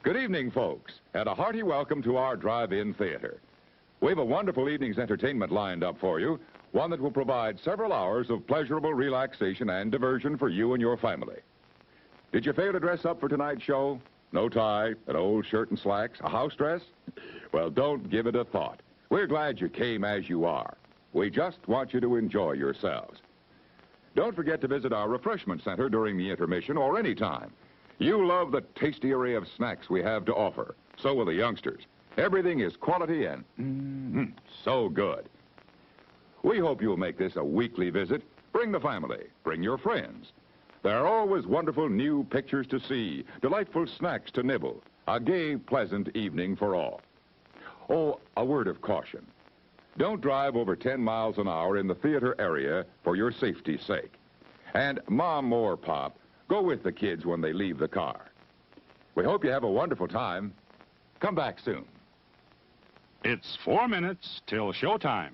Good evening, folks, and a hearty welcome to our drive-in theater. We have a wonderful evening's entertainment lined up for you, one that will provide several hours of pleasurable relaxation and diversion for you and your family. Did you fail to dress up for tonight's show? No tie, an old shirt and slacks, a house dress? Well, don't give it a thought. We're glad you came as you are. We just want you to enjoy yourselves. Don't forget to visit our refreshment center during the intermission or any time. You love the tasty array of snacks we have to offer. So will the youngsters. Everything is quality and so good. We hope you'll make this a weekly visit. Bring the family. Bring your friends. There are always wonderful new pictures to see, delightful snacks to nibble, a gay, pleasant evening for all. Oh, a word of caution. Don't drive over 10 miles an hour in the theater area for your safety's sake. And Mom or Pop, go with the kids when they leave the car. We hope you have a wonderful time. Come back soon. It's 4 minutes till showtime.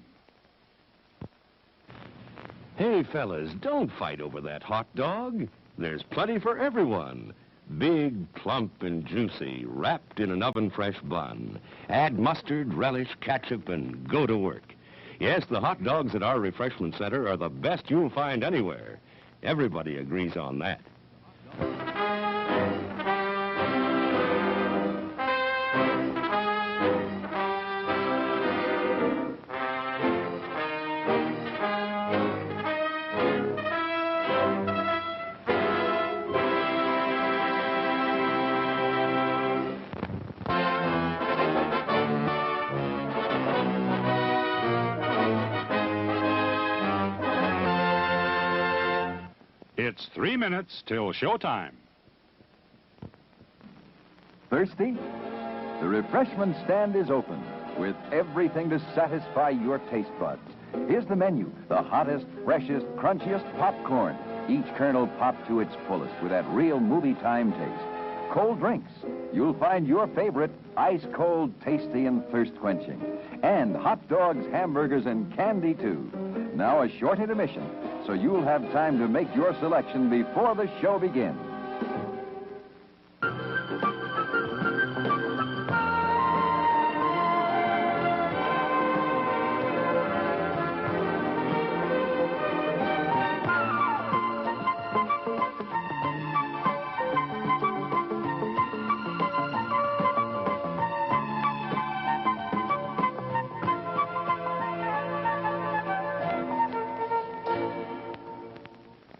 Hey, fellas, don't fight over that hot dog. There's plenty for everyone. Big, plump, and juicy, wrapped in an oven-fresh bun. Add mustard, relish, ketchup, and go to work. Yes, the hot dogs at our refreshment center are the best you'll find anywhere. Everybody agrees on that. It's 3 minutes till showtime. Thirsty? The refreshment stand is open with everything to satisfy your taste buds. Here's the menu: the hottest, freshest, crunchiest popcorn, each kernel popped to its fullest with that real movie time taste. Cold drinks. You'll find your favorite ice cold, tasty, and thirst quenching. And hot dogs, hamburgers, and candy too. Now a short intermission, so you'll have time to make your selection before the show begins.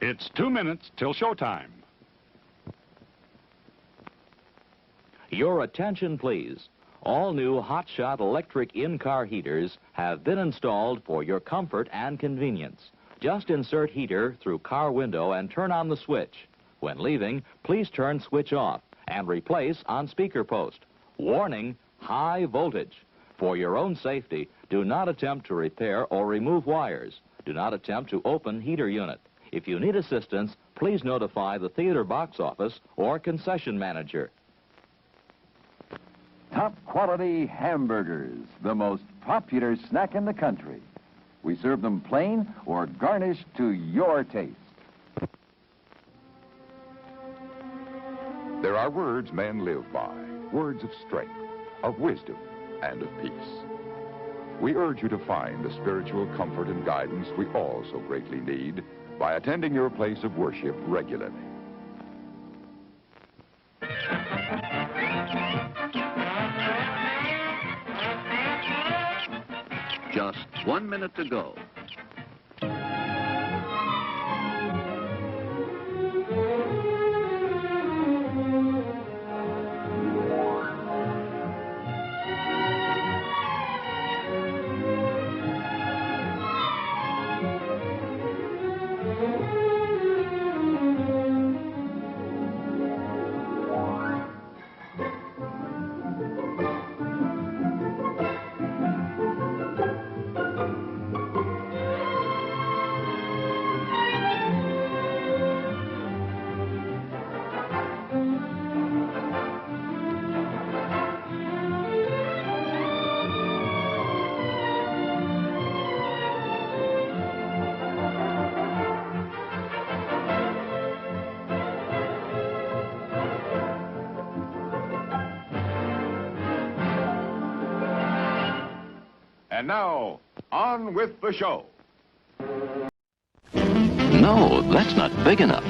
It's 2 minutes till showtime. Your attention, please. All new hotshot electric in-car heaters have been installed for your comfort and convenience. Just insert heater through car window and turn on the switch. When leaving, please turn switch off and replace on speaker post. Warning, high voltage. For your own safety, do not attempt to repair or remove wires. Do not attempt to open heater unit. If you need assistance, please notify the theater box office or concession manager. Top quality hamburgers, the most popular snack in the country. We serve them plain or garnished to your taste. There are words men live by, words of strength, of wisdom, and of peace. We urge you to find the spiritual comfort and guidance we all so greatly need by attending your place of worship regularly. Just 1 minute to go. And now, on with the show. No, that's not big enough.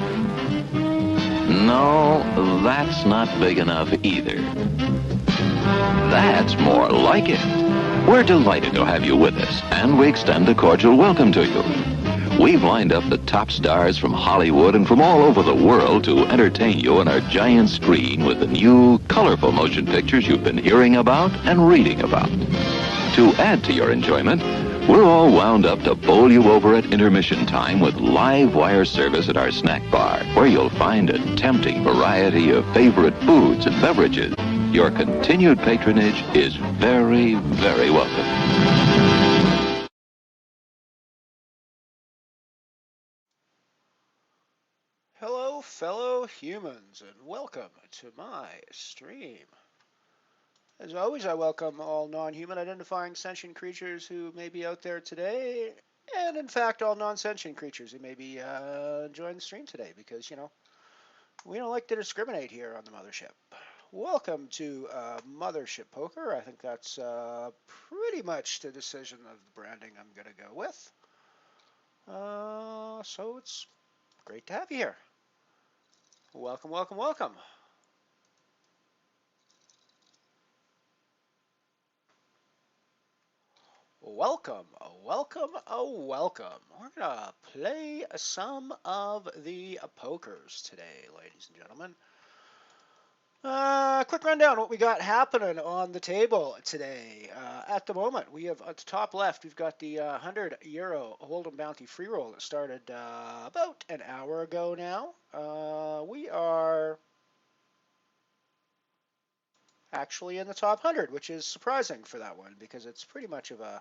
No, that's not big enough either. That's more like it. We're delighted to have you with us, and we extend a cordial welcome to you. We've lined up the top stars from Hollywood and from all over the world to entertain you on our giant screen with the new, colorful motion pictures you've been hearing about and reading about. To add to your enjoyment, we're all wound up to bowl you over at intermission time with live wire service at our snack bar, where you'll find a tempting variety of favorite foods and beverages. Your continued patronage is very, very welcome. Hello, fellow humans, and welcome to my stream. As always, I welcome all non-human identifying sentient creatures who may be out there today, and in fact, all non-sentient creatures who may be enjoying the stream today, because, you know, we don't like to discriminate here on the Mothership. Welcome to Mothership Poker. I think that's pretty much the decision of the branding I'm going to go with. So it's great to have you here. Welcome, welcome, welcome. Welcome, welcome, welcome. We're going to play some of the pokers today, ladies and gentlemen. Quick rundown what we got happening on the table today. At the moment, we have at the top left, we've got the €100 Hold'em Bounty free roll that started about an hour ago now. We are actually in the top 100, which is surprising for that one because it's pretty much of a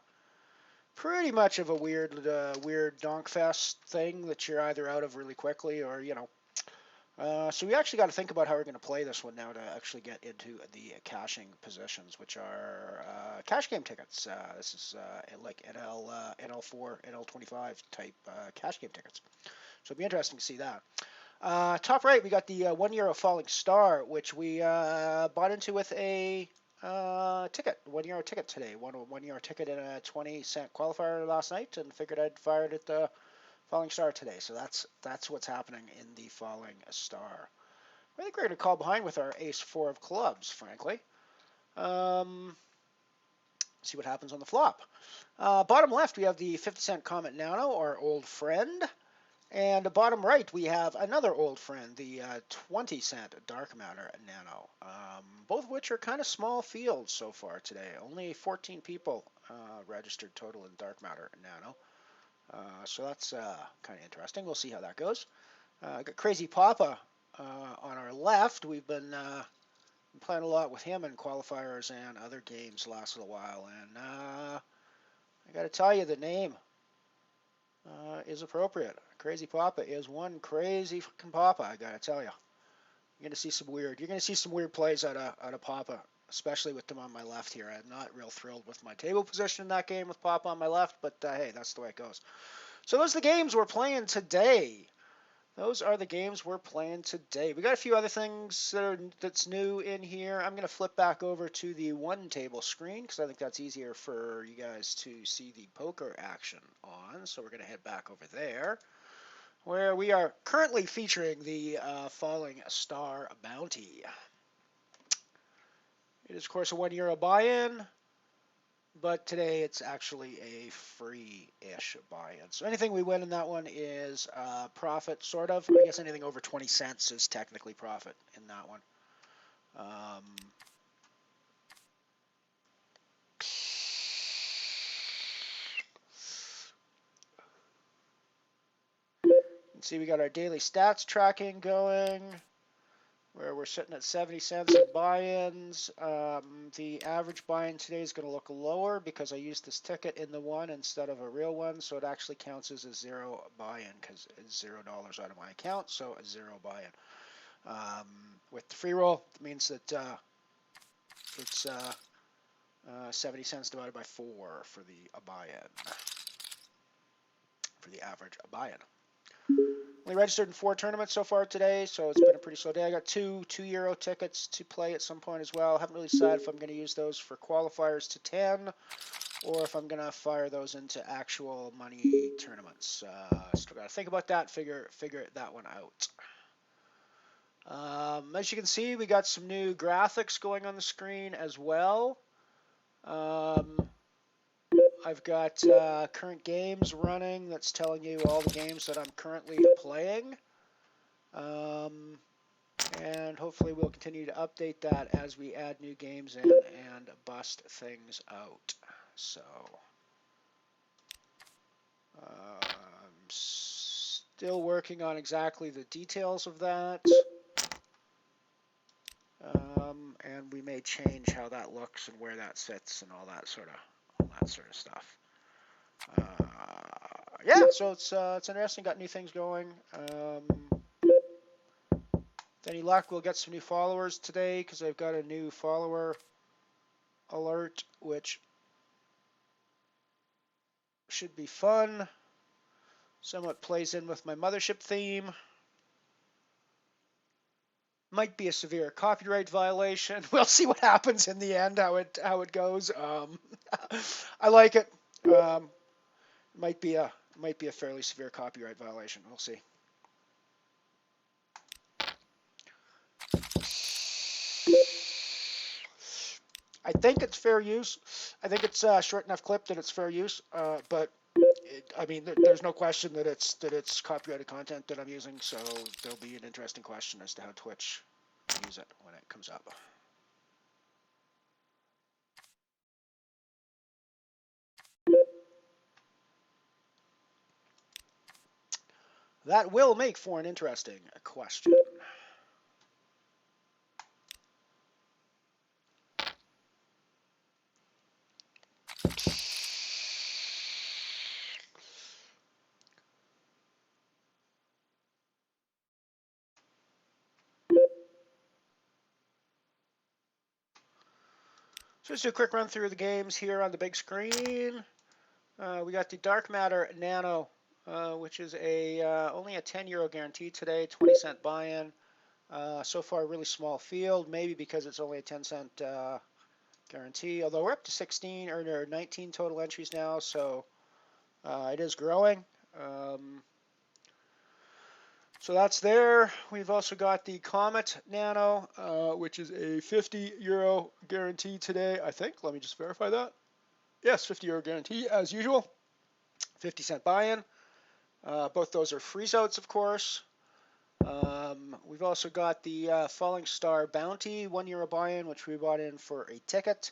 weird donk fest thing that you're either out of really quickly or, you know. So we actually got to think about how we're going to play this one now to actually get into the cashing positions, which are cash game tickets. This is like NL4, NL25 type cash game tickets. So it'll be interesting to see that. Top right, we got the €1 Falling Star, which we bought into with a ticket, €1 ticket today. Won a €1 ticket in a 20-cent qualifier last night, and figured I'd fire it at the Falling Star today. So that's what's happening in the Falling Star. I think we're going to call behind with our Ace-4 of clubs, frankly. See what happens on the flop. Bottom left, we have the 50-cent Comet Nano, our old friend. And bottom right, we have another old friend, the 20-cent Dark Matter Nano. Both of which are kind of small fields so far today. Only 14 people registered total in Dark Matter Nano. So that's kind of interesting. We'll see how that goes. Got Crazy Papa on our left. We've been playing a lot with him in qualifiers and other games the last little while. And I got to tell you, the name is appropriate. Crazy Papa is one crazy fucking Papa, I got to tell you. You're going to see some weird plays out of Papa, especially with them on my left here. I'm not real thrilled with my table position in that game with Papa on my left, but hey, that's the way it goes. So those are the games we're playing today. Those are the games we're playing today. We got a few other things that's new in here. I'm going to flip back over to the one table screen because I think that's easier for you guys to see the poker action on. So we're going to head back over there, where we are currently featuring the Falling Star Bounty. It is, of course, a €1 buy-in, but today it's actually a free-ish buy-in. So anything we win in that one is profit, sort of. I guess anything over 20 cents is technically profit in that one. You can see we got our daily stats tracking going, where we're sitting at 70 cents in buy-ins. The average buy-in today is going to look lower because I used this ticket in the one instead of a real one, so it actually counts as a zero buy-in because it's $0 out of my account, so a zero buy-in. With the free roll, it means that it's 70 cents divided by 4 for the buy-in, for the average buy-in. Only registered in 4 tournaments so far today, so it's been a pretty slow day. I got two €2 tickets to play at some point as well. Haven't really decided if I'm going to use those for qualifiers to 10 or if I'm going to fire those into actual money tournaments. Still got to think about that, figure that one out. As you can see, we got some new graphics going on the screen as well. I've got current games running that's telling you all the games that I'm currently playing. And hopefully we'll continue to update that as we add new games in and bust things out. So I'm still working on exactly the details of that. And we may change how that looks and where that sits and all that sort of stuff. Yeah, so it's interesting. Got new things going. With any luck, we'll get some new followers today because I've got a new follower alert, which should be fun. Somewhat plays in with my MotherShip theme. Might be a severe copyright violation. We'll see what happens in the end, how it goes. I like it. Might be a fairly severe copyright violation. We'll see. I think it's fair use. I think it's short enough clip that it's fair use. But I mean, there's no question that it's copyrighted content that I'm using. So there'll be an interesting question as to how Twitch use it when it comes up. That will make for an interesting question. So let's do a quick run through the games here on the big screen. We got the Dark Matter Nano, which is only a €10 guarantee today, 20-cent buy-in. So far, a really small field, maybe because it's only a 10-cent guarantee. Although we're up to 16 or 19 total entries now, so it is growing. So that's there. We've also got the Comet Nano, which is a €50 guarantee today, I think. Let me just verify that. Yes, €50 guarantee as usual. 50-cent buy-in. Both those are freeze outs, of course. We've also got the Falling Star Bounty, €1 buy-in, which we bought in for a ticket.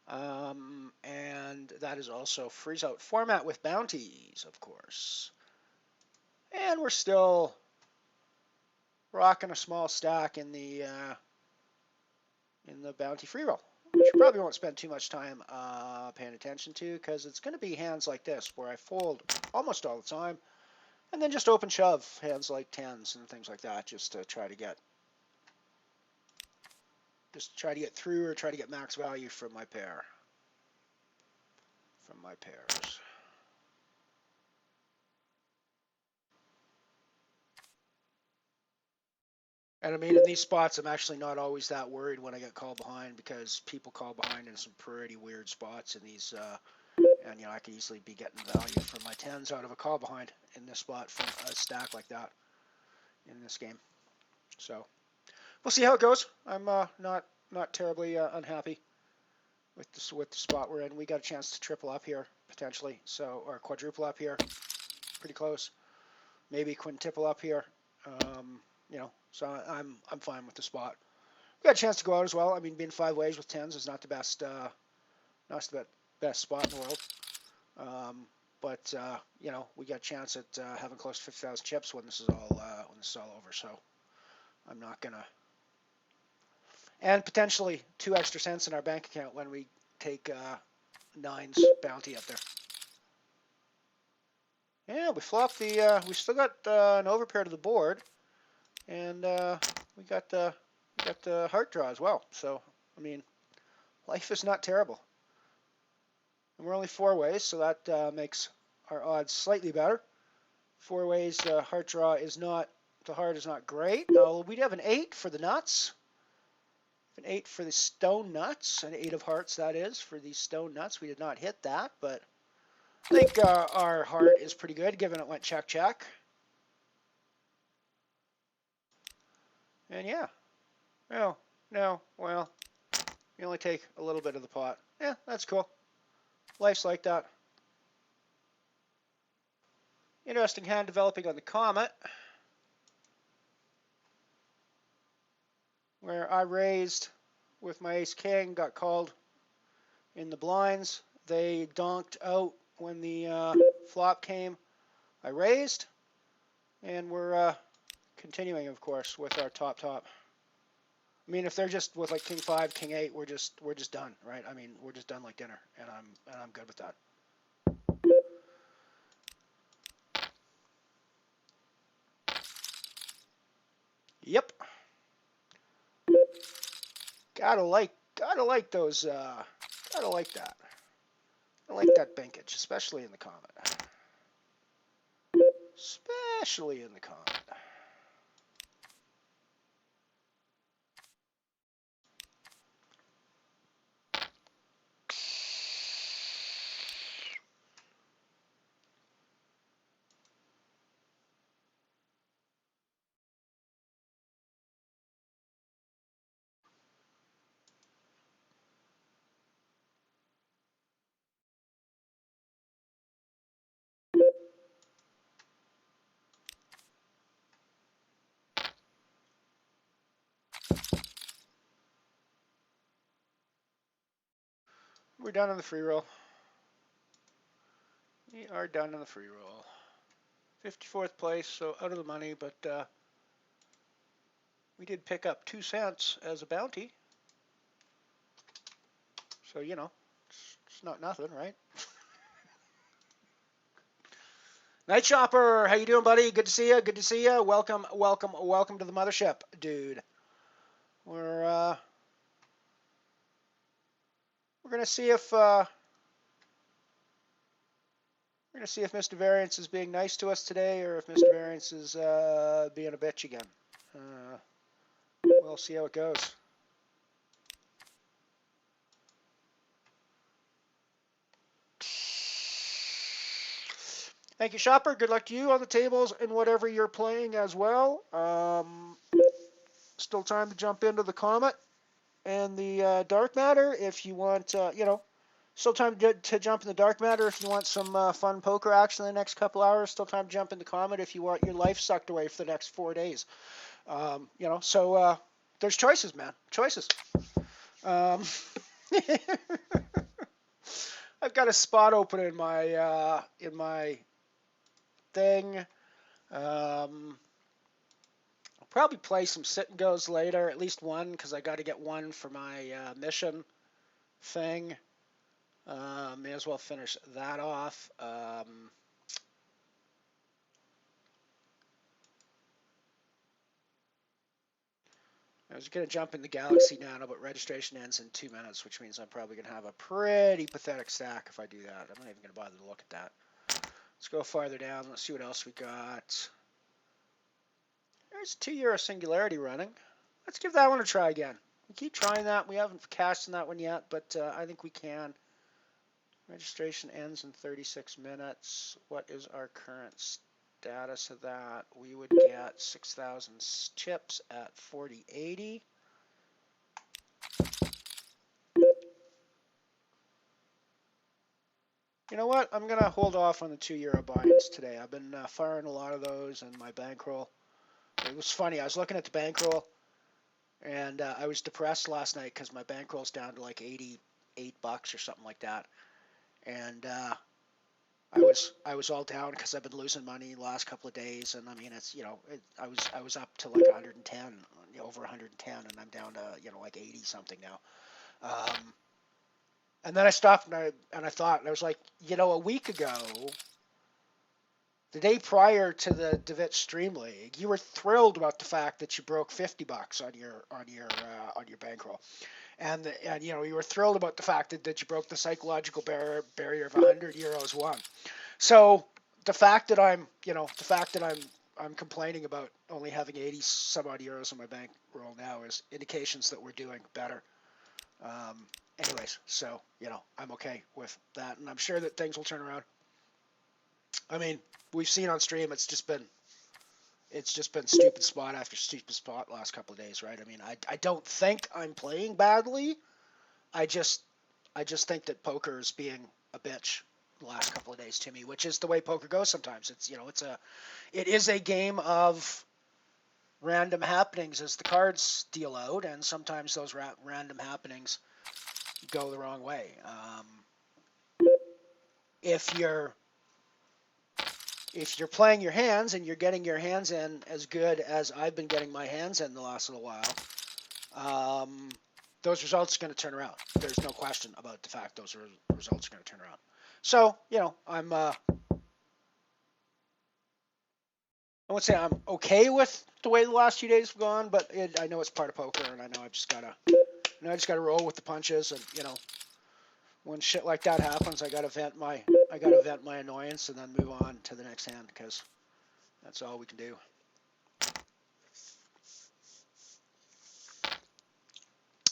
And that is also freeze out format with bounties, of course. And we're still rocking a small stack in the bounty free roll, which you probably won't spend too much time paying attention to because it's going to be hands like this where I fold almost all the time and then just open shove hands like tens and things like that just to try to get through or try to get max value from my pairs. And I mean, in these spots, I'm actually not always that worried when I get called behind because people call behind in some pretty weird spots in these, and I could easily be getting value from my tens out of a call behind in this spot from a stack like that in this game. So we'll see how it goes. I'm not terribly unhappy with the spot we're in. We got a chance to triple up here potentially, or quadruple up here, pretty close. Maybe quintuple up here. So I'm fine with the spot. We got a chance to go out as well. I mean, being 5 ways with tens is not the best spot in the world. But we got a chance at having close to 50,000 chips when this is all over. So I'm not gonna. And potentially 2 extra cents in our bank account when we take nines bounty up there. Yeah, we flopped the. We still got an overpair to the board. And we got the heart draw as well. So, I mean, life is not terrible. And we're only 4 ways, so that makes our odds slightly better. 4 ways, heart draw is not, the heart is not great. We have an 8 for the nuts. An 8 for the stone nuts, an 8 of hearts that is for the stone nuts. We did not hit that, but I think our heart is pretty good given it went check check. And yeah, well, well, you only take a little bit of the pot. Yeah, that's cool. Life's like that. Interesting hand developing on the Comet, where I raised with my ace king, got called in the blinds. They donked out when the flop came. I raised, and we're continuing, of course, with our top. I mean, if they're just with like king 5, king 8, we're just done, right? I mean, we're just done like dinner, and I'm good with that. Yep. Gotta like those. Gotta like that. I like that bankage, especially in the Comet. Especially in the Comet. We're done on the free roll. We are done on the free roll. 54th place, so out of the money, but we did pick up 2 cents as a bounty. So, you know, it's not nothing, right? Night Shopper, how you doing, buddy? Good to see you. Good to see you. Welcome to the mothership, dude. We're gonna see if Mr. Variance is being nice to us today, or if Mr. Variance is being a bitch again. We'll see how it goes. Thank you, Shopper. Good luck to you on the tables and whatever you're playing as well. Still time to jump into the Comet and the Dark Matter if you want, still time to jump in the Dark Matter if you want some fun poker action in the next couple hours. Still time to jump in the Comet if you want your life sucked away for the next 4 days. So there's choices, man. Choices. I've got a spot open in my thing. I'll probably play some sit and goes later, at least one, because I got to get one for my mission thing. May as well finish that off. I was going to jump in the Galaxy Nano, but registration ends in 2 minutes, which means I'm probably going to have a pretty pathetic stack if I do that. I'm not even going to bother to look at that. Let's go farther down. Let's see what else we got. There's a €2 Singularity running. Let's give that one a try again. We keep trying that. We haven't cashed in that one yet, but I think we can. Registration ends in 36 minutes. What is our current status of that? We would get 6,000 chips at 40.80. You know what? I'm going to hold off on the €2 buy-ins today. I've been firing a lot of those in my bankroll. It was funny. I was looking at the bankroll, and I was depressed last night because my bankroll's down to like $88 or something like that. And I was all down because I've been losing money the last couple of days, and I mean it's I was up to like 110, over 110, and I'm down to like 80 something now. And then I stopped and I thought, and I was like, a week ago, the day prior to the DeWitt Stream League, you were thrilled about the fact that you broke $50 on your bankroll. And you were thrilled about the fact that you broke the psychological barrier of €100 won. So the fact that I'm I'm complaining about only having 80 some odd euros on my bankroll now is indications that we're doing better. Anyways, so I'm okay with that, and I'm sure that things will turn around. I mean, we've seen on stream it's just been stupid spot after stupid spot last couple of days, right? I mean, I don't think I'm playing badly. I just think that poker is being a bitch the last couple of days to me, which is the way poker goes sometimes. It is a game of random happenings as the cards deal out, and sometimes those random happenings go the wrong way. If you're playing your hands and you're getting your hands in as good as I've been getting my hands in the last little while, those results are going to turn around. There's no question about the fact those results are going to turn around. So, I won't say I'm okay with the way the last few days have gone, but I know it's part of poker, and I know I just gotta roll with the punches, and when shit like that happens, I gotta vent my annoyance and then move on to the next hand, because that's all we can do.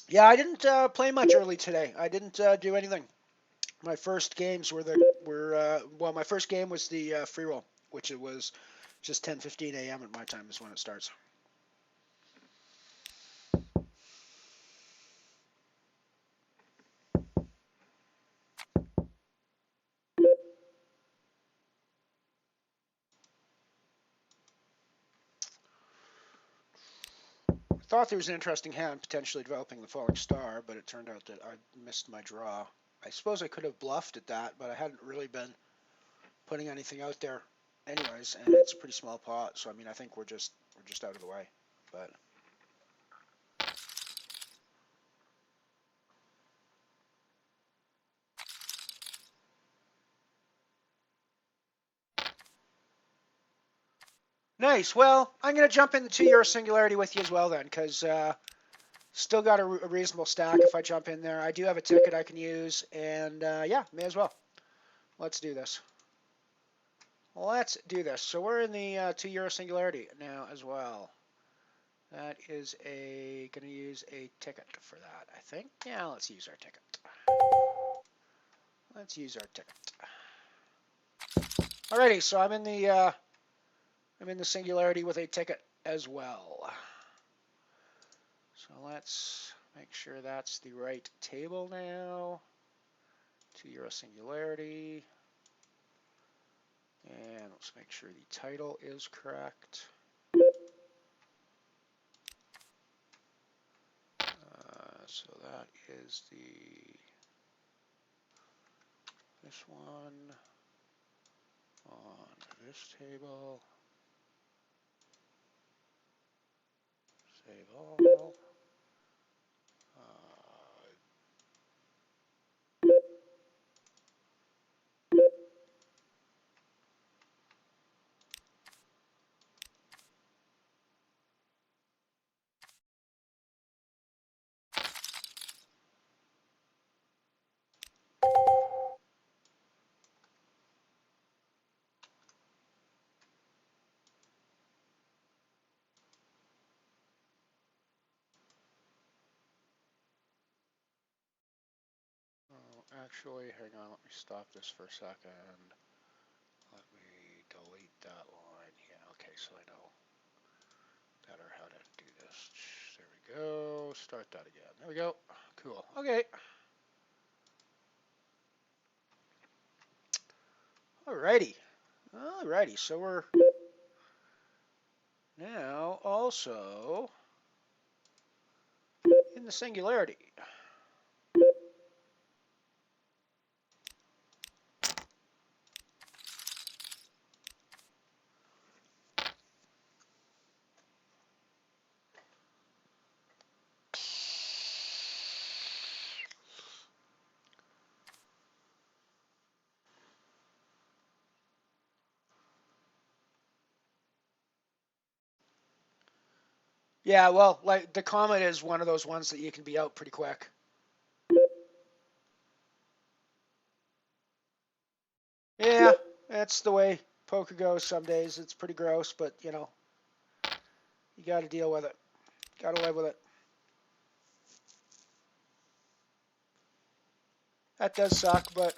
Yeah, I didn't play much early today. I didn't do anything. My first games my first game was the free roll, which it was just 10:15 a.m. at my time is when it starts. I thought there was an interesting hand potentially developing the falling star, but it turned out that I missed my draw. I suppose I could have bluffed at that, but I hadn't really been putting anything out there anyways, and it's a pretty small pot, so I mean I think we're just out of the way. But nice. Well, I'm going to jump in the 2 euro singularity with you as well then, because still got a reasonable stack if I jump in there. I do have a ticket I can use, and yeah, may as well. Let's do this. Let's do this. So we're in the 2 euro singularity now as well. That is going to use a ticket for that, I think. Yeah, let's use our ticket. Let's use our ticket. Alrighty, so I'm in the singularity with a ticket as well. So let's make sure that's the right table now. 2 euro singularity. And let's make sure the title is correct. So that is this one on this table. Save all. Actually, hang on, let me stop this for a second. Let me delete that line. Yeah, okay, so I know better how to do this. There we go. Start that again. There we go. Cool. Okay. Alrighty. Alrighty, so we're now also in the singularity. Yeah, well, like the Comet is one of those ones that you can be out pretty quick. Yeah, that's the way Poker goes some days. It's pretty gross, but, you know, you got to deal with it. Got to live with it. That does suck, but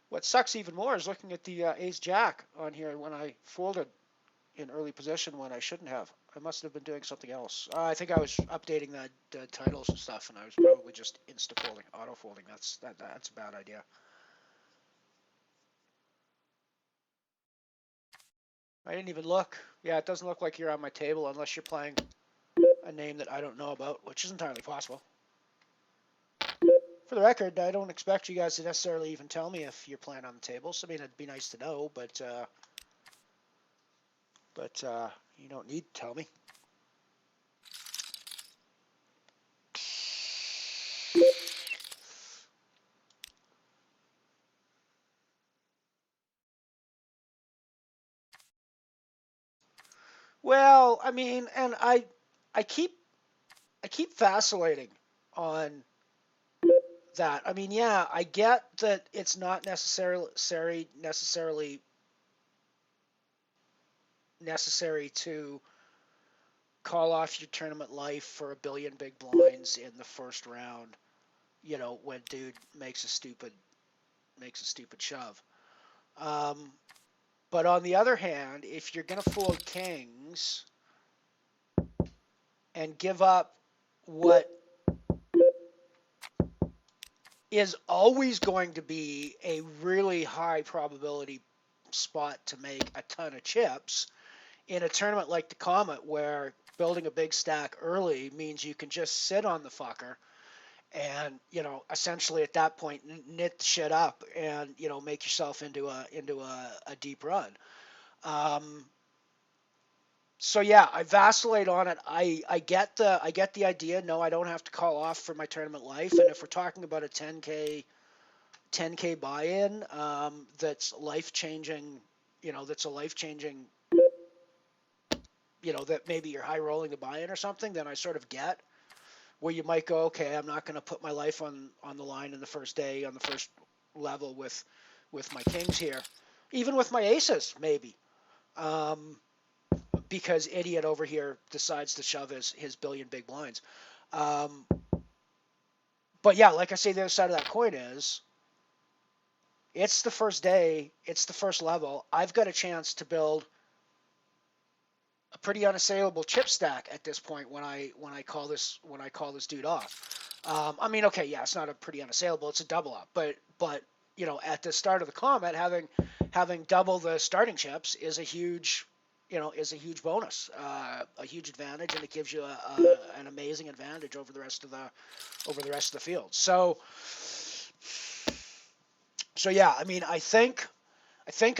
what sucks even more is looking at the ace-jack on here when I folded in early position when I shouldn't have. I must have been doing something else. I think I was updating the titles and stuff, and I was probably just insta-folding, auto-folding. That's a bad idea. I didn't even look. Yeah, it doesn't look like you're on my table unless you're playing a name that I don't know about, which is entirely possible. For the record, I don't expect you guys to necessarily even tell me if you're playing on the tables. I mean, it'd be nice to know, but you don't need to tell me. Well, I mean, and I keep vacillating on that. I mean, yeah, I get that it's not necessarily necessary to call off your tournament life for a billion big blinds in the first round. You know, when dude makes a stupid shove. But on the other hand, if you're gonna fold kings and give up what is always going to be a really high probability spot to make a ton of chips in a tournament like the Comet, where building a big stack early means you can just sit on the fucker and, you know, essentially at that point knit the shit up and, you know, make yourself into a deep run. So yeah, I vacillate on it. I get the idea. No, I don't have to call off for my tournament life. And if we're talking about a 10K buy-in, that's life changing, you know, that's a life changing, you know, that maybe you're high rolling the buy-in or something, then I sort of get where you might go, okay, I'm not going to put my life on the line in the first day on the first level with my kings here, even with my aces maybe. Because idiot over here decides to shove his billion big blinds. But yeah, like I say, the other side of that coin is, it's the first day, it's the first level. I've got a chance to build a pretty unassailable chip stack at this point when I call this dude off. I mean, okay, yeah, it's not a pretty unassailable, it's a double up, but you know, at the start of the Comet, having double the starting chips is a huge bonus, a huge advantage, and it gives you an amazing advantage over the rest of the field. So yeah, I mean, I think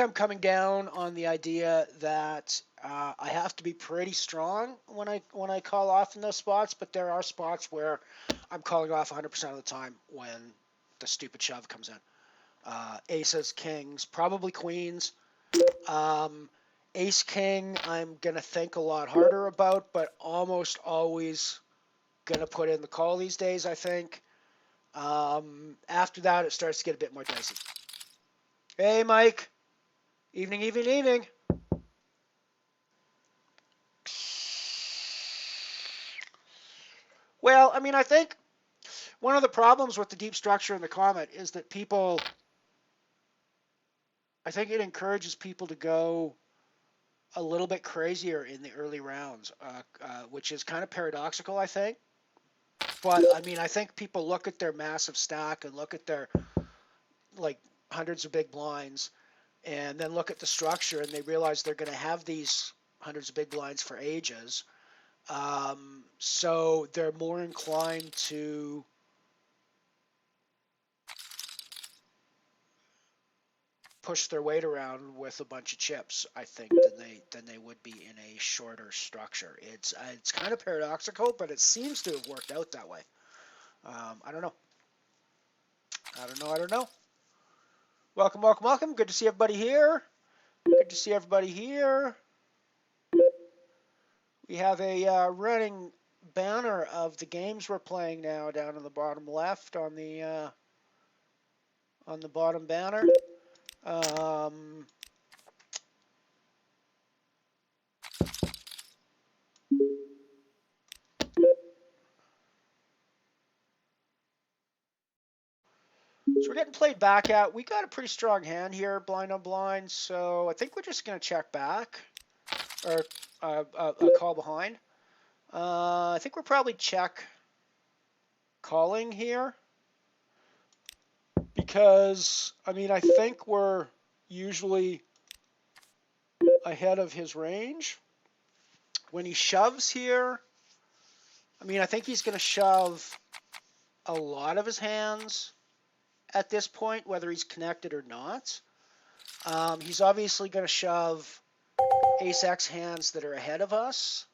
I'm coming down on the idea that I have to be pretty strong when I call off in those spots, but there are spots where I'm calling off 100% of the time when the stupid shove comes in. Aces, kings, probably queens. Ace king, I'm gonna think a lot harder about, but almost always gonna put in the call these days, I think. After that, it starts to get a bit more dicey. Hey, Mike. Evening, evening, evening. Well, I mean, I think one of the problems with the deep structure in the Comet is that I think it encourages people to go a little bit crazier in the early rounds, which is kind of paradoxical, I think. But, I mean, I think people look at their massive stack and look at their, like, hundreds of big blinds, and then look at the structure, and they realize they're going to have these hundreds of big blinds for ages. So they're more inclined to push their weight around with a bunch of chips, I think, than they would be in a shorter structure. It's kind of paradoxical, but it seems to have worked out that way. I don't know. Welcome, welcome, welcome. Good to see everybody here. We have a running banner of the games we're playing now down in the bottom left on the on the bottom banner. So we're getting played back at. We got a pretty strong hand here, blind on blind, so I think we're just going to check back, or a call behind. I think we're probably check calling here, because, I mean, I think we're usually ahead of his range. When he shoves here, I mean, I think he's going to shove a lot of his hands at this point, whether he's connected or not. He's obviously going to shove ace-x hands that are ahead of us,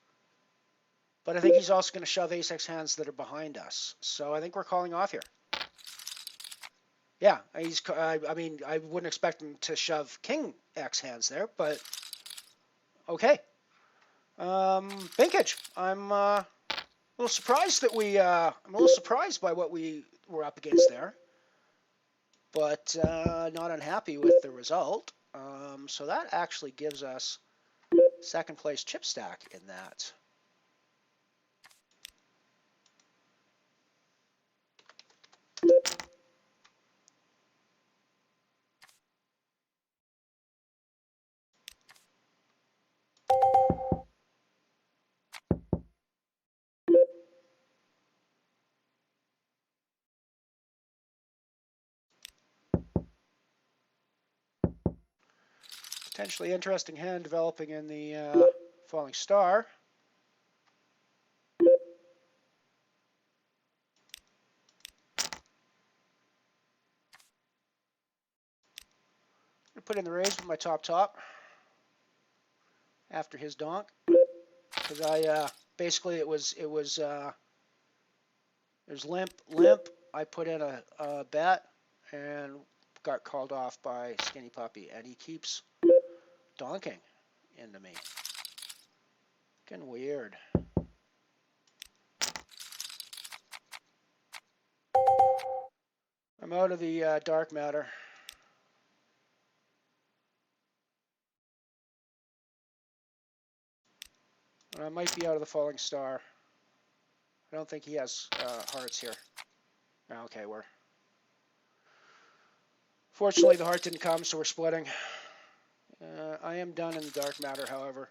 but I think he's also going to shove ace-x hands that are behind us. So I think we're calling off here. Yeah, I mean, I wouldn't expect him to shove king-x hands there, but okay. Binkage. I'm a little surprised that I'm a little surprised by what we were up against there, but not unhappy with the result. So that actually gives us second place chip stack in that. Potentially interesting hand developing in the falling star. I'm gonna put in the raise with my top after his donk, because I basically it was there's limp. I put in a bet and got called off by Skinny Puppy, and he keeps donking into me. Getting weird. I'm out of the dark matter. I might be out of the falling star. I don't think he has hearts here. Okay, we're... Fortunately, the heart didn't come, so we're splitting. I am done in the dark matter, however.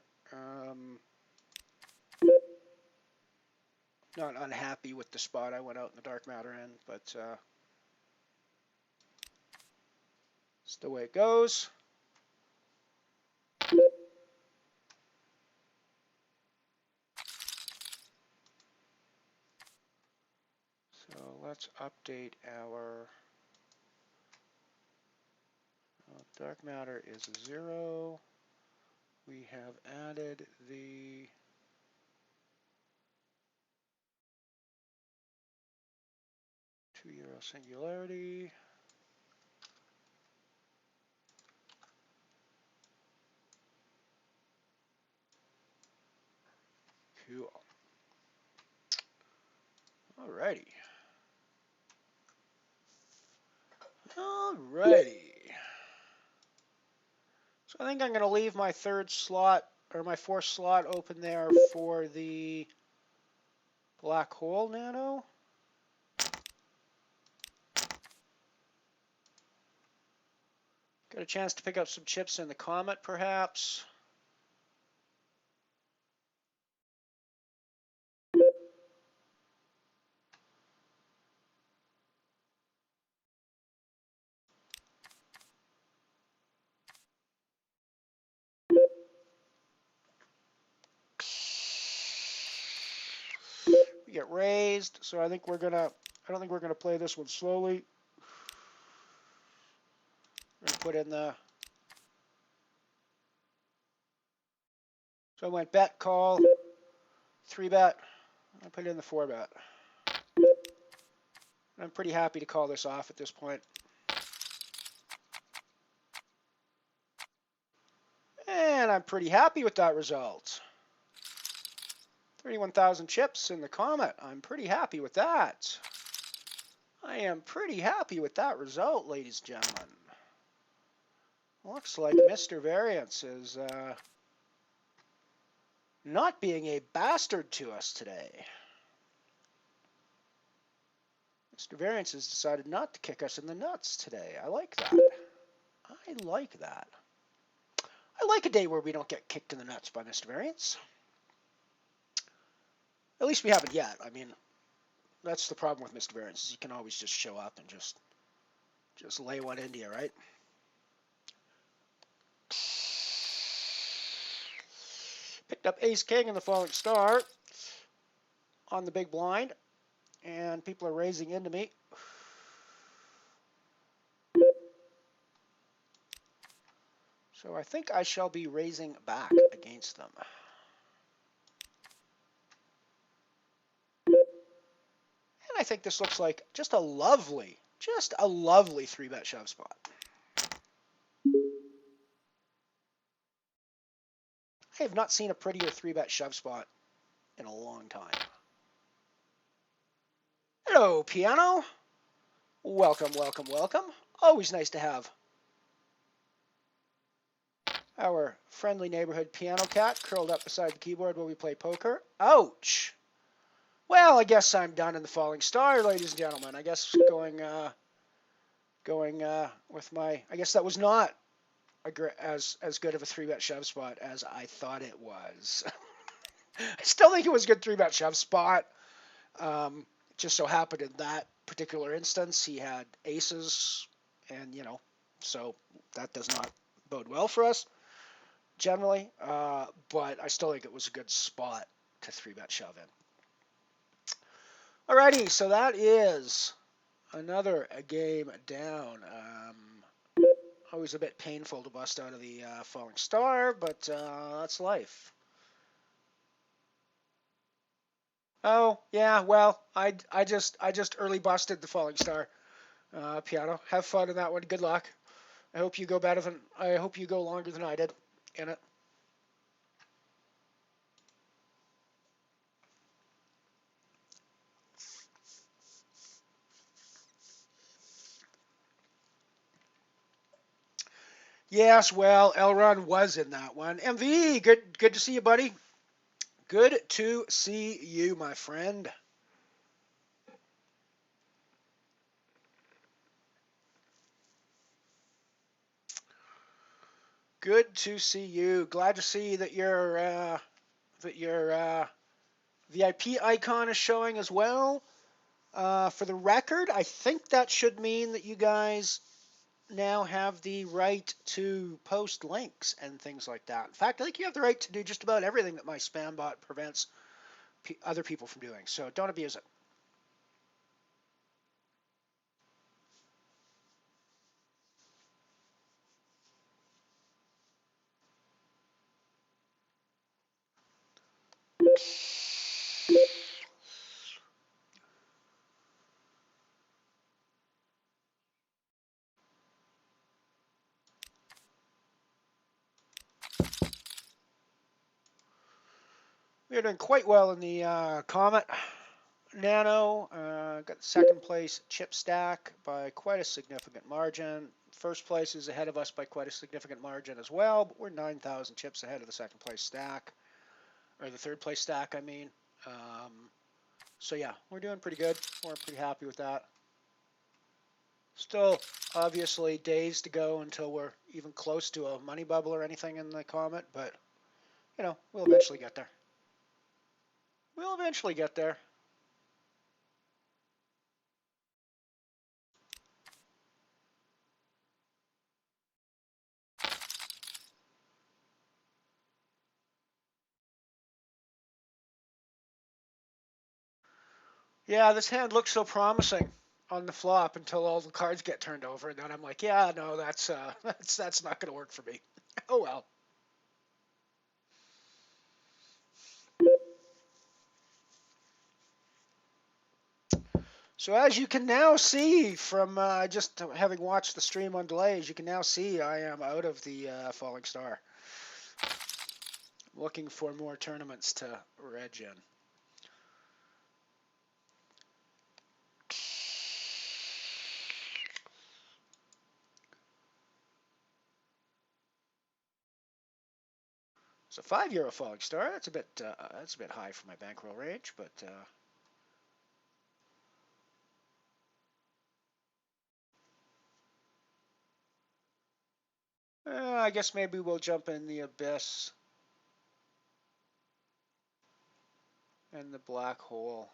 Not unhappy with the spot I went out in the dark matter in, but it's the way it goes. So let's update our dark matter is 0. We have added the €2 singularity. Cool. Alrighty. Alrighty. So I think I'm going to leave my third slot, or my fourth slot open there for the black hole nano. Got a chance to pick up some chips in the Comet, perhaps. We get raised, so I think we're gonna. I don't think we're gonna play this one slowly. We're gonna put in the. So I went bet call, 3-bet. I put in the 4-bet. I'm pretty happy to call this off at this point. And I'm pretty happy with that result. 31,000 chips in the Comet. I'm pretty happy with that. I am pretty happy with that result, ladies and gentlemen. Looks like Mr. Variance is not being a bastard to us today. Mr. Variance has decided not to kick us in the nuts today. I like that. I like that. I like a day where we don't get kicked in the nuts by Mr. Variance. At least we haven't yet. I mean, that's the problem with Mr. Variance, is he can always just show up and just lay one into you, right? Picked up Ace King and the Falling Star on the big blind, and people are raising into me. So I think I shall be raising back against them. And I think this looks like just a lovely 3-bet shove spot. I have not seen a prettier 3-bet shove spot in a long time. Hello, Piano. Welcome, welcome, welcome. Always nice to have our friendly neighborhood piano cat curled up beside the keyboard while we play poker. Ouch! Well, I guess I'm done in the Falling Star, ladies and gentlemen. I guess going with my... I guess that was not as good of a 3-bet shove spot as I thought it was. I still think it was a good 3-bet shove spot. Just so happened in that particular instance, he had aces, and, you know, so that does not bode well for us generally, but I still think it was a good spot to 3-bet shove in. Alrighty, so that is another game down. Always a bit painful to bust out of the Falling Star, but that's life. Oh yeah, well, I just early busted the Falling Star, Piano. Have fun in that one. Good luck. I hope you go longer than I did in it. Yes, well, Elron was in that one. MV, good to see you, buddy. Good to see you, my friend. Good to see you. Glad to see that your VIP icon is showing as well. For the record, I think that should mean that you guys now have the right to post links and things like that. In fact, I think you have the right to do just about everything that my spam bot prevents other people from doing. So don't abuse it. We're doing quite well in the Comet Nano. Got the second place chip stack by quite a significant margin. First place is ahead of us by quite a significant margin as well, but we're 9,000 chips ahead of the second place stack, or the third place stack, I mean. So yeah, we're doing pretty good. We're pretty happy with that. Still, obviously, days to go until we're even close to a money bubble or anything in the Comet, but, you know, we'll eventually get there. We'll eventually get there. Yeah, this hand looks so promising on the flop until all the cards get turned over, and then I'm like, yeah, no, that's not going to work for me. Oh well. So as you can now see from just having watched the stream on delay, as you can now see, I am out of the Falling Star. Looking for more tournaments to reg in. So €5 falling star. That's a bit high for my bankroll range, but I guess maybe we'll jump in the Abyss and the Black Hole.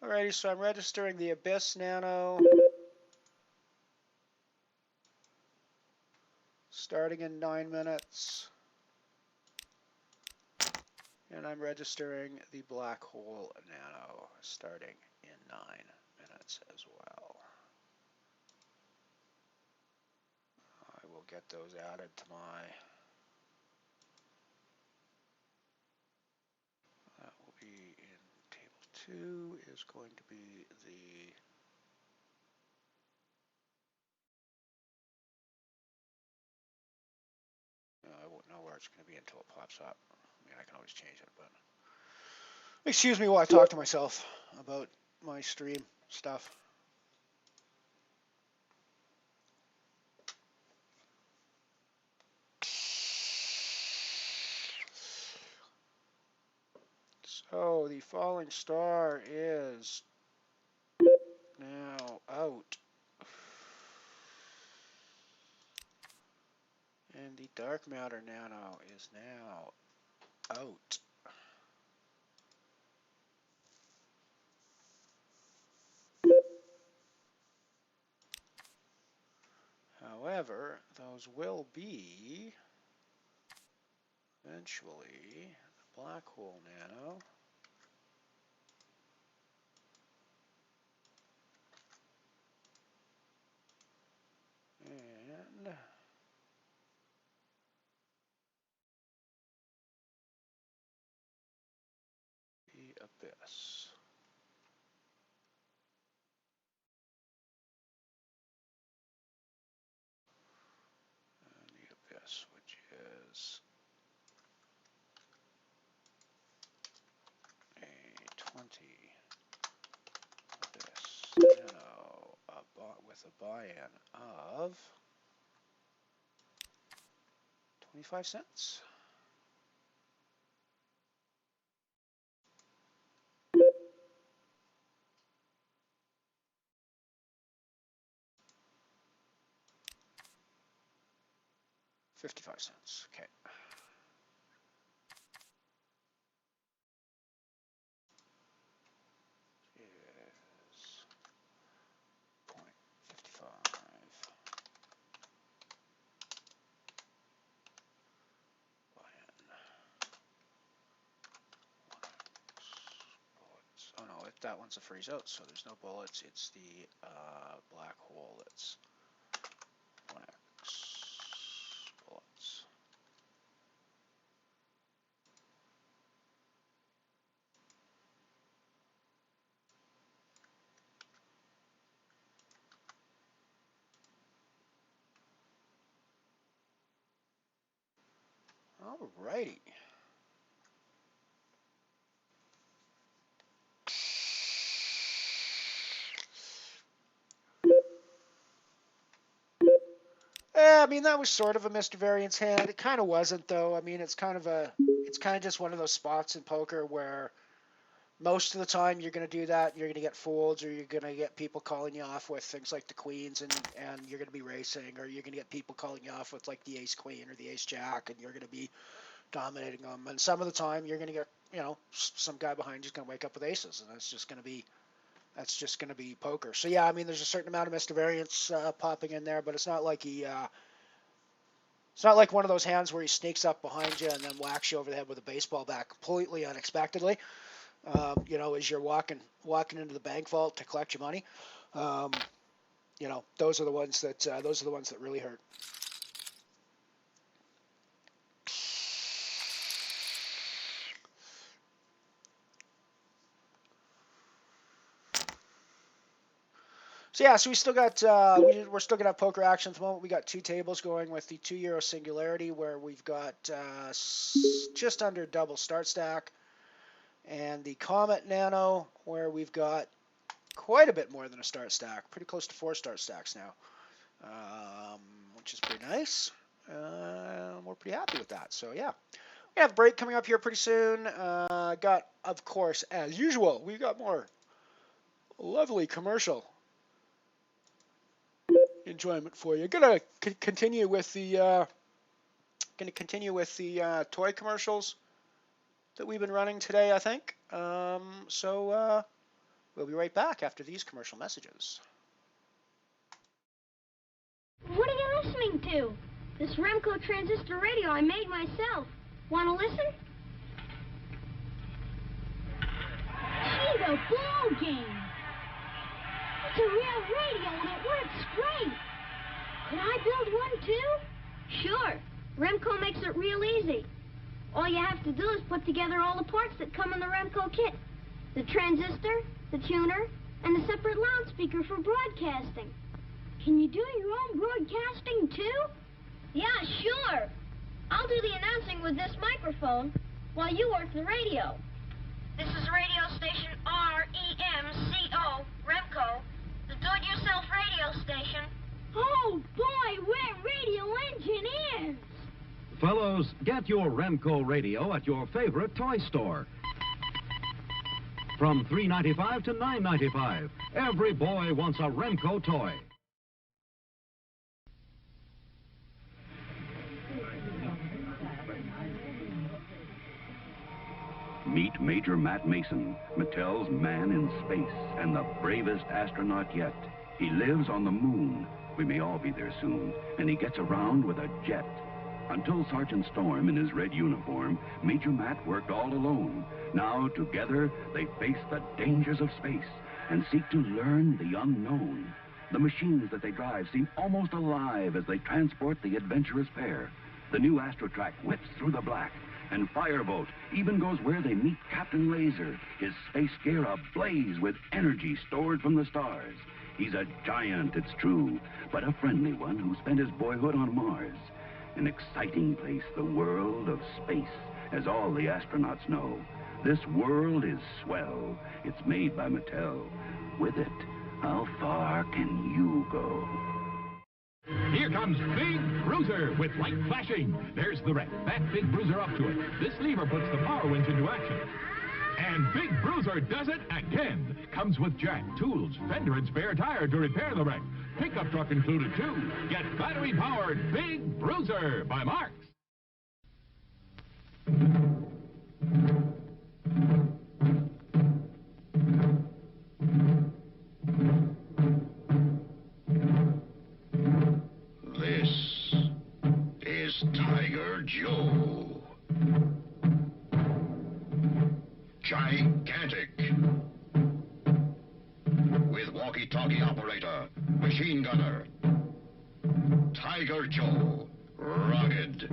Alrighty, so I'm registering the Abyss Nano, starting in 9 minutes. And I'm registering the Black Hole Nano, starting in 9 minutes as well. I will get those added to my... That will be in table 2 is going to be the... I won't know where it's going to be until it pops up. I mean, I can always change it, but... Excuse me while I talk to myself about my stream stuff. So the falling star is now out. And the dark matter nano is now out. However, those will be eventually the black hole nano. And the abyss. And the abyss, which is a 20 abyss nano with a buy-in of 25 cents. $0.55. Okay. Is 0.55. Bullets. Oh no, that one's a freeze out, so there's no bullets. It's the black hole that's 1x bullets. Alrighty. I mean, that was sort of a Mr. Variance hand. It kind of wasn't, though. I mean, it's kind of just one of those spots in poker where most of the time you're going to do that. You're going to get folds, or you're going to get people calling you off with things like the queens, and you're going to be racing, or you're going to get people calling you off with like the ace queen or the ace jack, and you're going to be dominating them. And some of the time you're going to get, some guy behind you's going to wake up with aces, and that's just going to be poker. So yeah, I mean, there's a certain amount of Mr. Variance popping in there, but it's not like it's not like one of those hands where he sneaks up behind you and then whacks you over the head with a baseball bat completely unexpectedly. As you're walking into the bank vault to collect your money. Those are the ones that really hurt. So yeah, so we still got we're still gonna have poker action at the moment. We got 2 tables going with the €2 singularity, where we've got just under double start stack, and the Comet Nano, where we've got quite a bit more than a start stack, pretty close to 4 start stacks now, which is pretty nice. We're pretty happy with that. So yeah, we have a break coming up here pretty soon. Got, of course, as usual, we got more lovely commercial enjoyment for you. Gonna continue with the toy commercials that we've been running today, I think. So we'll be right back after these commercial messages. What are you listening to? This Remco transistor radio I made myself. Want to listen? Gee, the ball game. It's a real radio and it works great. Could I build one too? Sure. Remco makes it real easy. All you have to do is put together all the parts that come in the Remco kit. The transistor, the tuner, and a separate loudspeaker for broadcasting. Can you do your own broadcasting too? Yeah, sure. I'll do the announcing with this microphone while you work the radio. This is radio station REMCO, Remco, the do-it-yourself radio station. Oh boy, we're radio engineers! Fellows, get your Remco radio at your favorite toy store. From $3.95 to $9.95, every boy wants a Remco toy. Meet Major Matt Mason, Mattel's man in space and the bravest astronaut yet. He lives on the moon. We may all be there soon. And he gets around with a jet. Until Sergeant Storm in his red uniform, Major Matt worked all alone. Now, together, they face the dangers of space and seek to learn the unknown. The machines that they drive seem almost alive as they transport the adventurous pair. The new Astrotrack whips through the black, and Firebolt even goes where they meet Captain Laser, his space gear ablaze with energy stored from the stars. He's a giant, it's true, but a friendly one who spent his boyhood on Mars. An exciting place, the world of space, as all the astronauts know. This world is swell. It's made by Mattel. With it, how far can you go? Here comes Big Bruiser with light flashing. There's the wreck. That Big Bruiser up to it. This lever puts the power winch into action. And Big Bruiser does it again. Comes with jack, tools, fender, and spare tire to repair the wreck. Pickup truck included, too. Get battery-powered Big Bruiser by Marks. This is Tiger Joe. Gigantic. With walkie-talkie operator, machine gunner. Tiger Joe. Rugged.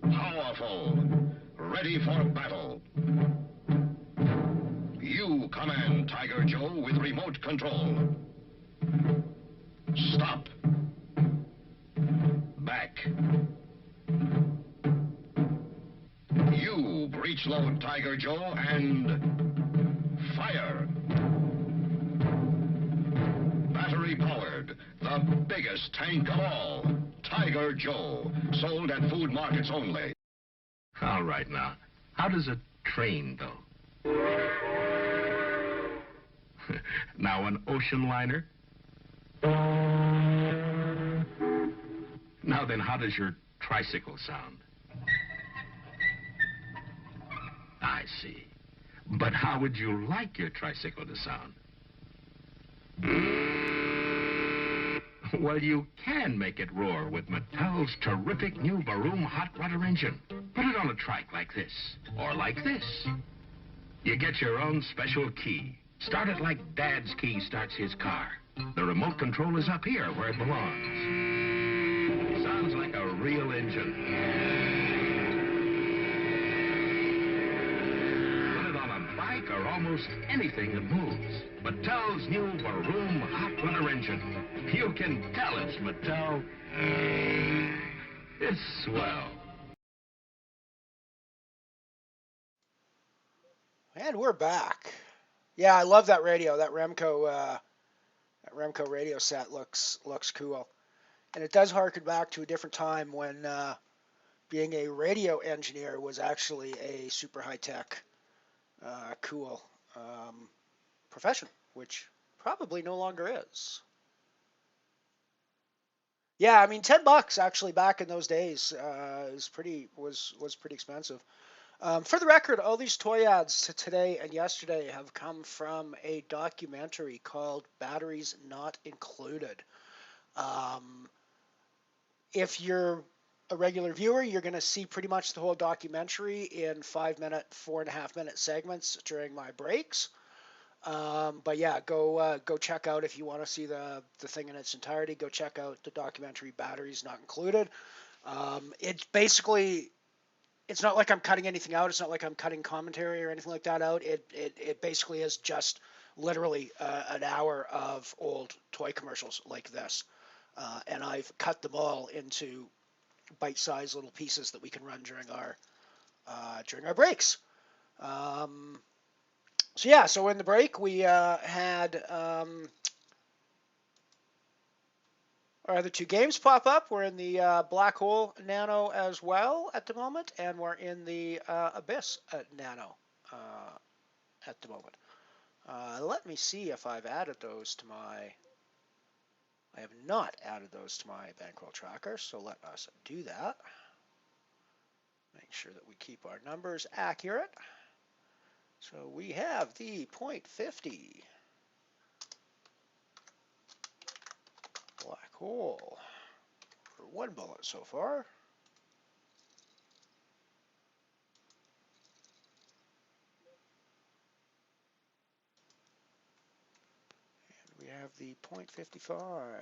Powerful. Ready for battle. You command Tiger Joe with remote control. Stop. Back. You breech load Tiger Joe and fire. Battery powered, the biggest tank of all. Tiger Joe, sold at food markets only. All right now, how does a train go? Now an ocean liner? Now then, how does your tricycle sound? I see. But how would you like your tricycle to sound? Well, you can make it roar with Mattel's terrific new Baroom hot rudder engine. Put it on a trike like this, or like this. You get your own special key. Start it like Dad's key starts his car. The remote control is up here where it belongs. Sounds like a real engine. Put it on a bike or almost anything that moves. Mattel's new Baroom hot rudder engine. You can tell it's Mattel. It's swell. And we're back. Yeah, I love that radio. That Remco radio set looks cool, and it does harken back to a different time when being a radio engineer was actually a super high tech, cool profession, which probably no longer is. Yeah, I mean, $10 actually back in those days was pretty expensive. For the record, all these toy ads today and yesterday have come from a documentary called Batteries Not Included. If you're a regular viewer, you're going to see pretty much the whole documentary in 5-minute, 4.5-minute segments during my breaks. But yeah, go check out if you want to see the thing in its entirety. Go check out the documentary Batteries Not Included. It's basically, it's not like I'm cutting anything out. It's not like I'm cutting commentary or anything like that out. It basically is just literally an hour of old toy commercials like this, and I've cut them all into bite-sized little pieces that we can run during our breaks. So yeah, so in the break we had our other two games pop up. We're in the Black Hole Nano as well at the moment, and we're in the Abyss Nano at the moment. Let me see if I've added those to my... I have not added those to my bankroll tracker, so let us do that. Make sure that we keep our numbers accurate. So we have the .50 Black Hole for 1 bullet so far. And we have the .55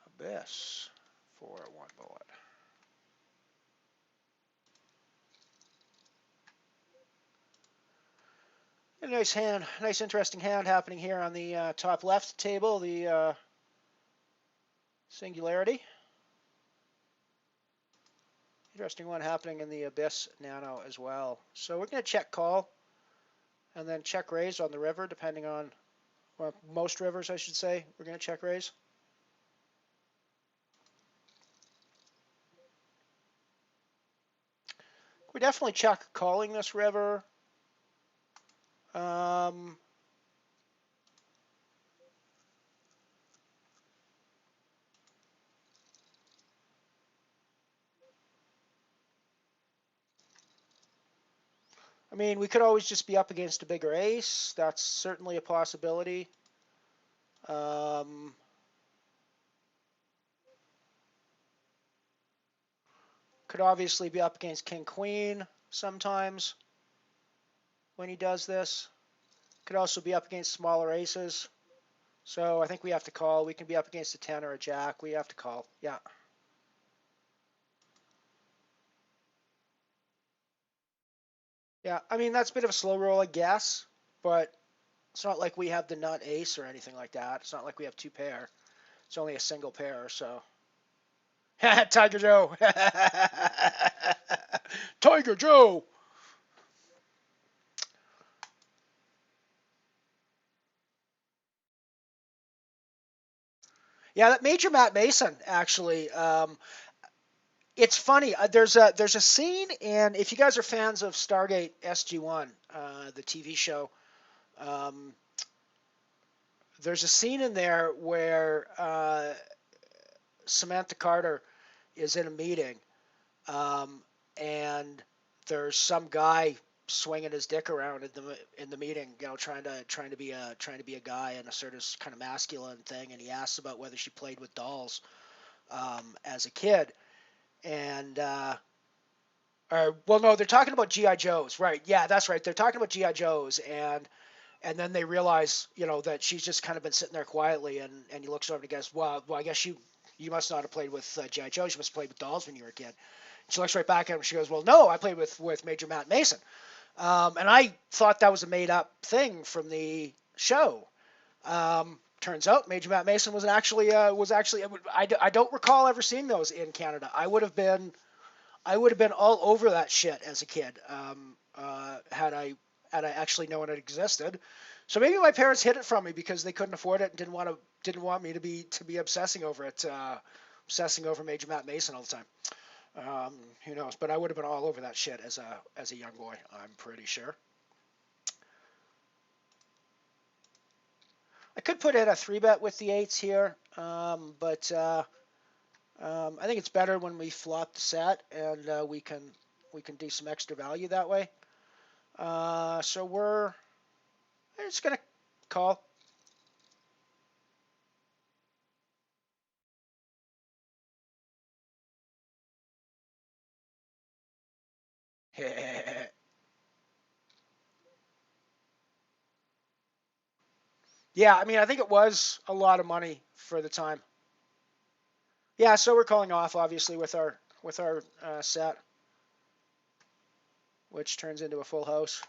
Abyss for 1 bullet. A nice interesting hand happening here on the top left table, the Singularity. Interesting one happening in the Abyss Nano as well. So we're going to check call and then check raise on the river, depending on, well, most rivers I should say, we're going to check raise. We definitely check calling this river. I mean, we could always just be up against a bigger ace. That's certainly a possibility. Could obviously be up against King Queen sometimes when he does this. Could also be up against smaller aces. So I think we have to call. We can be up against a 10 or a jack. We have to call. Yeah. Yeah, I mean, that's a bit of a slow roll, I guess, but it's not like we have the nut ace or anything like that. It's not like we have 2 pair. It's only a single pair, so. Tiger Joe. Tiger Joe. Yeah, that Major Matt Mason, actually. It's funny. There's a scene, and if you guys are fans of Stargate SG-1, the TV show, there's a scene in there where Samantha Carter is in a meeting, and there's some guy swinging his dick around in the meeting, you know, trying to be a guy and assert his kind of masculine thing, and he asks about whether she played with dolls as a kid. And well, no, they're talking about G.I. Joes, right? Yeah, that's right. They're talking about G.I. Joes, and then they realize, you know, that she's just kind of been sitting there quietly, and he looks over and he goes, well, I guess you must not have played with G.I. Joes. You must have played with dolls when you were a kid. And she looks right back at him. She goes, well, no, I played with Major Matt Mason. And I thought that was a made-up thing from the show. Turns out Major Matt Mason was actually I don't recall ever seeing those in Canada. I would have been all over that shit as a kid had had I actually known it existed. So maybe my parents hid it from me because they couldn't afford it and didn't want me to be obsessing over it, obsessing over Major Matt Mason all the time. Who knows? But I would have been all over that shit as a young boy, I'm pretty sure. I could put in a 3-bet with the 8s here, but I think it's better when we flop the set and we can do some extra value that way. So we're just gonna call. Yeah, I mean, I think it was a lot of money for the time. Yeah, so we're calling off obviously with our set, which turns into a full house.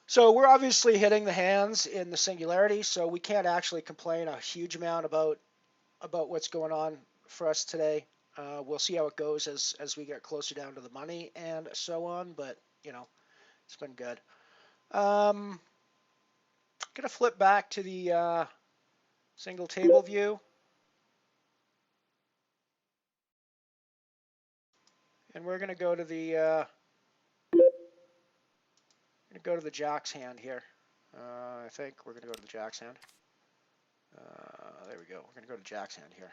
So we're obviously hitting the hands in the singularity, so we can't actually complain a huge amount about what's going on for us today. We'll see how it goes as we get closer down to the money and so on, but you know, it's been good. Gonna flip back to the single table view. And we're gonna go to the jacks hand here. I think we're gonna go to the jacks hand. There we go. We're gonna go to jacks hand here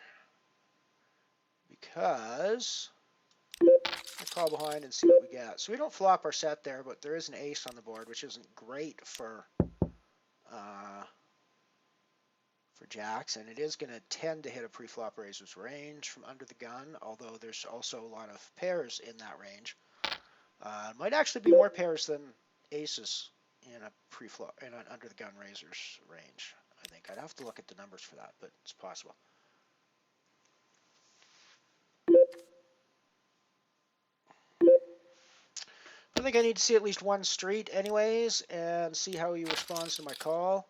because we'll call behind and see what we get. So we don't flop our set there, but there is an ace on the board, which isn't great for jacks, and it is going to tend to hit a pre-flop raiser's range from under the gun, although there's also a lot of pairs in that range. Might actually be more pairs than aces in a pre-flop in an under the gun raiser's range. I think I'd have to look at the numbers for that, but it's possible. I think I need to see at least one street anyways and see how he responds to my call.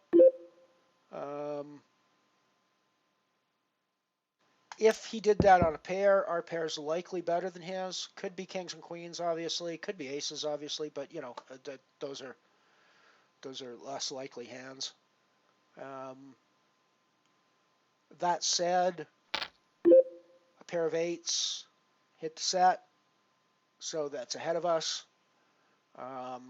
If he did that on a pair, our pair is likely better than his. Could be kings and queens, obviously. Could be aces, obviously. But you know, those are less likely hands. That said, a pair of 8s hit the set, so that's ahead of us. I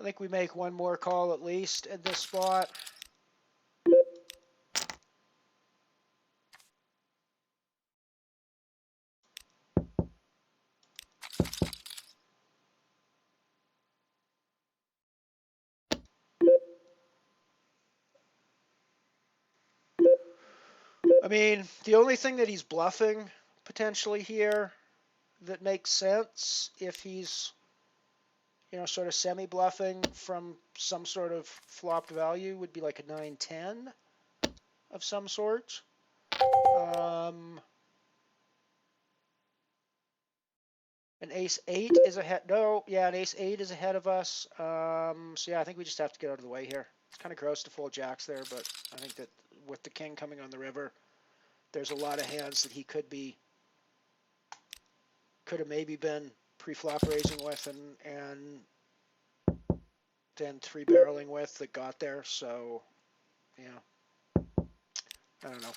think we make one more call at least at this spot. I mean, the only thing that he's bluffing potentially here that makes sense if he's, you know, sort of semi-bluffing from some sort of flopped value would be like a 9-10 of some sort. An ace-8 is ahead. No, yeah, an ace-8 is ahead of us. So yeah, I think we just have to get out of the way here. It's kind of gross to fold jacks there, but I think that with the king coming on the river, there's a lot of hands that he could have maybe been pre-flop raising with and then 3-barreling with that got there. So yeah, I don't know.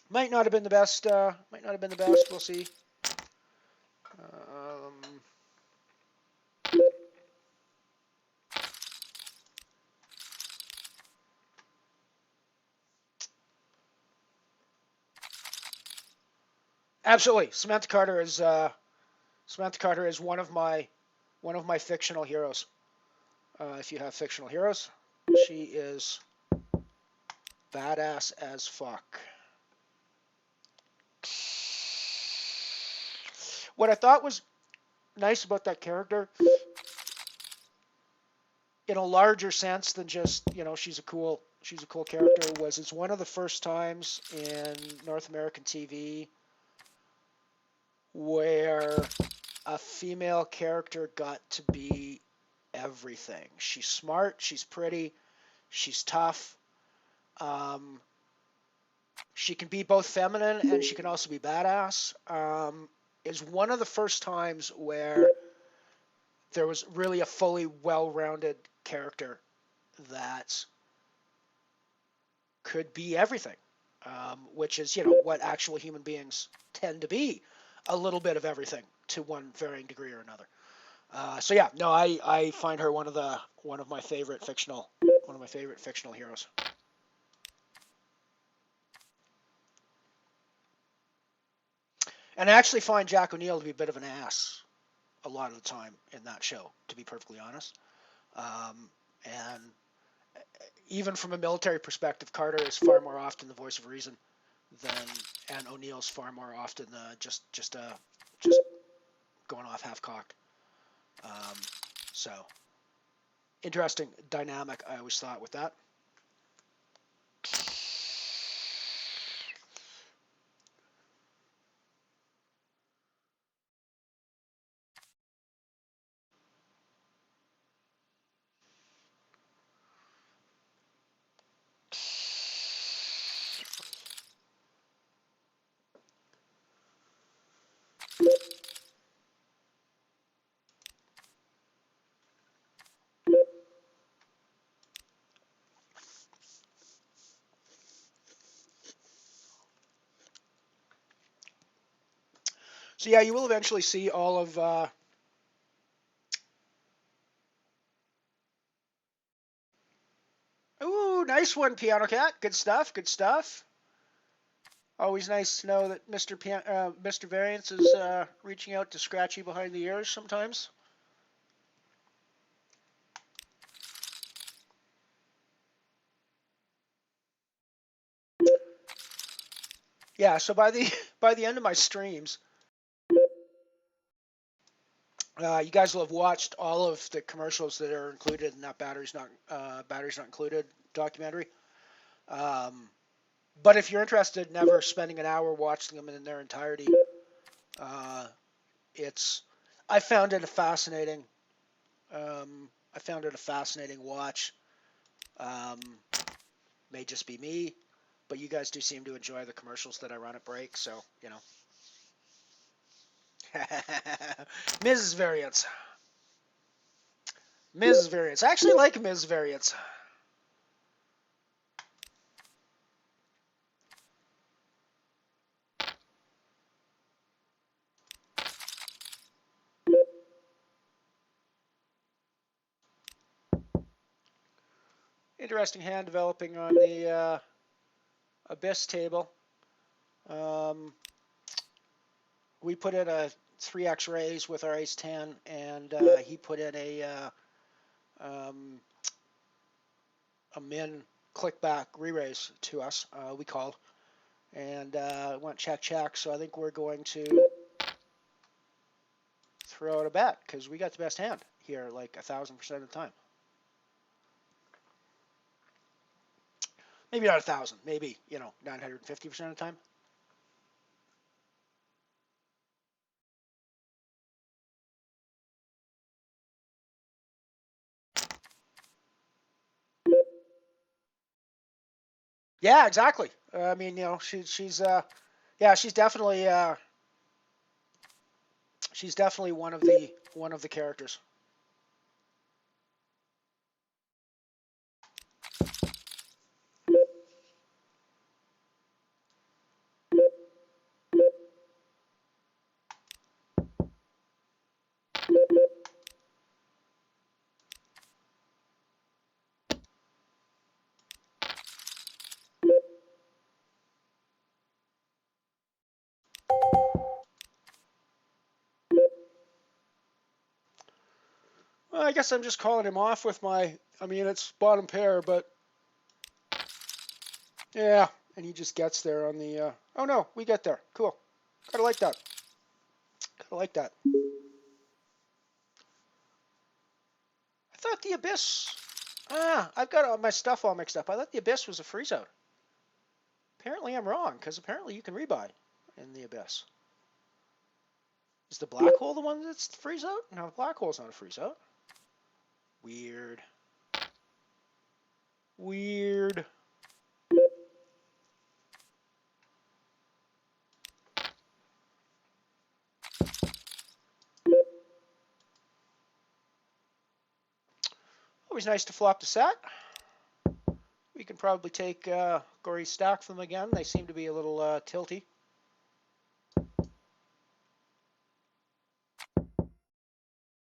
Might not have been the best. Might not have been the best. We'll see. Absolutely, Samantha Carter is one of my fictional heroes. If you have fictional heroes, she is badass as fuck. What I thought was nice about that character, in a larger sense than just, you know, she's a cool character, was it's one of the first times in North American TV where a female character got to be everything. She's smart, she's pretty, she's tough, she can be both feminine and she can also be badass. Is one of the first times where there was really a fully well-rounded character that could be everything, which is, what actual human beings tend to be, a little bit of everything to one varying degree or another. So yeah, no, I find her one of my favorite fictional heroes. And I actually find Jack O'Neill to be a bit of an ass a lot of the time in that show, to be perfectly honest. And even from a military perspective, Carter is far more often the voice of reason and O'Neill's far more often just going off half-cocked. So interesting dynamic, I always thought, with that. So yeah, you will eventually see all of. Ooh, nice one, Piano Cat. Good stuff. Good stuff. Always nice to know that Mr. Variance is reaching out to scratch you behind the ears sometimes. Yeah. So by the end of my streams, you guys will have watched all of the commercials that are included in that batteries not included documentary. But if you're interested in ever spending an hour watching them in their entirety, I found it a fascinating watch. May just be me, but you guys do seem to enjoy the commercials that I run at break, so Ms. Variance. Ms. Variance. I actually like Ms. Variance. Interesting hand developing on the Abyss table. We put in a 3x raise with our ace 10, and he put in a min click back re-raise to us. We called, and went check. So I think we're going to throw out a bet because we got the best hand here, like 1,000% of the time. Maybe not 1,000. Maybe 950% of the time. Yeah, exactly. I mean, she's definitely one of the characters. Well, I guess I'm just calling him off with my. I mean, it's bottom pair, but yeah, and he just gets there on the. Oh no, we get there. Cool. Kind of like that. Kind of like that. I thought the Abyss. I've got all my stuff all mixed up. I thought the Abyss was a freeze out. Apparently I'm wrong, because apparently you can rebuy in the Abyss. Is the black hole the one that's the freeze out? No, the black hole's not a freeze out. Weird. Weird. always nice to flop the set. We can probably take Gory stack them again. They seem to be a little tilty.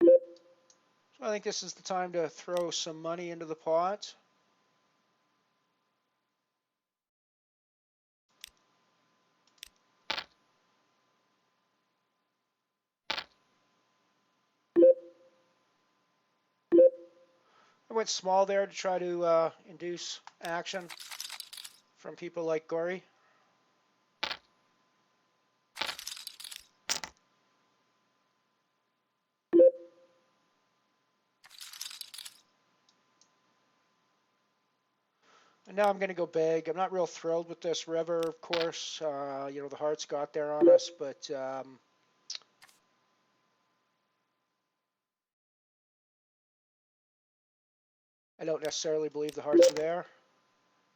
So I think this is the time to throw some money into the pot. I went small there to try to induce action from people like Gory. And now I'm going to go big. I'm not real thrilled with this river, of course. You know, the hearts got there on us, but I don't necessarily believe the hearts are there.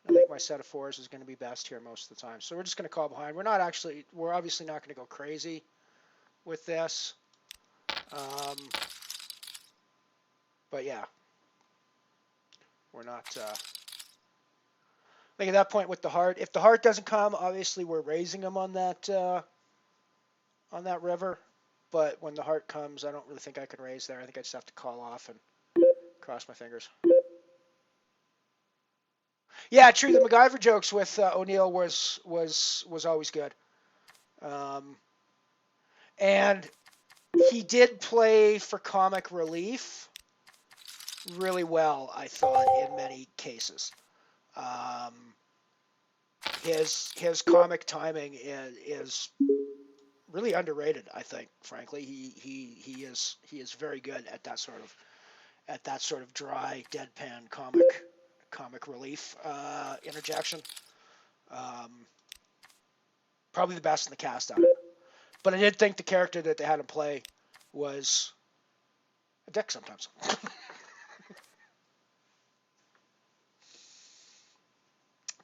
I think my set of fours is going to be best here most of the time. So we're just going to call behind. We're obviously not going to go crazy with this. But yeah, we're not. I think at that point with the heart, if the heart doesn't come, obviously we're raising them on that river. But when the heart comes, I don't really think I can raise there. I think I just have to call off and cross my fingers. Yeah, true. The MacGyver jokes with O'Neill was always good, and he did play for comic relief really well, I thought, in many cases. His comic timing is really underrated, I think. Frankly, he is very good at that sort of dry, deadpan comic relief interjection. Probably the best in the cast on it. But I did think the character that they had him play was a dick sometimes.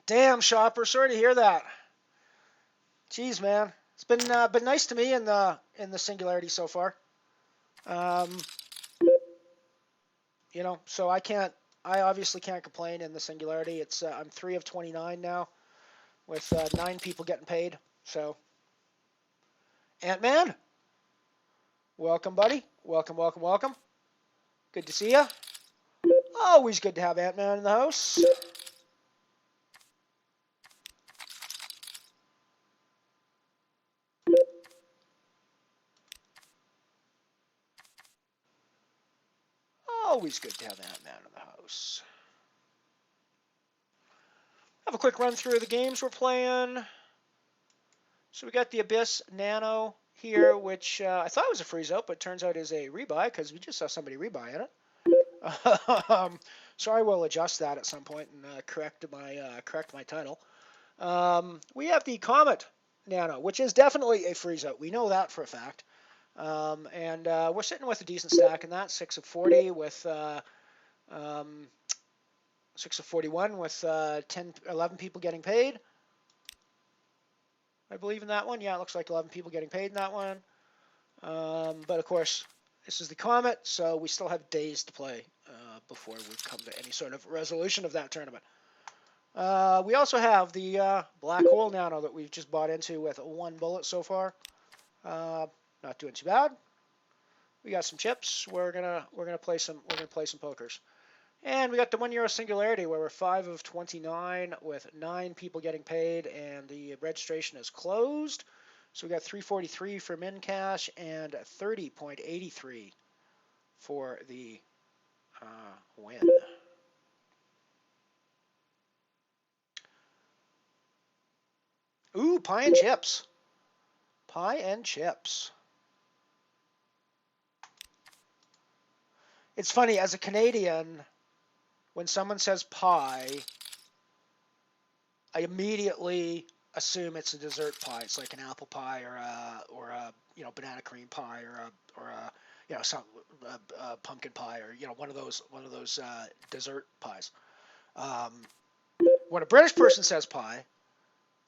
Damn, Shopper, sorry to hear that. Jeez, man, it's been nice to me in the Singularity so far. You know, so I obviously can't complain in the Singularity. It's I'm 3 of 29 now, with 9 people getting paid. So, Ant-Man, welcome, buddy. Welcome, welcome, welcome. Good to see ya. Always good to have Ant-Man in the house. Always good to have Ant-Man in the house. Have a quick run through of the games we're playing. So we got the Abyss Nano here, which I thought was a freeze out, but turns out is a rebuy because we just saw somebody rebuy in it. So I will adjust that at some point and correct my title. We have the Comet Nano, which is definitely a freeze out. We know that for a fact. And we're sitting with a decent stack in that, 6 of 40 with 6 of 41 with 11 people getting paid. I believe in that one. Yeah, it looks like 11 people getting paid in that one. But of course, this is the Comet, so we still have days to play before we come to any sort of resolution of that tournament. We also have the Black Hole Nano that we've just bought into with 1 bullet so far. Not doing too bad. We got some chips. We're gonna play some pokers. And we got the €1 Singularity where we're 5 of 29 with 9 people getting paid, and the registration is closed. So we got 343 for min cash and 30.83 for the win. Ooh, pie and chips. Pie and chips. It's funny, as a Canadian, when someone says pie, I immediately assume it's a dessert pie. It's like an apple pie or a banana cream pie or a some pumpkin pie or one of those dessert pies. When a British person says pie,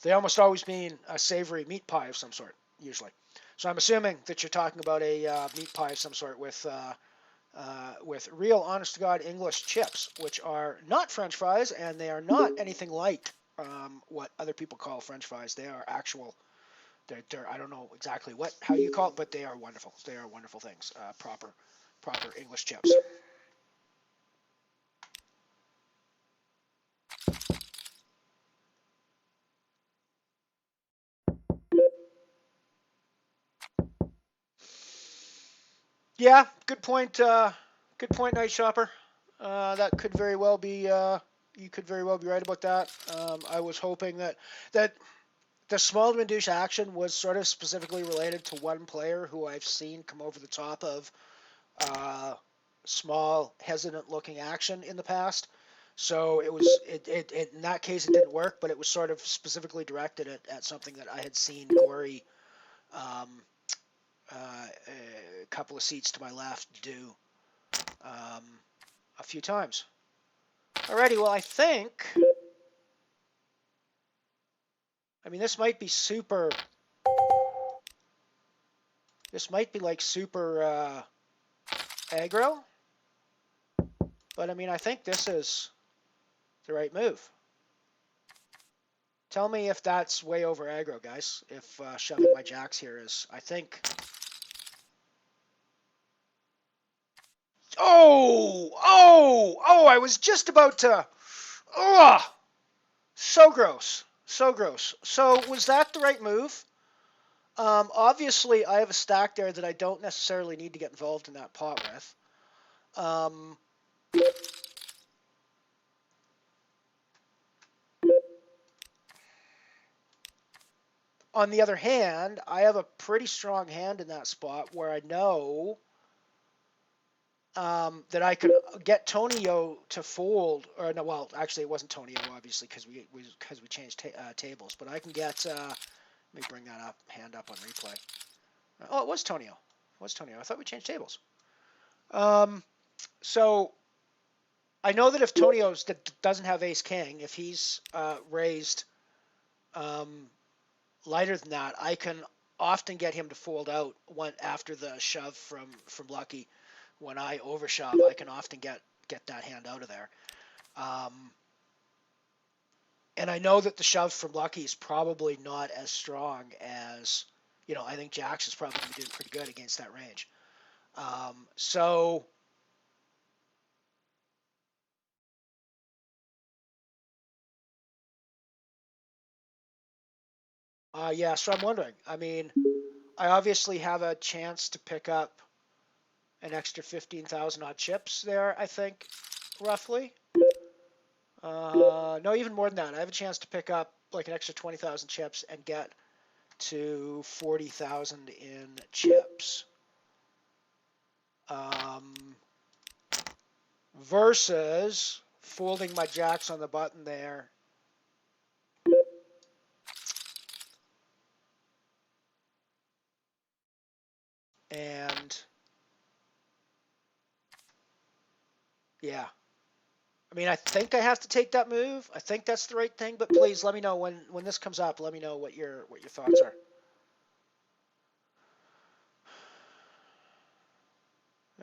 they almost always mean a savory meat pie of some sort, usually. So I'm assuming that you're talking about a meat pie of some sort with with real, honest-to-God English chips, which are not French fries, and they are not anything like what other people call French fries. They are actual. I don't know exactly how you call it, but they are wonderful. They are wonderful things. Proper English chips. Yeah, good point. Good point, Night Shopper. That could very well be. You could very well be right about that. I was hoping that the small to induce action was sort of specifically related to one player who I've seen come over the top of small, hesitant-looking action in the past. So in that case it didn't work, but it was sort of specifically directed at something that I had seen Corey, a couple of seats to my left, do a few times. Alrighty, well I think. I mean, this might be super. This might be like super aggro, but I mean, I think this is the right move. Tell me if that's way over aggro, guys. If shoving my jacks here is, I think. Oh! I was just about to. Ugh! So gross. So gross. So was that the right move? Obviously, I have a stack there that I don't necessarily need to get involved in that pot with. On the other hand, I have a pretty strong hand in that spot where I know that I could get Tonio to fold. Or no, well, actually, it wasn't Tonio, obviously, because we changed tables. But I can get. Let me bring that hand up on replay. Oh, it was Tonio. I thought we changed tables. So I know that if Tonio doesn't have Ace King, if he's raised lighter than that, I can often get him to fold out after the shove from Lucky. When I overshove, I can often get that hand out of there. And I know that the shove from Lucky is probably not as strong as, I think Jacks is probably going to be doing pretty good against that range. So I'm wondering. I mean, I obviously have a chance to pick up an extra 15,000 odd chips there, I think, roughly. No, even more than that. I have a chance to pick up like an extra 20,000 chips and get to 40,000 in chips. Versus folding my jacks on the button there. And yeah. I mean, I think I have to take that move. I think that's the right thing, but please let me know when this comes up. Let me know what your thoughts are.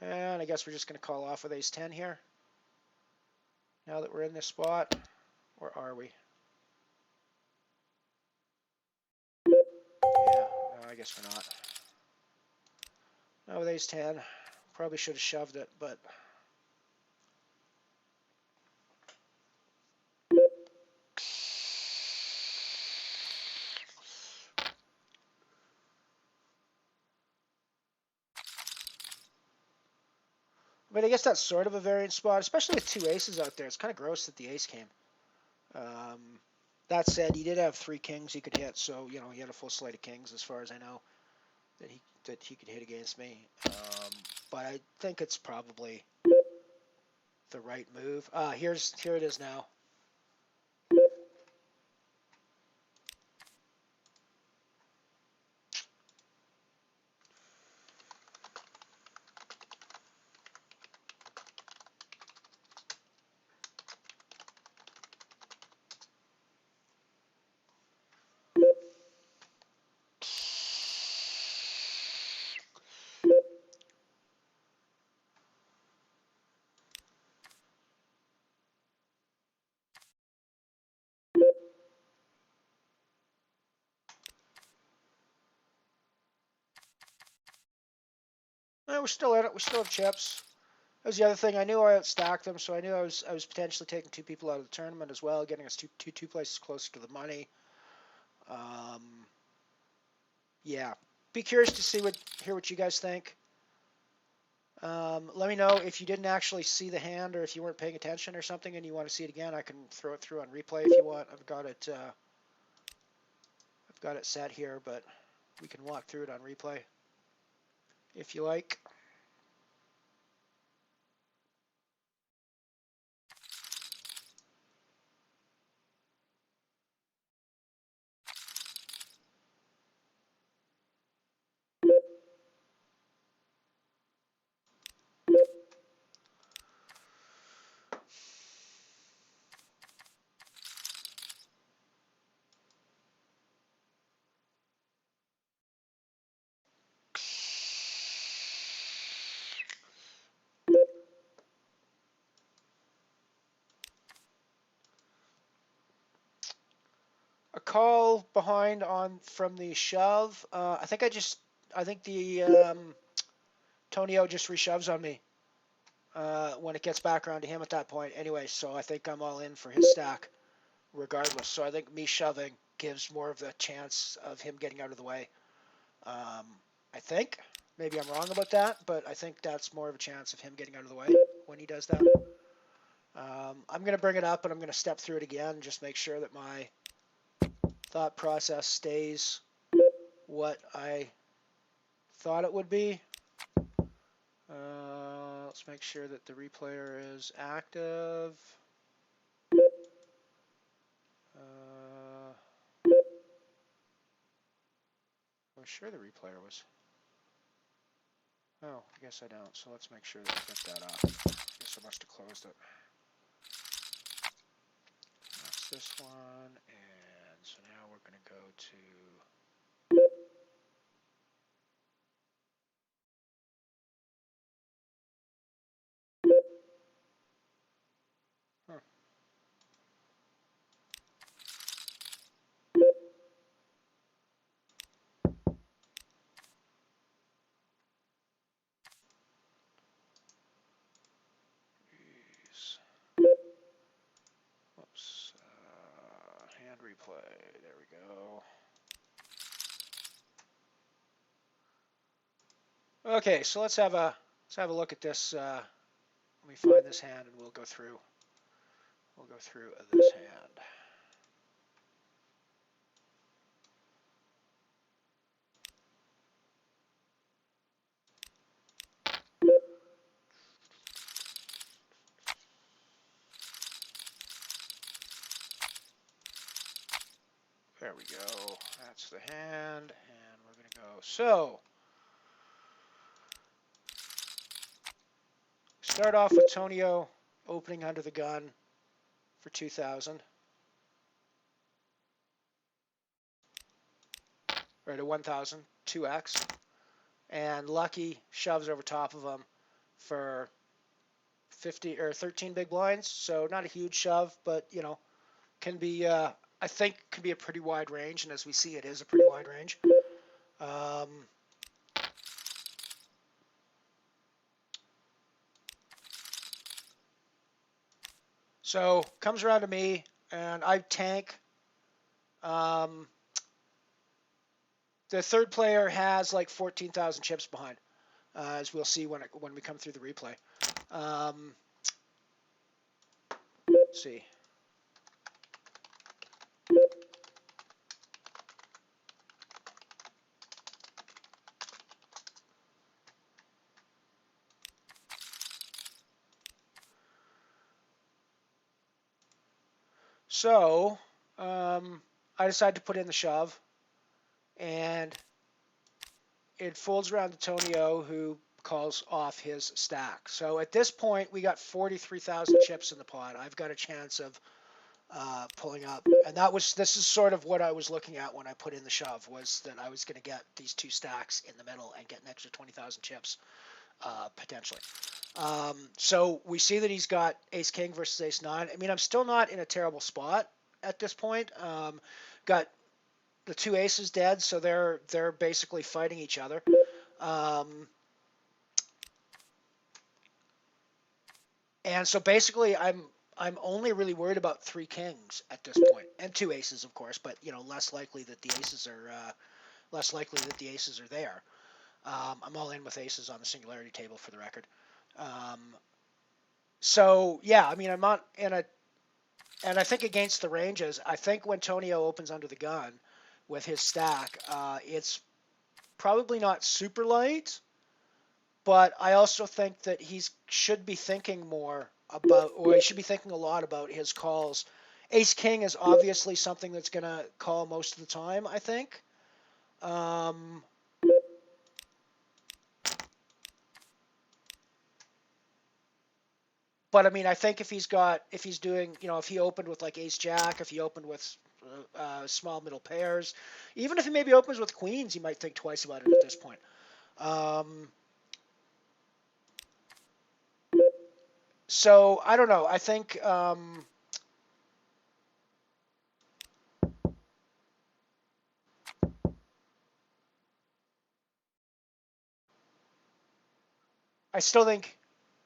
And I guess we're just going to call off with Ace 10 here. Now that we're in this spot, or are we? Yeah, no, I guess we're not. Now with Ace 10, probably should have shoved it, but. I mean, I guess that's sort of a variant spot, especially with two aces out there. It's kind of gross that the ace came. That said, he did have 3 kings he could hit, so he had a full slate of kings, as far as I know, that he could hit against me. But I think it's probably the right move. Here it is now. We're still in it. We still have chips. That was the other thing. I knew I outstacked them, so I knew I was potentially taking 2 people out of the tournament as well, getting us two places closer to the money. Yeah. Be curious to hear what you guys think. Let me know if you didn't actually see the hand or if you weren't paying attention or something and you want to see it again. I can throw it through on replay if you want. I've got it set here, but we can walk through it on replay if you like. A call behind from the shove. I think the Tonio just reshoves on me when it gets back around to him at that point. Anyway, so I think I'm all in for his stack regardless. So I think me shoving gives more of the chance of him getting out of the way. I think. Maybe I'm wrong about that, but I think that's more of a chance of him getting out of the way when he does that. I'm going to bring it up and I'm going to step through it again, just make sure that my thought process stays what I thought it would be. Let's make sure that the replayer is active. I'm sure the replayer was. Oh, I guess I don't. So let's make sure that we get that up. I guess I must have closed it. That's this one, and so now we're going to go to. Whoops. Hand replay. There we go. Okay, so let's have a look at this. Let me find this hand, and we'll go through. We'll go through this hand. There we go. That's the hand, and we're going to go. So, start off with Tonio opening under the gun for 2,000. Right at 1,000, 2x. And Lucky shoves over top of him for 50 or 13 big blinds. So not a huge shove, but you know, can be I think can be a pretty wide range, and as we see, it is a pretty wide range. So comes around to me, and I tank. The third player has like 14,000 chips behind, as we'll see when we come through the replay. Let's see. So I decided to put in the shove, and it folds around to Tonio, who calls off his stack. So at this point, we got 43,000 chips in the pot. I've got a chance of pulling up, and this is sort of what I was looking at when I put in the shove, was that I was going to get these two stacks in the middle and get an extra 20,000 chips potentially. So we see that he's got ace king versus ace nine. I mean, I'm still not in a terrible spot at this point. Got the two aces dead, so they're basically fighting each other. And so basically, I'm only really worried about 3 kings at this point, and 2 aces, of course. But less likely that the aces are there. I'm all in with aces on the singularity table, for the record. So yeah, I mean, I'm not in a, and I think against the ranges, I think when Tonio opens under the gun with his stack, it's probably not super light, but I also think that he should be thinking more about, or he should be thinking a lot about his calls. Ace King is obviously something that's going to call most of the time, I think. But I mean, I think if he's doing, if he opened with like Ace Jack, if he opened with small middle pairs, even if he maybe opens with queens, he might think twice about it at this point. So I don't know. I think I still think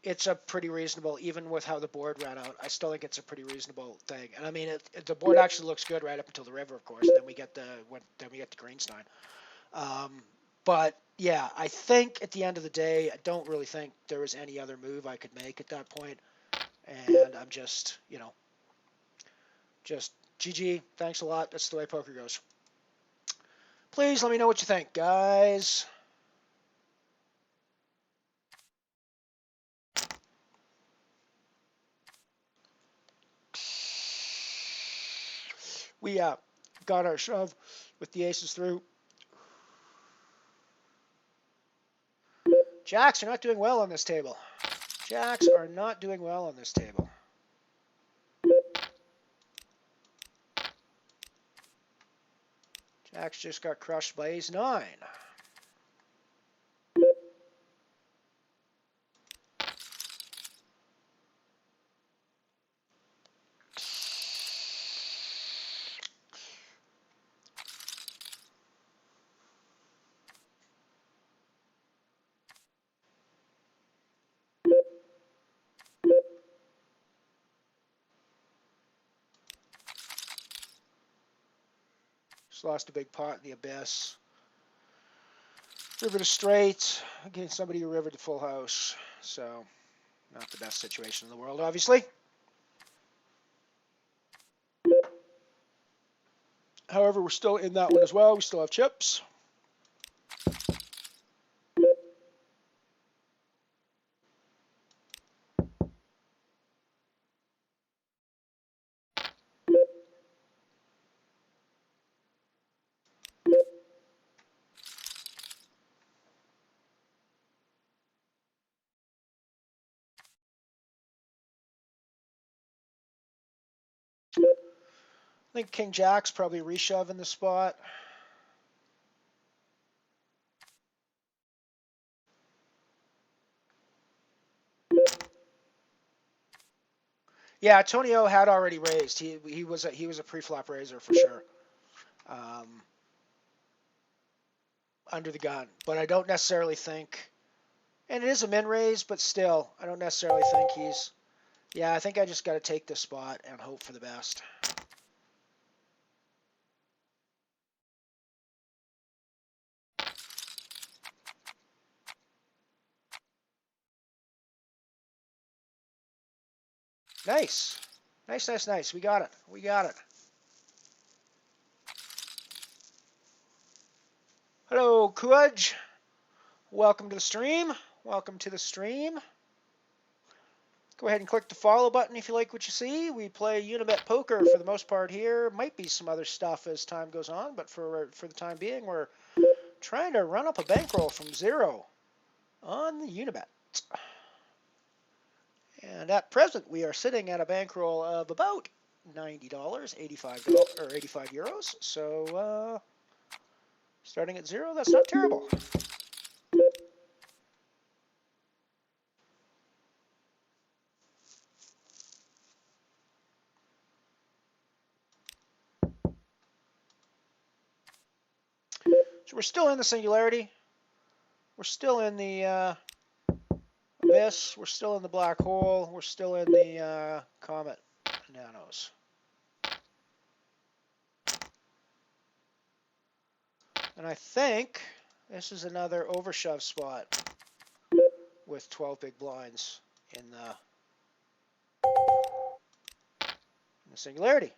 it's a pretty reasonable, even with how the board ran out. I still think it's a pretty reasonable thing. And I mean, the board actually looks good right up until the river, of course. And then we get the Greenstein. But yeah, I think at the end of the day, I don't really think there was any other move I could make at that point. And I'm just GG. Thanks a lot. That's the way poker goes. Please let me know what you think, guys. We got our shove with the aces through. Jacks are not doing well on this table. Jacks are not doing well on this table. Jacks just got crushed by Ace 9. Just lost a big pot in the abyss. River to straight against somebody who rivered to full house. So, not the best situation in the world, obviously. However, we're still in that one as well. We still have chips. I think King Jack's probably reshove in the spot. Yeah, Tonio had already raised. He was a pre-flop raiser for sure. Under the gun, but I don't necessarily think, and it is a min raise, but still, I don't necessarily think he's. Yeah, I think I just got to take this spot and hope for the best. Nice. Nice, nice, nice. We got it. We got it. Hello, Kudge. Welcome to the stream. Welcome to the stream. Go ahead and click the follow button if you like what you see. We play Unibet Poker for the most part here. Might be some other stuff as time goes on, but for the time being, we're trying to run up a bankroll from 0 on the Unibet. And at present, we are sitting at a bankroll of about $90, 85 euros. So starting at 0, that's not terrible. So we're still in the singularity. We're still in the this. We're still in the black hole. We're still in the Comet Nanos. And I think this is another overshove spot with 12 big blinds in the singularity.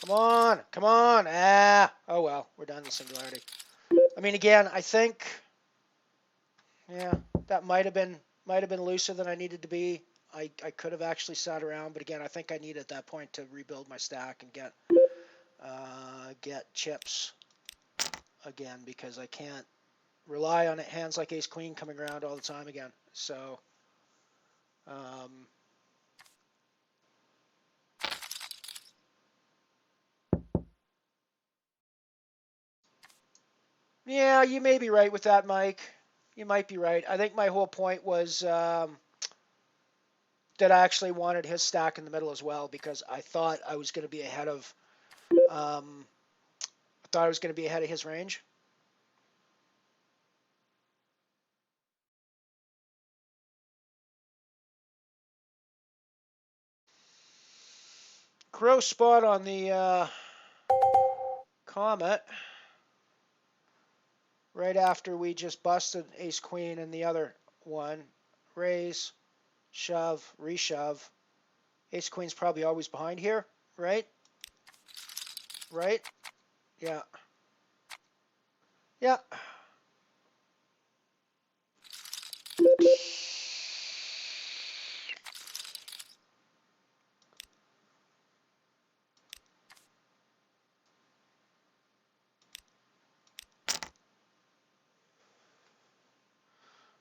Come on, come on. Ah, oh well, we're done in the singularity. I mean, again, I think, yeah, that might have been looser than I needed to be. I could have actually sat around, but again, I think I need at that point to rebuild my stack and get chips again, because I can't rely on hands like ace queen coming around all the time again. So yeah, you may be right with that, Mike. You might be right. I think my whole point was that I actually wanted his stack in the middle as well, because I thought I was going to be ahead of his range. Gross spot on the Comet right after we just busted ace queen and the other one. Raise, shove, reshove. Ace queen's probably always behind here, right? Right? Yeah. Yeah.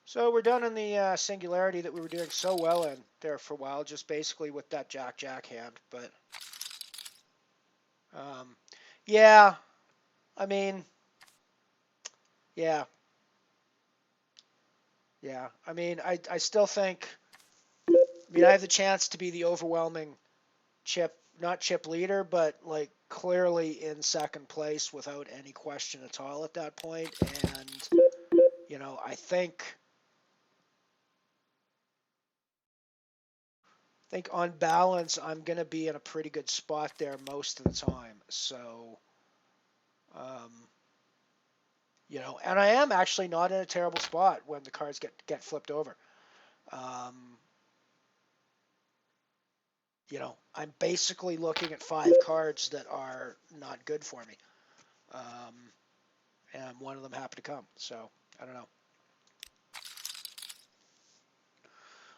So we're done in the singularity that we were doing so well in there for a while, just basically with that jack-jack hand. But yeah, I mean, yeah. Yeah, I mean, I still think, I mean, I have the chance to be the overwhelming not chip leader, but like clearly in second place without any question at all at that point. And, you know, I think on balance, I'm going to be in a pretty good spot there most of the time. So, you know, and I am actually not in a terrible spot when the cards get flipped over. You know, I'm basically looking at 5 cards that are not good for me. And one of them happened to come. So, I don't know.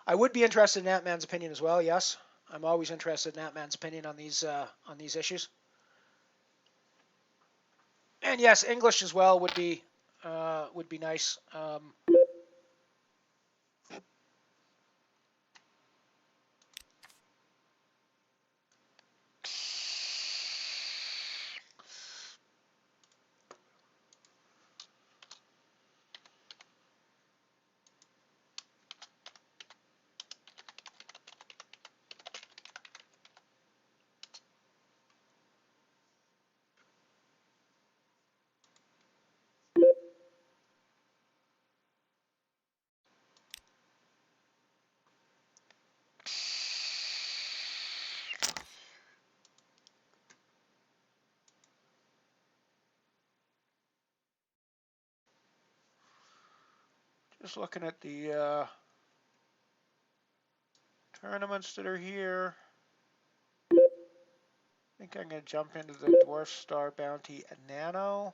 I would be interested in Antman's opinion as well, yes. I'm always interested in Antman's opinion on these issues. And yes, English as well would be nice. Just looking at the tournaments that are here. I think I'm going to jump into the Dwarf Star Bounty Nano.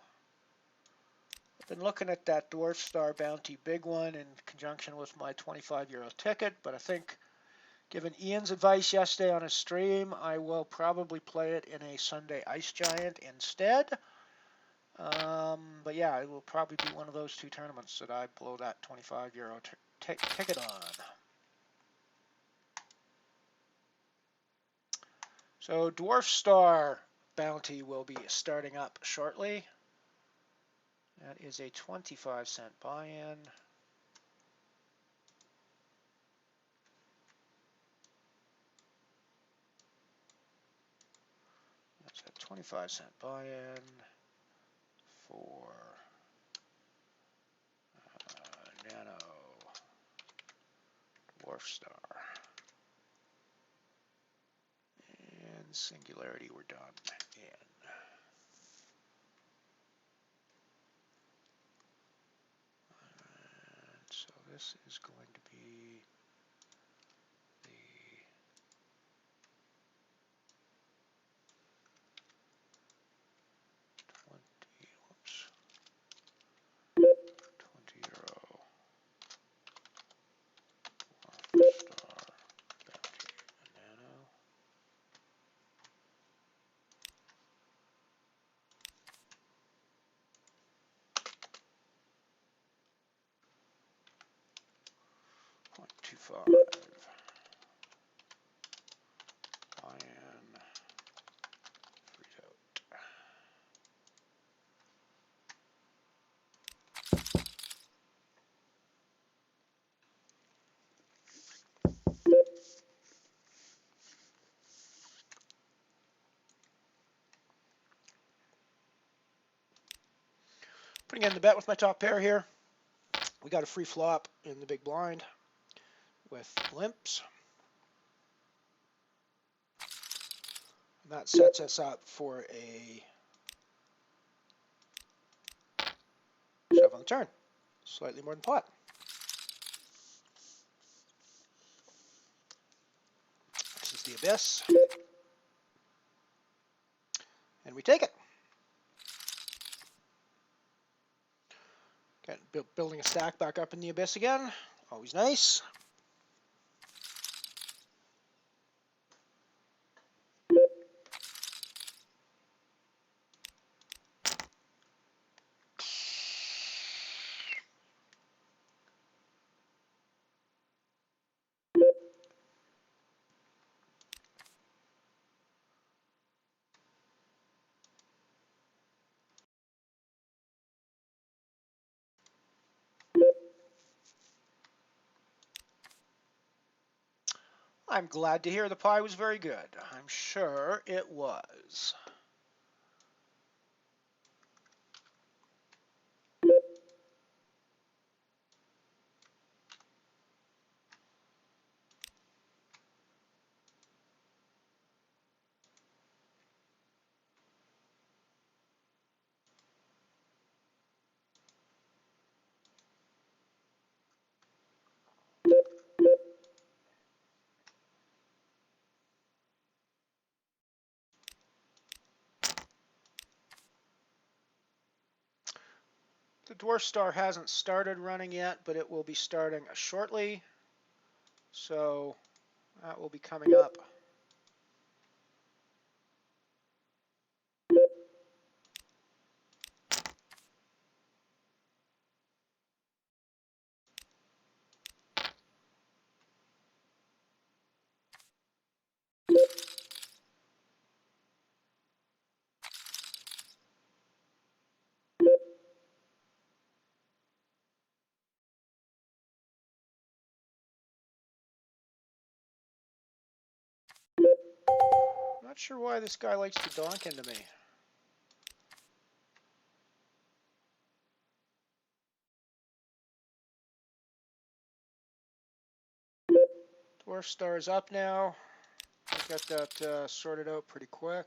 I've been looking at that Dwarf Star Bounty big one in conjunction with my €25 ticket, but I think, given Ian's advice yesterday on his stream, I will probably play it in a Sunday Ice Giant instead. But yeah, it will probably be one of those 2 tournaments that I blow that €25 ticket on. So Dwarf Star Bounty will be starting up shortly. That is a 25-cent buy-in. That's a 25-cent buy-in for Nano. dwarf star. And singularity, we're done. And so this is going to be the 20 euro dwarf star bounty nano. .25 iron freeze out. Putting in the bet with my top pair here. We got a free flop in the big blind with limps. And that sets us up for a shove on the turn. Slightly more than pot. This is the abyss. And we take it. Okay, building a stack back up in the abyss again. Always nice. I'm glad to hear the pie was very good. I'm sure it was. The dwarf star hasn't started running yet, but it will be starting shortly. So that will be coming up. Not sure why this guy likes to donk into me. Dwarf star is up now. I've got that sorted out pretty quick.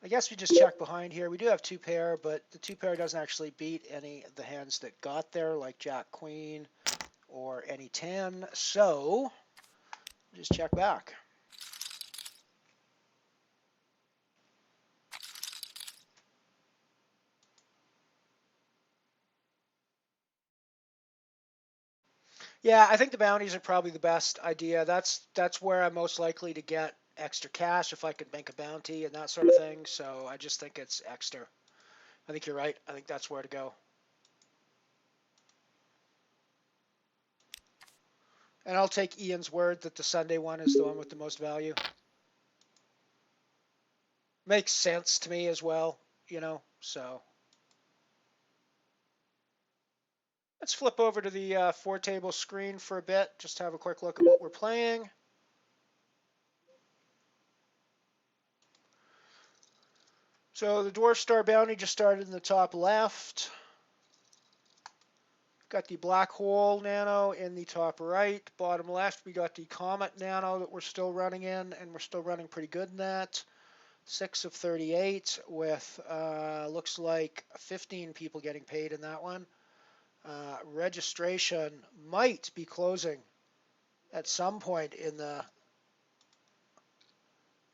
I guess we just check behind here. We do have two pair, but the two pair doesn't actually beat any of the hands that got there, like Jack Queen or any 10. So just check back. Yeah, I think the bounties are probably the best idea. That's where I'm most likely to get extra cash if I could make a bounty and that sort of thing. So I just think it's extra. I think you're right. I think that's where to go. And I'll take Ian's word that the Sunday one is the one with the most value. Makes sense to me as well, you know, so. Let's flip over to the four table screen for a bit, just to have a quick look at what we're playing. So the Dwarf Star Bounty just started in the top left. Got the Black Hole Nano in the top right. Bottom left, we got the Comet Nano that we're still running in, and we're still running pretty good in that. 6 of 38 with, looks like 15 people getting paid in that one. Registration might be closing at some point in the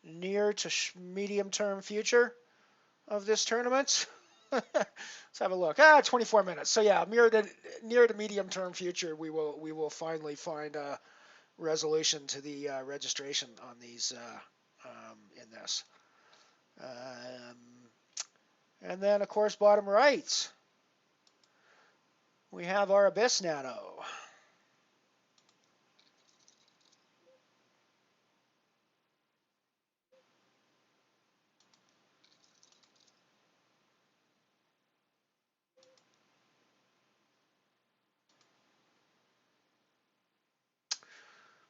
near to medium term future of this tournament. Let's have a look. 24 minutes. So yeah, near the medium term future, we will finally find a resolution to the registration on these in this. And then of course bottom right, we have our Abyss Nano.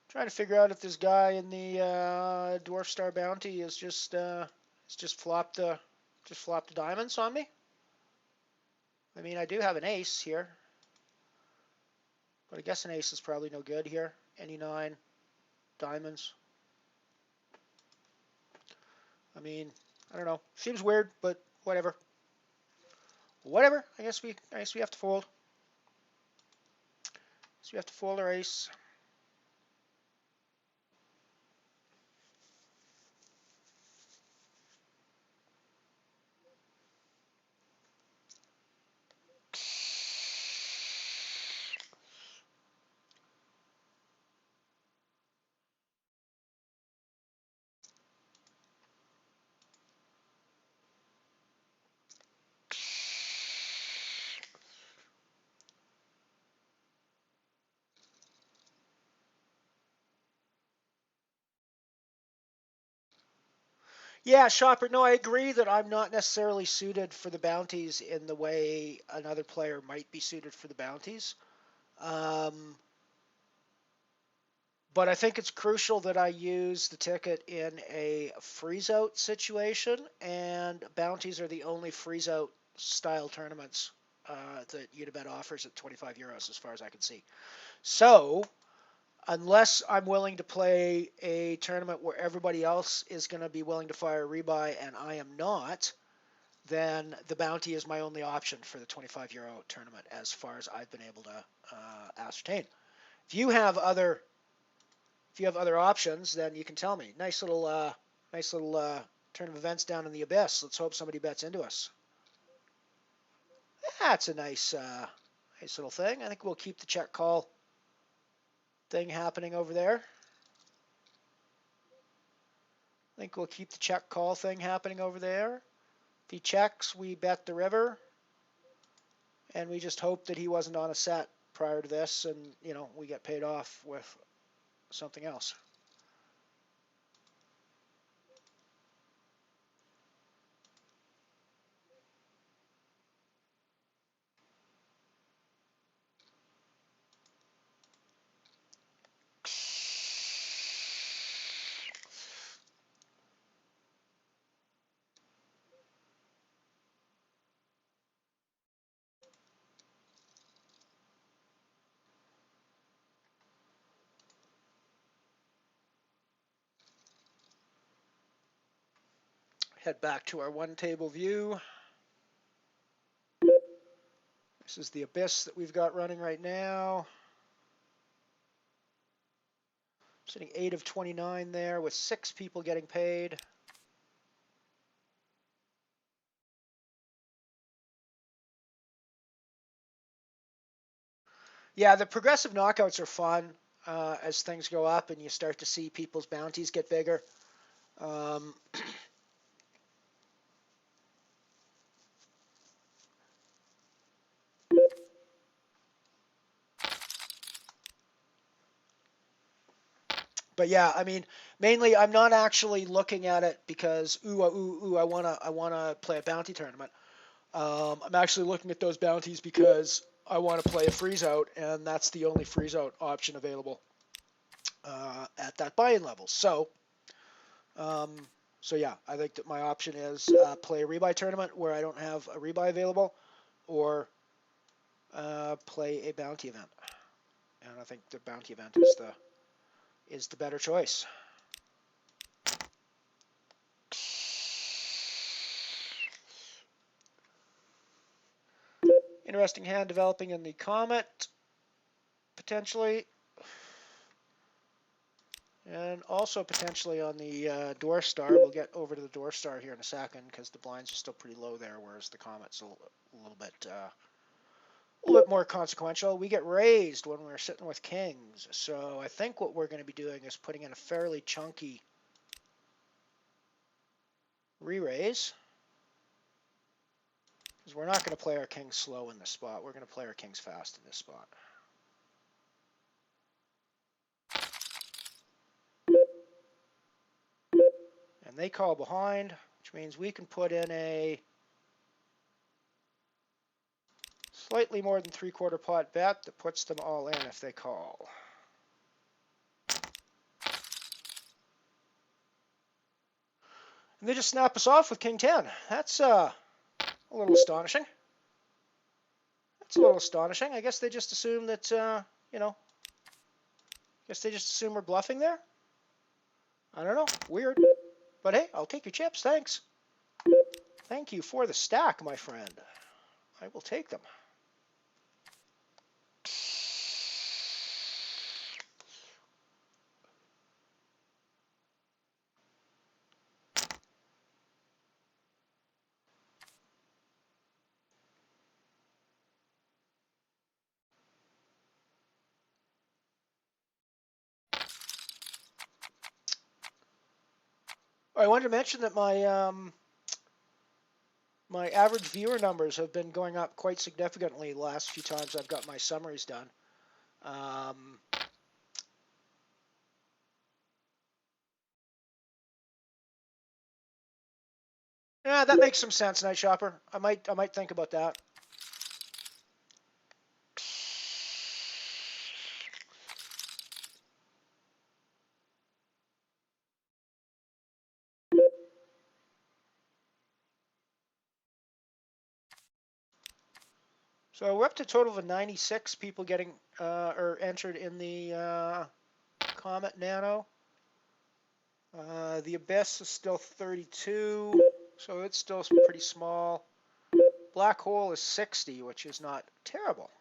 Trying to figure out if this guy in the Dwarf Star Bounty is just flopped the diamonds on me. I mean, I do have an ace here, but I guess an ace is probably no good here. Any 9 diamonds. I mean, I don't know. Seems weird, but whatever. Whatever. I guess we have to fold. So we have to fold our ace. Yeah, Shopper, no, I agree that I'm not necessarily suited for the bounties in the way another player might be suited for the bounties. But I think it's crucial that I use the ticket in a freeze-out situation, and bounties are the only freeze-out style tournaments that Unibet offers at 25 euros, as far as I can see. So, unless I'm willing to play a tournament where everybody else is going to be willing to fire a rebuy and I am not, then the bounty is my only option for the 25 euro tournament, as far as I've been able to ascertain. If you have other options, then you can tell me. Nice little turn of events down in the Abyss. Let's hope somebody bets into us. That's a nice little thing. I think we'll keep the check call thing happening over there. If he checks, we bet the river, and we just hope that he wasn't on a set prior to this, and we get paid off with something else. Head back to our one table view. This is the Abyss that we've got running right now. Sitting 8 of 29 there with 6 people getting paid. Yeah, the progressive knockouts are fun as things go up and you start to see people's bounties get bigger. But yeah, I mean, mainly I'm not actually looking at it because I wanna play a bounty tournament. I'm actually looking at those bounties because I want to play a freeze out, and that's the only freeze out option available at that buy-in level. So So yeah, I think that my option is play a rebuy tournament where I don't have a rebuy available, or play a bounty event. And I think the bounty event is the better choice. Interesting hand developing in the Comet, potentially. And also potentially on the Dwarf Star. We'll get over to the Dwarf Star here in a second because the blinds are still pretty low there, whereas the Comet's a little bit more consequential. We get raised when we're sitting with kings, so I think what we're going to be doing is putting in a fairly chunky re-raise, because we're not going to play our kings slow in this spot. We're going to play our kings fast in this spot. And they call behind, which means we can put in a slightly more than 3/4 pot bet that puts them all in if they call. And they just snap us off with king 10. That's a little astonishing. That's a little astonishing. I guess they just assume that, you know, I guess they just assume we're bluffing there. I don't know. Weird. But hey, I'll take your chips. Thanks. Thank you for the stack, my friend. I will take them. I wanted to mention that my average viewer numbers have been going up quite significantly the last few times I've got my summaries done. Yeah, that makes some sense, Night Shopper. I might think about that. So we're up to a total of 96 people getting or entered in the Comet Nano. The Abyss is still 32, so it's still pretty small. Black Hole is 60, which is not terrible.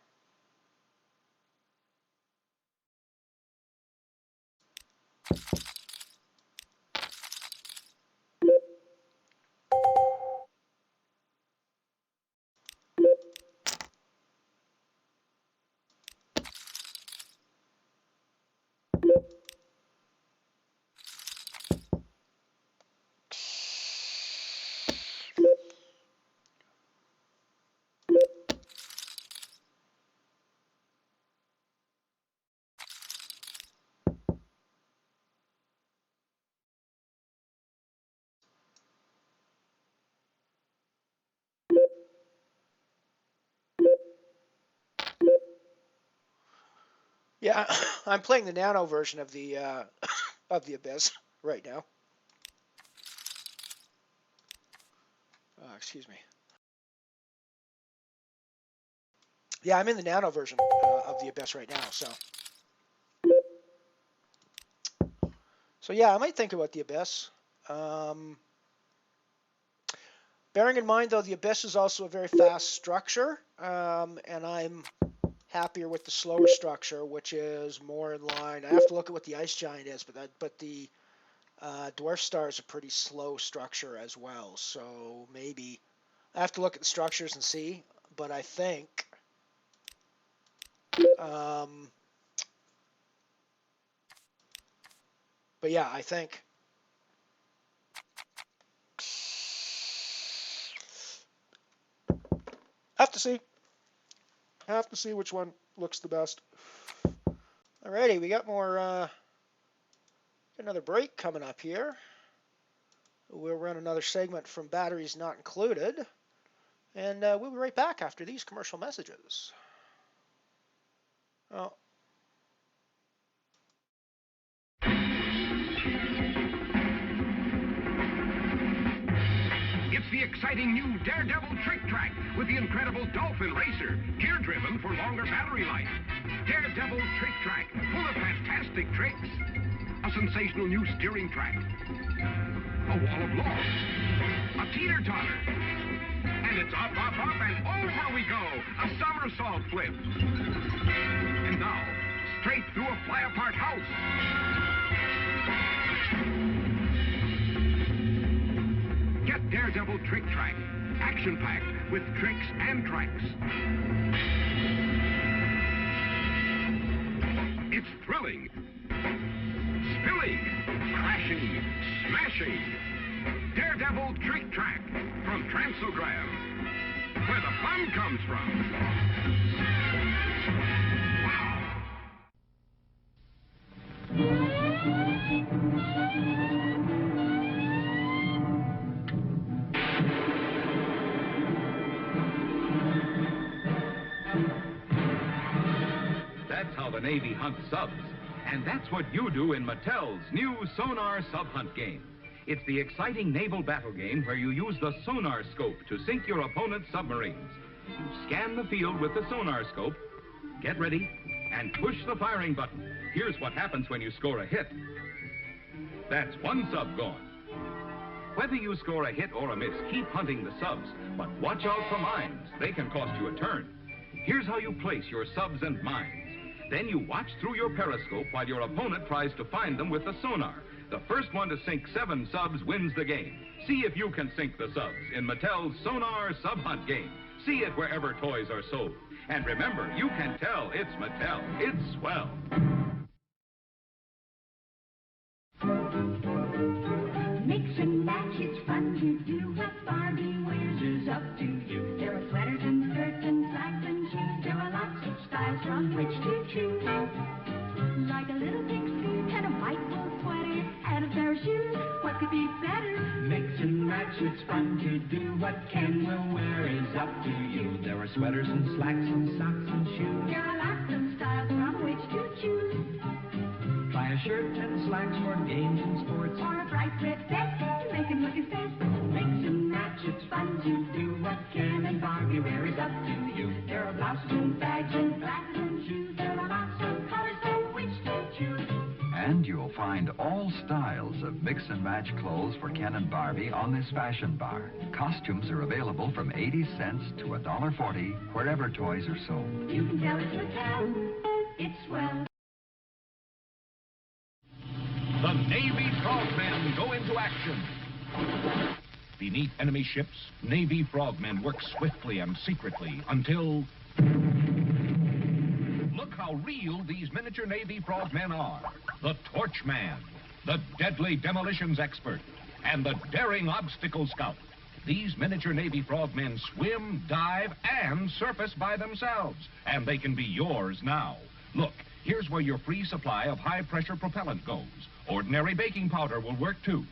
Yeah, I'm playing the Nano version of the Abyss right now. Excuse me. Yeah, I'm in the Nano version of the Abyss right now. So yeah, I might think about the Abyss. Bearing in mind, though, the Abyss is also a very fast structure, and I'm happier with the slower structure, which is more in line. I have to look at what the Ice Giant is, but the Dwarf Star is a pretty slow structure as well. So maybe I have to look at the structures and see. But I think but yeah, I think have to see which one looks the best. Alrighty, we got more another break coming up here. We'll run another segment from Batteries Not Included, and we'll be right back after these commercial messages. Oh. exciting new Daredevil Trick Track with the incredible Dolphin Racer, gear-driven for longer battery life. Daredevil Trick Track, full of fantastic tricks. A sensational new steering track. A wall of logs. A teeter-totter. And it's up, up, up, and over we go. A somersault flip. And now, straight through a fly-apart house. Get Daredevil Trick Track, action-packed with tricks and tracks. It's thrilling, spilling, crashing, smashing. Daredevil Trick Track from Transogram, where the fun comes from. That's how the Navy hunts subs. And that's what you do in Mattel's new Sonar Sub Hunt game. It's the exciting naval battle game where you use the sonar scope to sink your opponent's submarines. You scan the field with the sonar scope, get ready, and push the firing button. Here's what happens when you score a hit. That's one sub gone. Whether you score a hit or a miss, keep hunting the subs, but watch out for mines. They can cost you a turn. Here's how you place your subs and mines. Then you watch through your periscope while your opponent tries to find them with the sonar. The first one to sink 7 subs wins the game. See if you can sink the subs in Mattel's Sonar Sub Hunt game. See it wherever toys are sold. And remember, you can tell it's Mattel. It's swell. Mix and match, it's fun to do. What Barbie wears is up to you. There are sweaters and skirts and slacks and shoes. There are lots of styles from which to choose. Like a little pink suit and a white wool sweater and a pair of shoes. What could be better? Mix and match, it's fun to do. What Ken will wear is up to you. There are sweaters and slacks and socks and shoes. There are lots of styles from which to choose. Try a shirt and slacks for games and sports. Or a bright red vest to make him look his best. Mix and match, it's fun to do. What Ken and Barbie wear is up to you. There are blouses and bags and glasses and shoes. There are lots of colors from which to choose. And you'll find all styles of mix and match clothes for Ken and Barbie on this fashion bar. Costumes are available from 80 cents to $1.40 wherever toys are sold. You can tell it's Mattel. It's swell. The Navy frogmen go into action. Beneath enemy ships, Navy frogmen work swiftly and secretly until... Look how real these miniature Navy frogmen are. The Torchman, the deadly demolitions expert, and the daring obstacle scout. These miniature Navy frogmen swim, dive, and surface by themselves. And they can be yours now. Look, here's where your free supply of high-pressure propellant goes. Ordinary baking powder will work, too.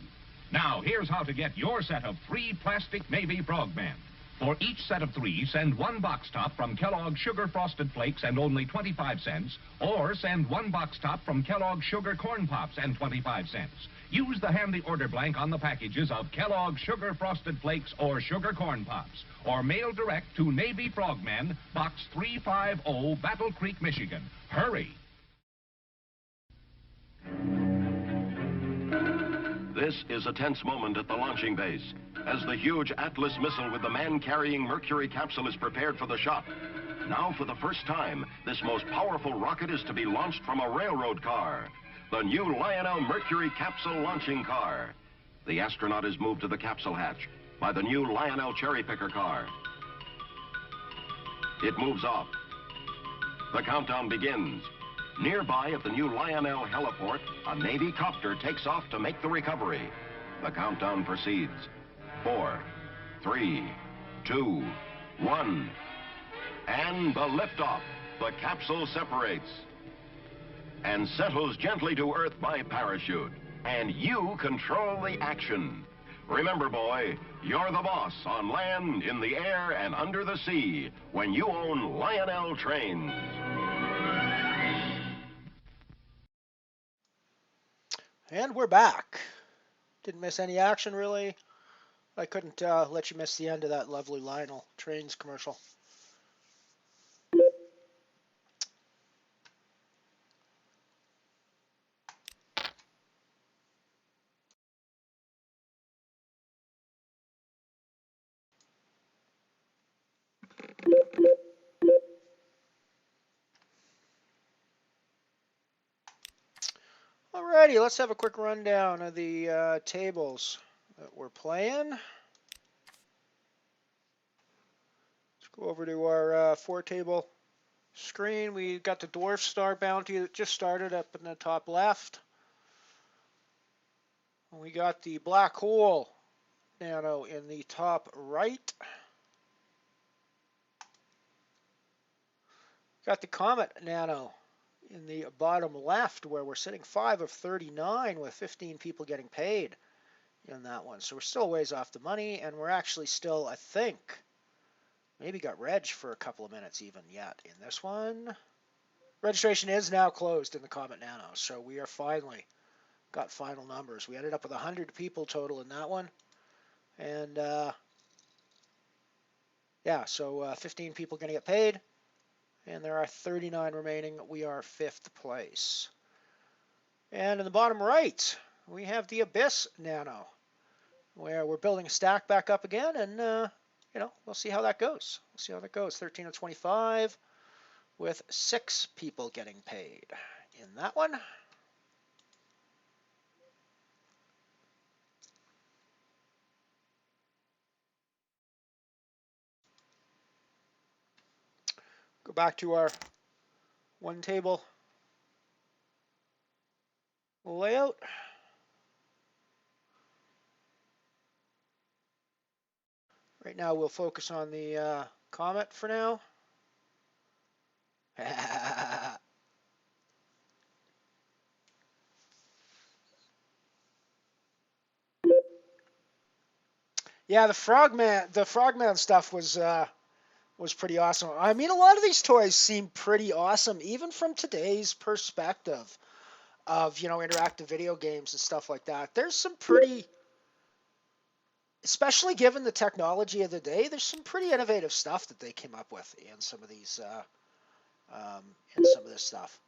Now, here's how to get your set of 3 plastic Navy frogmen. For each set of 3, send 1 box top from Kellogg's Sugar Frosted Flakes and only 25 cents, or send 1 box top from Kellogg's Sugar Corn Pops and 25 cents. Use the handy order blank on the packages of Kellogg's Sugar Frosted Flakes or Sugar Corn Pops, or mail direct to Navy Frogmen, Box 350, Battle Creek, Michigan. Hurry! This is a tense moment at the launching base as the huge Atlas missile with the man-carrying Mercury capsule is prepared for the shot. Now, for the first time, this most powerful rocket is to be launched from a railroad car, the new Lionel Mercury capsule launching car. The astronaut is moved to the capsule hatch by the new Lionel cherry picker car. It moves off. The countdown begins. Nearby at the new Lionel heliport, a Navy copter takes off to make the recovery. The countdown proceeds. 4, 3, 2, 1. And the liftoff. The capsule separates and settles gently to Earth by parachute. And you control the action. Remember, boy, you're the boss on land, in the air, and under the sea when you own Lionel trains. And we're back. Didn't miss any action, really. I couldn't let you miss the end of that lovely Lionel Trains commercial. Alrighty, let's have a quick rundown of the tables that we're playing. Let's go over to our 4-table screen. We got the Dwarf Star Bounty that just started up in the top left. We got the Black Hole Nano in the top right. Got the Comet Nano in the bottom left, where we're sitting 5 of 39 with 15 people getting paid in that one. So we're still a ways off the money, and we're actually still, I think, maybe got reg for a couple of minutes even yet in this one. Registration is now closed in the Comet Nano, so we are finally got final numbers. We ended up with 100 people total in that one. And yeah, so 15 people going to get paid. And there are 39 remaining. We are 5th place. And in the bottom right, we have the Abyss Nano, where we're building a stack back up again. And, you know, we'll see how that goes. We'll see how that goes. 13 of 25 with 6 people getting paid in that one. Go back to our 1-table layout. Right now we'll focus on the Comet for now. Yeah, the Frogman stuff was pretty awesome. I mean, a lot of these toys seem pretty awesome, even from today's perspective of, you know, interactive video games and stuff like that. There's some pretty, especially given the technology of the day, there's some pretty innovative stuff that they came up with in some of these, in some of this stuff.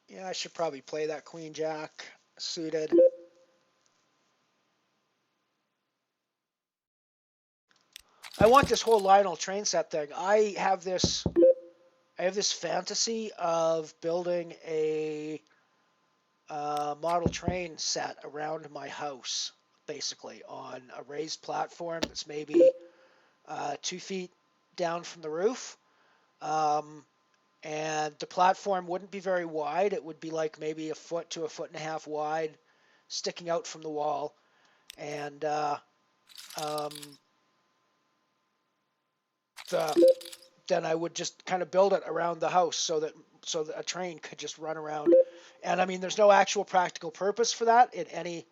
Yeah, I should probably play that Queen Jack suited. I want this whole Lionel train set thing. I have this fantasy of building a model train set around my house, basically on a raised platform that's maybe 2 feet down from the roof. And the platform wouldn't be very wide. It would be like maybe 1 foot to 1.5 feet wide, sticking out from the wall. And then I would just kind of build it around the house so that a train could just run around. And I mean, there's no actual practical purpose for that in any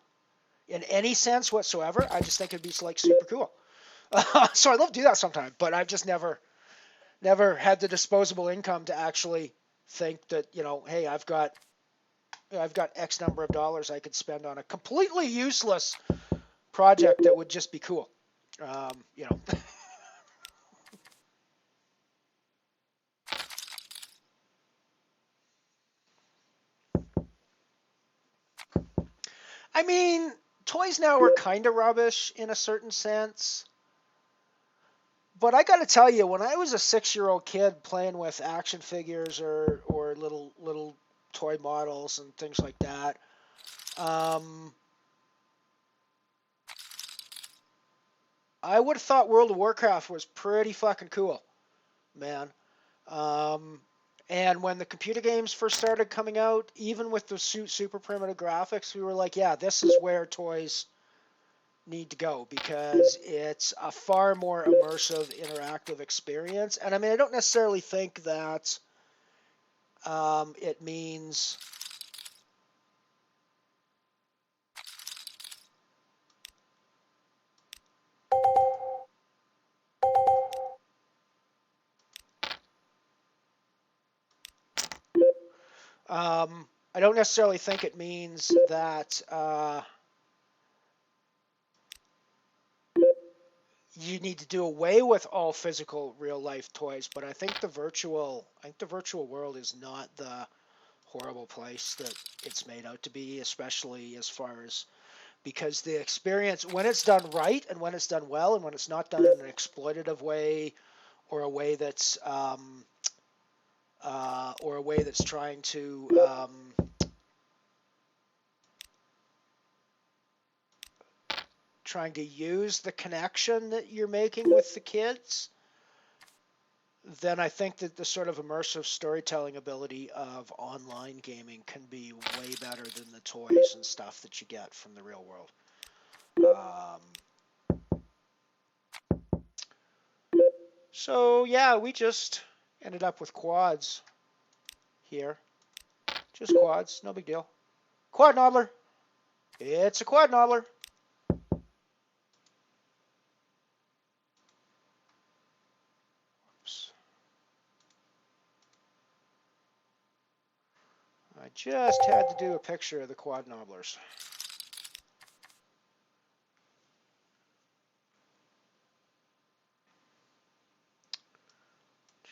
sense whatsoever. I just think it'd be like super cool. So I'd love to do that sometime, but I've just never had the disposable income to actually think that, you know, hey, I've got X number of dollars I could spend on a completely useless project that would just be cool. You know. I mean, toys now are kind of rubbish in a certain sense. But I got to tell you, when I was a 6-year-old kid playing with action figures or little toy models and things like that, I would have thought World of Warcraft was pretty fucking cool, man. And when the computer games first started coming out, even with the super primitive graphics, we were like, yeah, this is where toys need to go, because it's a far more immersive, interactive experience. And I mean, I don't necessarily think that it means I don't necessarily think it means that you need to do away with all physical real life toys, but I think the virtual world is not the horrible place that it's made out to be, especially as far as because the experience, when it's done right and when it's done well and when it's not done in an exploitative way or a way that's trying to use the connection that you're making with the kids, then I think that the sort of immersive storytelling ability of online gaming can be way better than the toys and stuff that you get from the real world. So yeah, we just ended up with quads here. Just quads, no big deal. Quad nobbler. It's a quad nobbler. Oops. I just had to do a picture of the quad nobblers.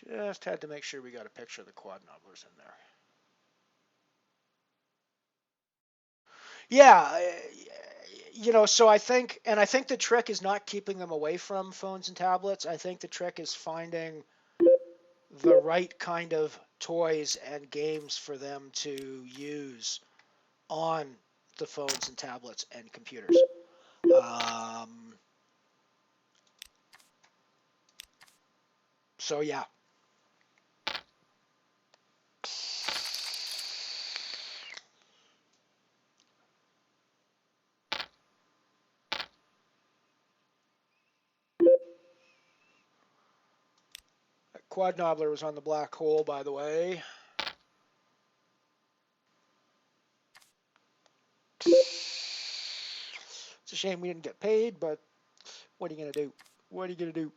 Just had to make sure we got a picture of the quad nobblers in there. Yeah, so I think the trick is not keeping them away from phones and tablets. I think the trick is finding the right kind of toys and games for them to use on the phones and tablets and computers. So yeah. That quad nobbler was on the black hole, by the way. It's a shame we didn't get paid, but what are you going to do? What are you going to do?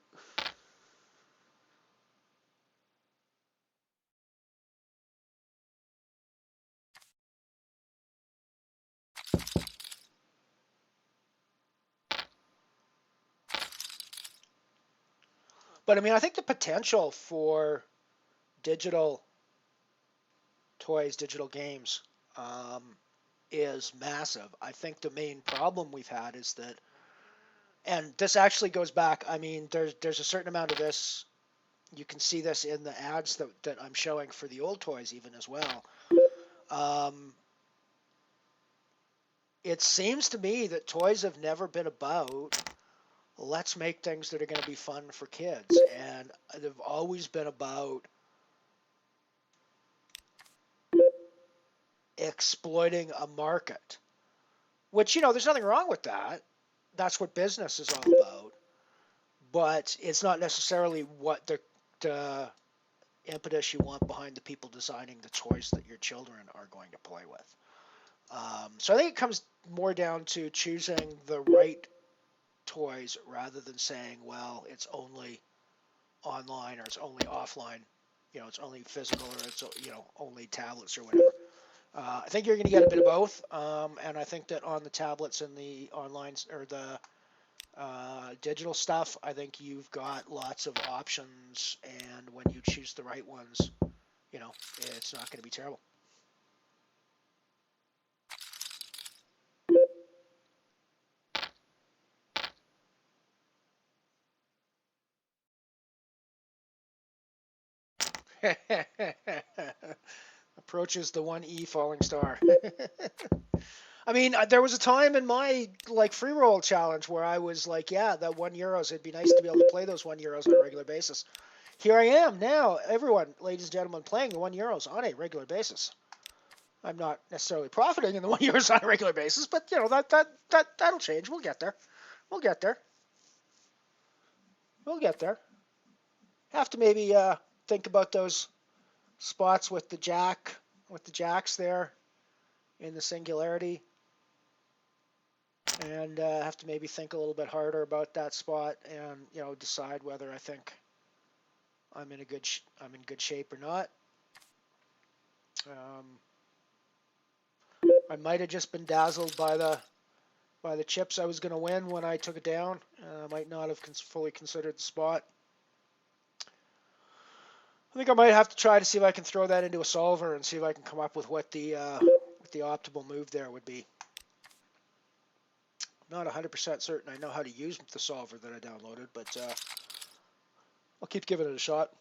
But I mean, I think the potential for digital toys, digital games, is massive. I think the main problem we've had is that, and this actually goes back, I mean, there's a certain amount of this, you can see this in the ads that I'm showing for the old toys even as well. It seems to me that toys have never been about, let's make things that are going to be fun for kids. And they've always been about exploiting a market, which, there's nothing wrong with that. That's what business is all about. But it's not necessarily what the impetus you want behind the people designing the toys that your children are going to play with. So I think it comes more down to choosing the right toys rather than saying, well, it's only online or it's only offline, it's only physical or it's, only tablets or whatever. I think you're going to get a bit of both, and I think that on the tablets and the online or the digital stuff, I think you've got lots of options, and when you choose the right ones, it's not going to be terrible. Approaches the 1E falling star. I mean, there was a time in my free roll challenge where I was like, yeah, that €1, it'd be nice to be able to play those €1 on a regular basis. Here I am now, everyone, ladies and gentlemen, playing the €1 on a regular basis. I'm not necessarily profiting in the €1 on a regular basis, but that'll change. We'll get there. We'll get there. We'll get there. Have to maybe think about those spots with the jacks there in the singularity, and have to maybe think a little bit harder about that spot, and decide whether I think I'm in good shape or not. I might have just been dazzled by the chips I was going to win when I took it down. I might not have fully considered the spot. I think I might have to try to see if I can throw that into a solver and see if I can come up with what the optimal move there would be. I'm not 100% certain I know how to use the solver that I downloaded, but I'll keep giving it a shot.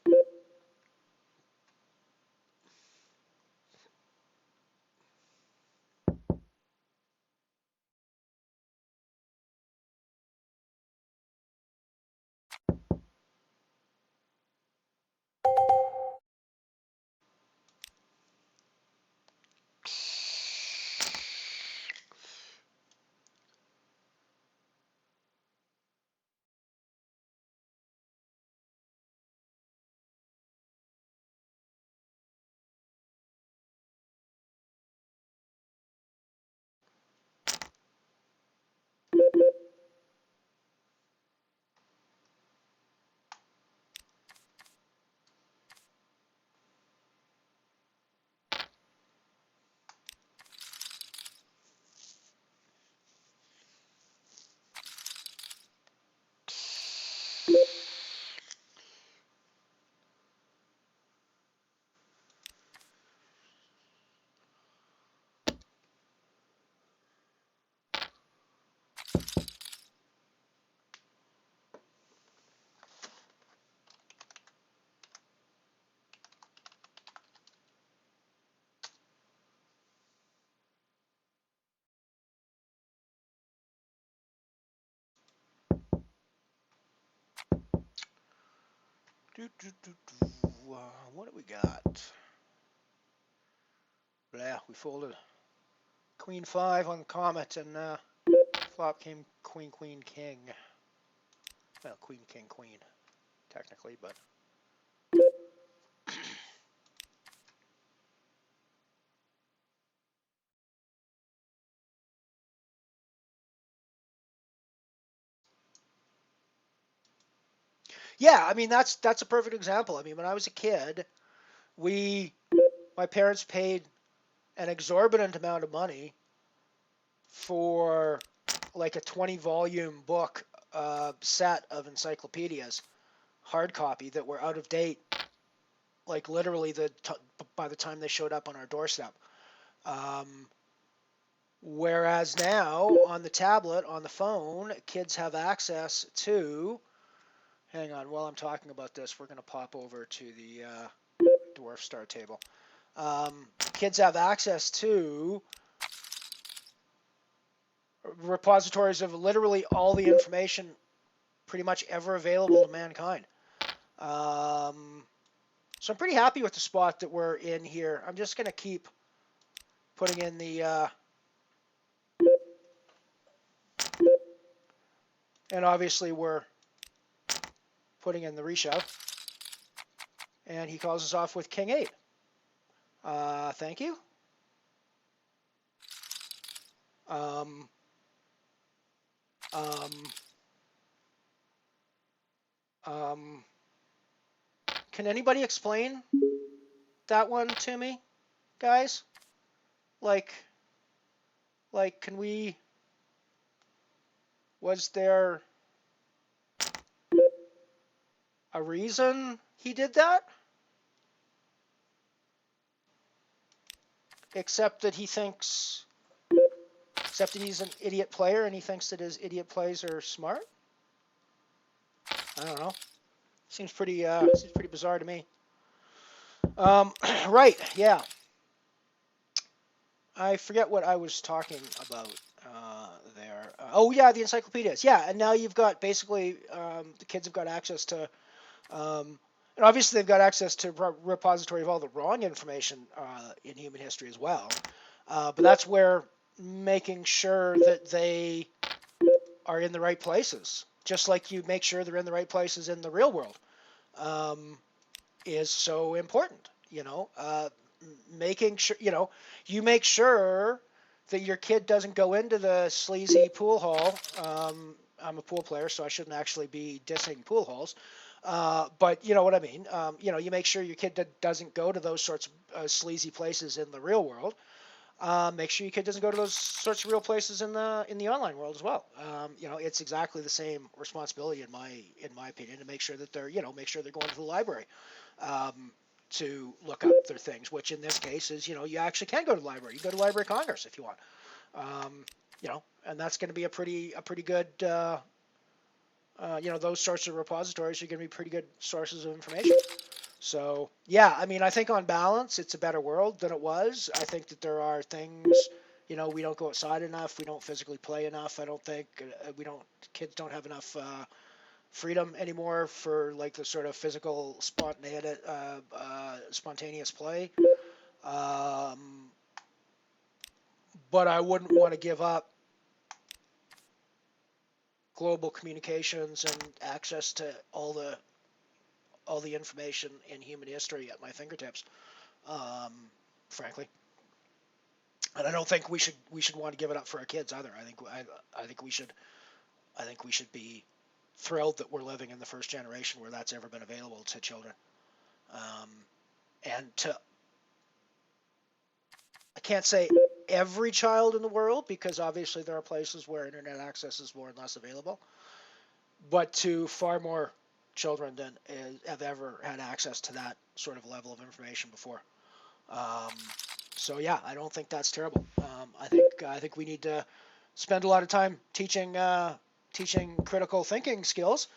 What do we got? Blah, we folded Queen 5 on the Comet, and flop came Queen, Queen, King. Well, Queen, King, Queen, technically, but... Yeah, I mean, that's a perfect example. I mean, when I was a kid, my parents paid an exorbitant amount of money for like a 20-volume book set of encyclopedias, hard copy, that were out of date, like literally by the time they showed up on our doorstep. Whereas now, on the tablet, on the phone, kids have access to... Hang on, while I'm talking about this, we're going to pop over to the Dwarf Star table. Kids have access to repositories of literally all the information pretty much ever available to mankind. So I'm pretty happy with the spot that we're in here. I'm just going to keep putting in the... and obviously we're putting in the reshove. And he calls us off with King 8. Thank you. Can anybody explain that one to me, guys? Like, can we... Was there a reason he did that? Except that he's an idiot player and he thinks that his idiot plays are smart? I don't know. Seems pretty bizarre to me. Right, yeah. I forget what I was talking about there. Oh yeah, the encyclopedias. Yeah, and now you've got basically the kids have got access to, and obviously they've got access to repository of all the wrong information in human history as well. But that's where making sure that they are in the right places, just like you make sure they're in the right places in the real world, is so important. You know, making sure, you make sure that your kid doesn't go into the sleazy pool hall. I'm a pool player, so I shouldn't actually be dissing pool halls. But you know what I mean. You make sure your kid doesn't go to those sorts of sleazy places in the real world. make sure your kid doesn't go to those sorts of real places in the online world as well. It's exactly the same responsibility in my opinion to make sure that they're going to the library to look up their things. Which in this case is you actually can go to the library. You can go to Library of Congress if you want. And that's going to be a pretty good. Those sorts of repositories are going to be pretty good sources of information. So, yeah, I mean, I think on balance, it's a better world than it was. I think that there are things, we don't go outside enough. We don't physically play enough. I don't think kids don't have enough freedom anymore for like the sort of physical spontaneous play. But I wouldn't want to give up global communications and access to all the information in human history at my fingertips, frankly. And I don't think we should want to give it up for our kids either. I think we should be thrilled that we're living in the first generation where that's ever been available to children. I can't say every child in the world, because obviously there are places where internet access is more and less available, but to far more children than have ever had access to that sort of level of information before. So yeah, I don't think that's terrible. I think we need to spend a lot of time teaching critical thinking skills,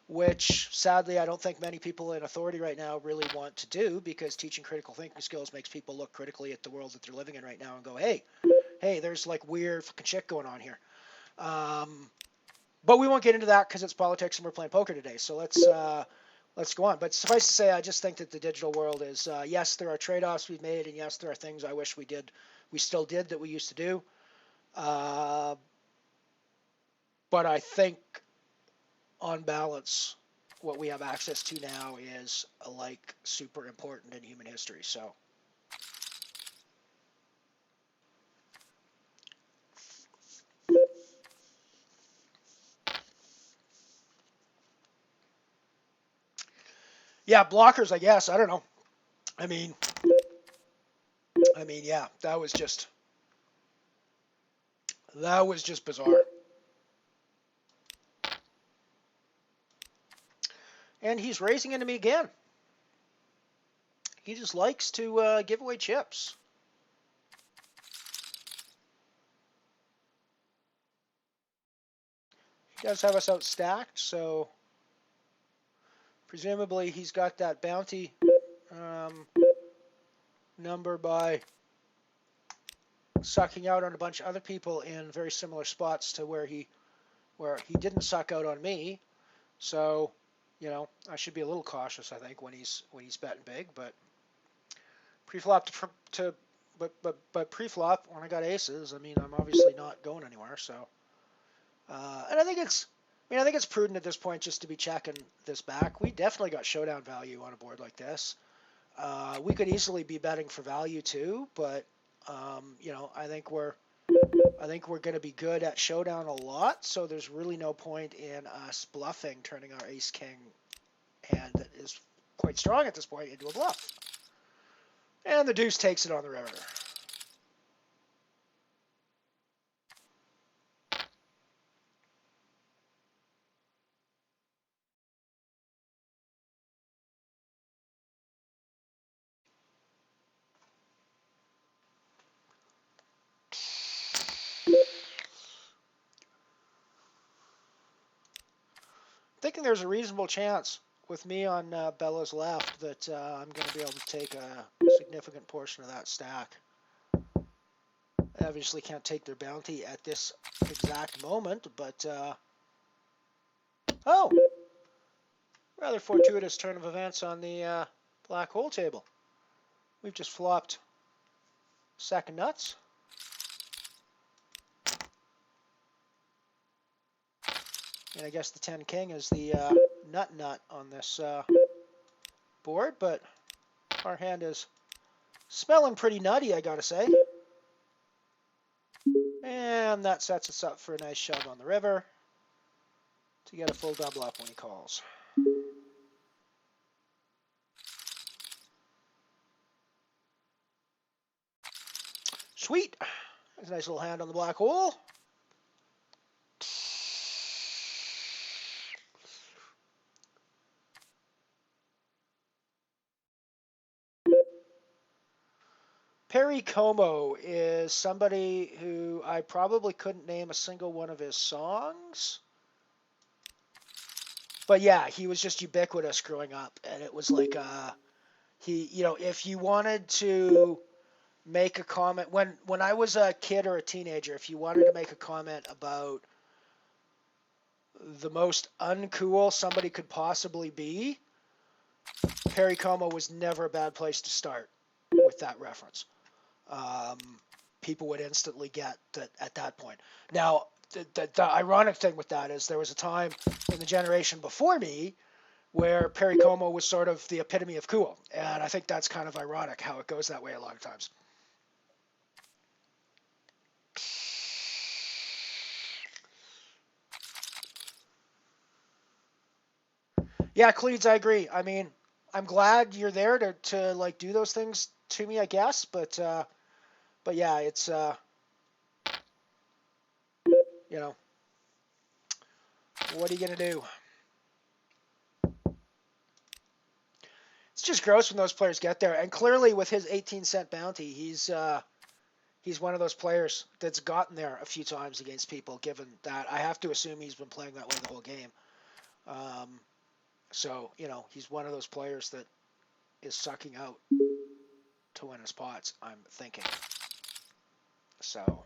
which sadly I don't think many people in authority right now really want to do, because teaching critical thinking skills makes people look critically at the world that they're living in right now and go, hey, there's like weird fucking shit going on here. But we won't get into that because it's politics and we're playing poker today. So let's go on. But suffice to say, I just think that the digital world is, yes, there are trade-offs we've made, and yes, there are things I wish we still did that we used to do. But I think, on balance, what we have access to now is like super important in human history. So. Yeah, blockers, I guess. I don't know. I mean, yeah, that was just bizarre. And he's racing into me again. He just likes to give away chips. He does have us outstacked, so presumably he's got that bounty number by sucking out on a bunch of other people in very similar spots to where he didn't suck out on me. So, I should be a little cautious, I think, when he's betting big. But pre-flop but pre-flop, when I got aces, I mean, I'm obviously not going anywhere. So, and I think it's prudent at this point just to be checking this back. We definitely got showdown value on a board like this. We could easily be betting for value too, but I think we're going to be good at showdown a lot. So there's really no point in us bluffing, turning our ace-king hand that is quite strong at this point into a bluff. And the deuce takes it on the river. Thinking there's a reasonable chance with me on Bella's left that I'm going to be able to take a significant portion of that stack. I obviously can't take their bounty at this exact moment, but rather fortuitous turn of events on the black hole table. We've just flopped second nuts. And I guess the 10 king is the nut on this board, but our hand is smelling pretty nutty, I gotta say. And that sets us up for a nice shove on the river to get a full double up when he calls. Sweet. That's a nice little hand on the black hole. Perry Como is somebody who I probably couldn't name a single one of his songs. But yeah, he was just ubiquitous growing up. And it was like, if you wanted to make a comment, when I was a kid or a teenager, if you wanted to make a comment about the most uncool somebody could possibly be, Perry Como was never a bad place to start with that reference. People would instantly get that at that point. Now, the ironic thing with that is there was a time in the generation before me where Perry Como was sort of the epitome of cool. And I think that's kind of ironic how it goes that way a lot of times. Yeah, Cleeds, I agree. I mean, I'm glad you're there to like do those things to me, I guess. But yeah, it's what are you gonna do? It's just gross when those players get there. And clearly, with his 18-cent bounty, he's one of those players that's gotten there a few times against people. Given that, I have to assume he's been playing that way the whole game. So he's one of those players that is sucking out to win his pots, I'm thinking. So.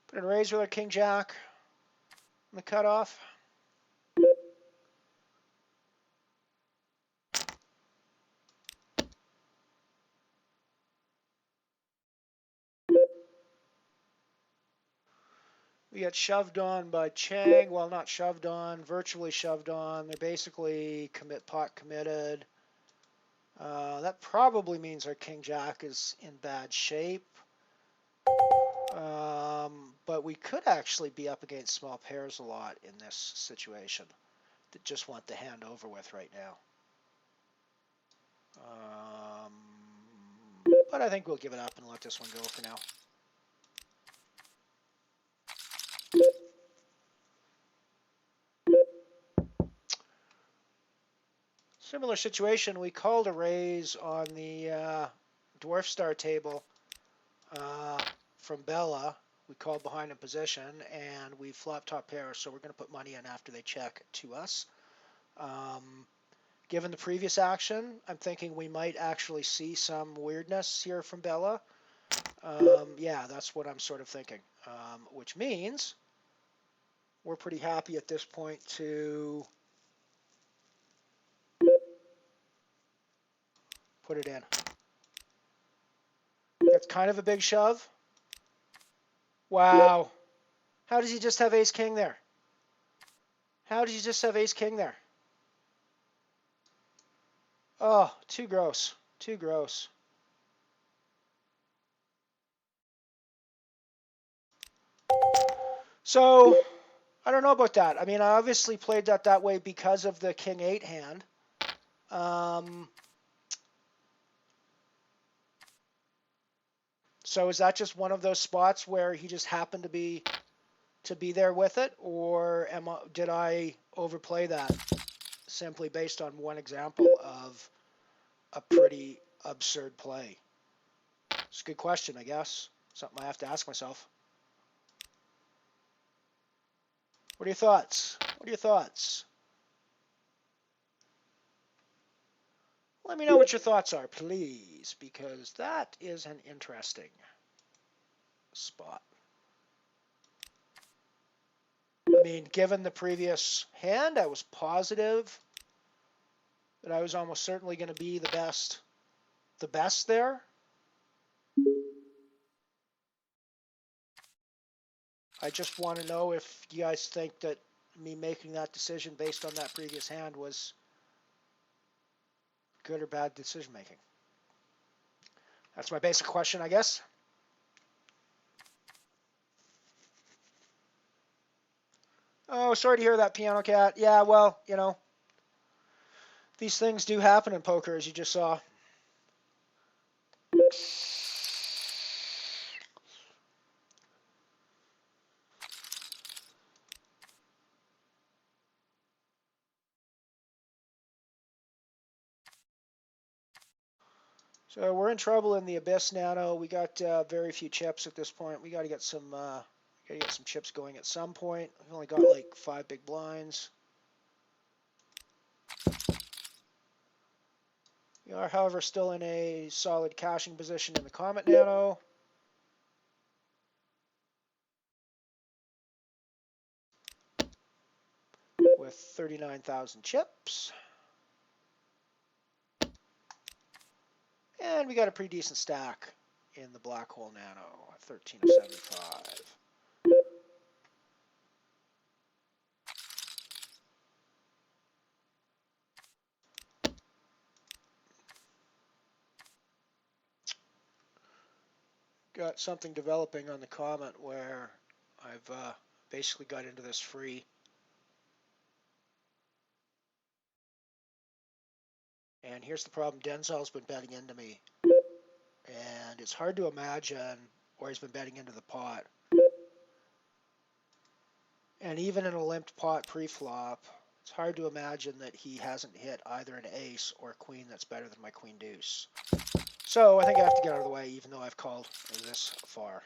Put in raise with our King Jack on the cutoff. We got shoved on by Chang. Well, not shoved on, virtually shoved on. They're basically pot committed. That probably means our King Jack is in bad shape. But we could actually be up against small pairs a lot in this situation. That just want the hand over with right now. But I think we'll give it up and let this one go for now. Similar situation, we called a raise on the Dwarf Star table from Bella. We called behind in position, and we flopped top pair, so we're going to put money in after they check to us. Given the previous action, I'm thinking we might actually see some weirdness here from Bella. Yeah, that's what I'm sort of thinking, which means we're pretty happy at this point to put it in. That's kind of a big shove. Wow. How does he just have ace-king there? How did you just have ace-king there? Oh, too gross. Too gross. So, I don't know about that. I mean, I obviously played that way because of the king-8 hand. So is that just one of those spots where he just happened to be there with it, or did I overplay that simply based on one example of a pretty absurd play? It's a good question, I guess. Something I have to ask myself. What are your thoughts? What are your thoughts? Let me know what your thoughts are, please, because that is an interesting spot. I mean, given the previous hand, I was positive that I was almost certainly going to be the best there. I just want to know if you guys think that me making that decision based on that previous hand was good or bad decision making. That's my basic question, I guess. Oh, sorry to hear that, Piano Cat. Yeah, well, you know, these things do happen in poker, as you just saw. So we're in trouble in the Abyss Nano. We got very few chips at this point. We got to get some chips going at some point. We've only got like 5 big blinds. We are, however, still in a solid cashing position in the Comet Nano. With 39,000 chips. And we got a pretty decent stack in the Black Hole Nano, 13 of 75. Got something developing on the Comet where I've basically got into this free. And here's the problem. Denzel's been betting into me. And it's hard to imagine, or he's been betting into the pot. And even in a limped pot pre-flop, it's hard to imagine that he hasn't hit either an ace or a queen that's better than my queen deuce. So I think I have to get out of the way, even though I've called this far.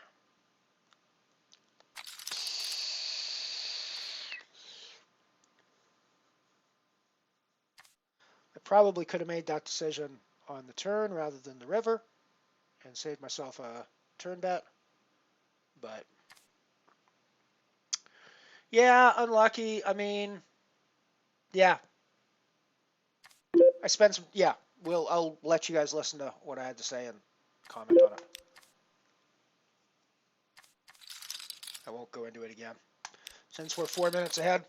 I probably could have made that decision on the turn rather than the river and saved myself a turn bet. But yeah, unlucky. I mean, yeah. I spent some, yeah. I'll let you guys listen to what I had to say and comment on it. I won't go into it again. Since we're 4 minutes ahead.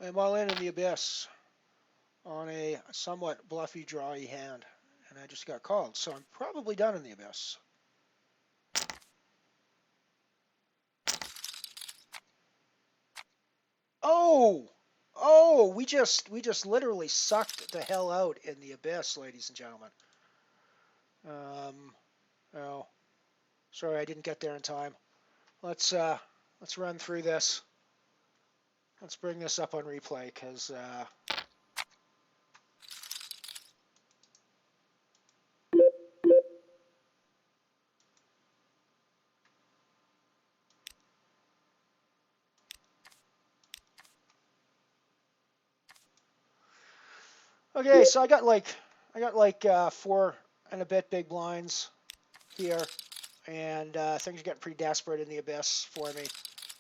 I'm all in the Abyss on a somewhat bluffy, drawy hand, and I just got called, so I'm probably done in the Abyss. Oh, we just literally sucked the hell out in the Abyss, ladies and gentlemen. Oh, sorry, I didn't get there in time. Let's run through this. Let's bring this up on replay, because okay, so I got like 4 and a bit big blinds here, and things are getting pretty desperate in the Abyss for me.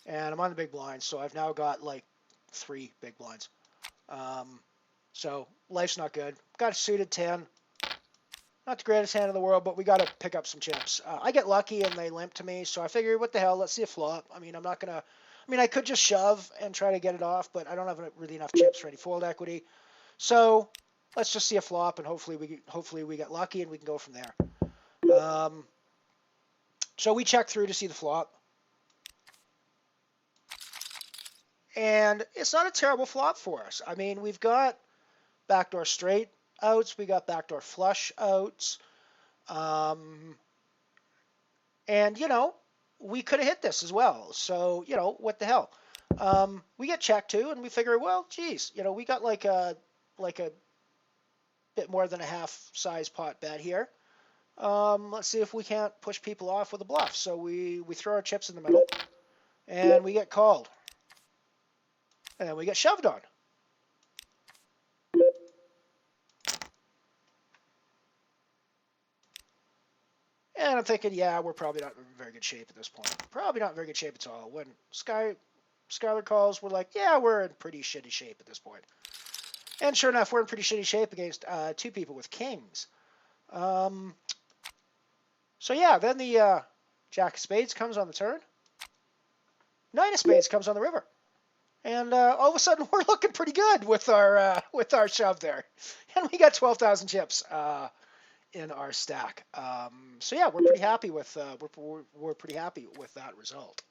And I'm on the big blind, so I've now got like 3 big blinds. So life's not good. Got a suited 10. Not the greatest hand in the world, but we got to pick up some chips. I get lucky and they limp to me, so I figured, what the hell, let's see a flop. I mean, I could just shove and try to get it off, but I don't have really enough chips for any fold equity. So let's just see a flop, and hopefully we get lucky and we can go from there. So we check through to see the flop. And it's not a terrible flop for us. I mean, we've got backdoor straight outs. We got backdoor flush outs. And, we could have hit this as well. So, what the hell? We get checked too, and we figure, well, geez, we got like a bit more than a half size pot bet here. Let's see if we can't push people off with a bluff. So we throw our chips in the middle. and we get called. And then we get shoved on. And I'm thinking, yeah, we're probably not in very good shape at this point. Probably not in very good shape at all. When Skylar calls, we're like, yeah, we're in pretty shitty shape at this point. And sure enough, we're in pretty shitty shape against two people with kings. So yeah, then the Jack of Spades comes on the turn. Nine of Spades comes on the river. And all of a sudden, we're looking pretty good with our shove there. And we got 12,000 chips in our stack. So yeah, we're pretty happy with we're pretty happy with that result.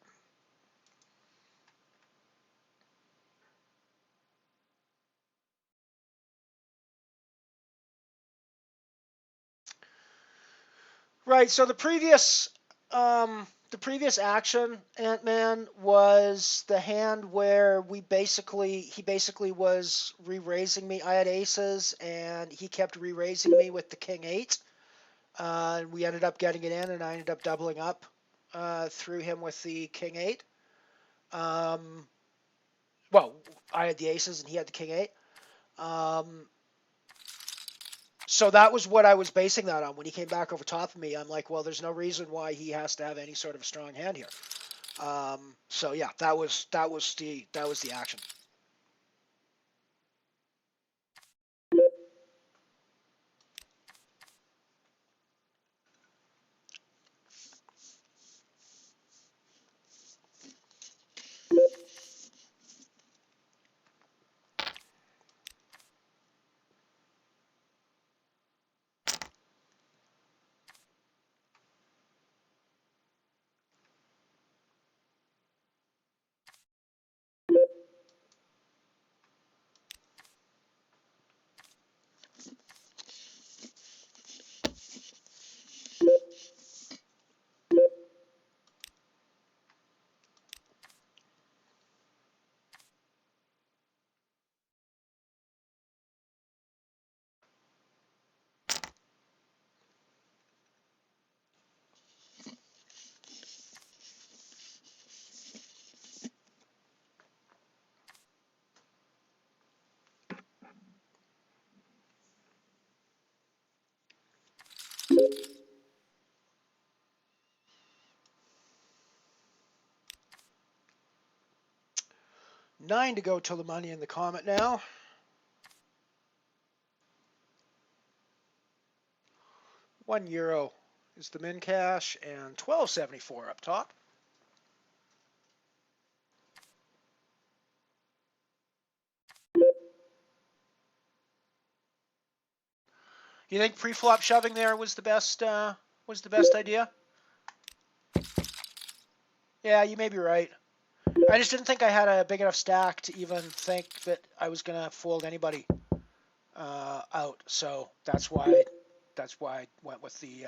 Right. So the previous action, Ant-Man, was the hand where he basically was re-raising me. I had aces, and he kept re-raising me with the king 8. We ended up getting it in, and I ended up doubling up through him with the king 8. Well, I had the aces, and he had the king 8. So that was what I was basing that on. When he came back over top of me, I'm like, well, there's no reason why he has to have any sort of a strong hand here. So yeah, that was the action. Nine to go till the money in the Comet now. €1 is the min cash, and $12.74 up top. You think pre-flop shoving there was the best idea? Yeah, you may be right. I just didn't think I had a big enough stack to even think that I was gonna fold anybody out. So that's why I went with the.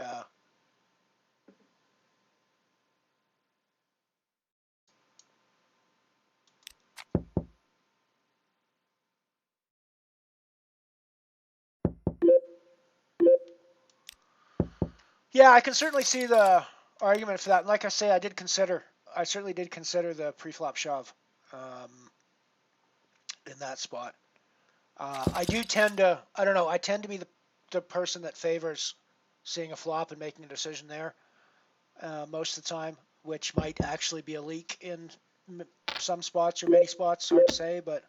Yeah, I can certainly see the argument for that. And like I say, I certainly did consider the pre-flop shove in that spot. I do tend to, I don't know, I tend to be the person that favors seeing a flop and making a decision there most of the time, which might actually be a leak in some spots or many spots, hard to say, but.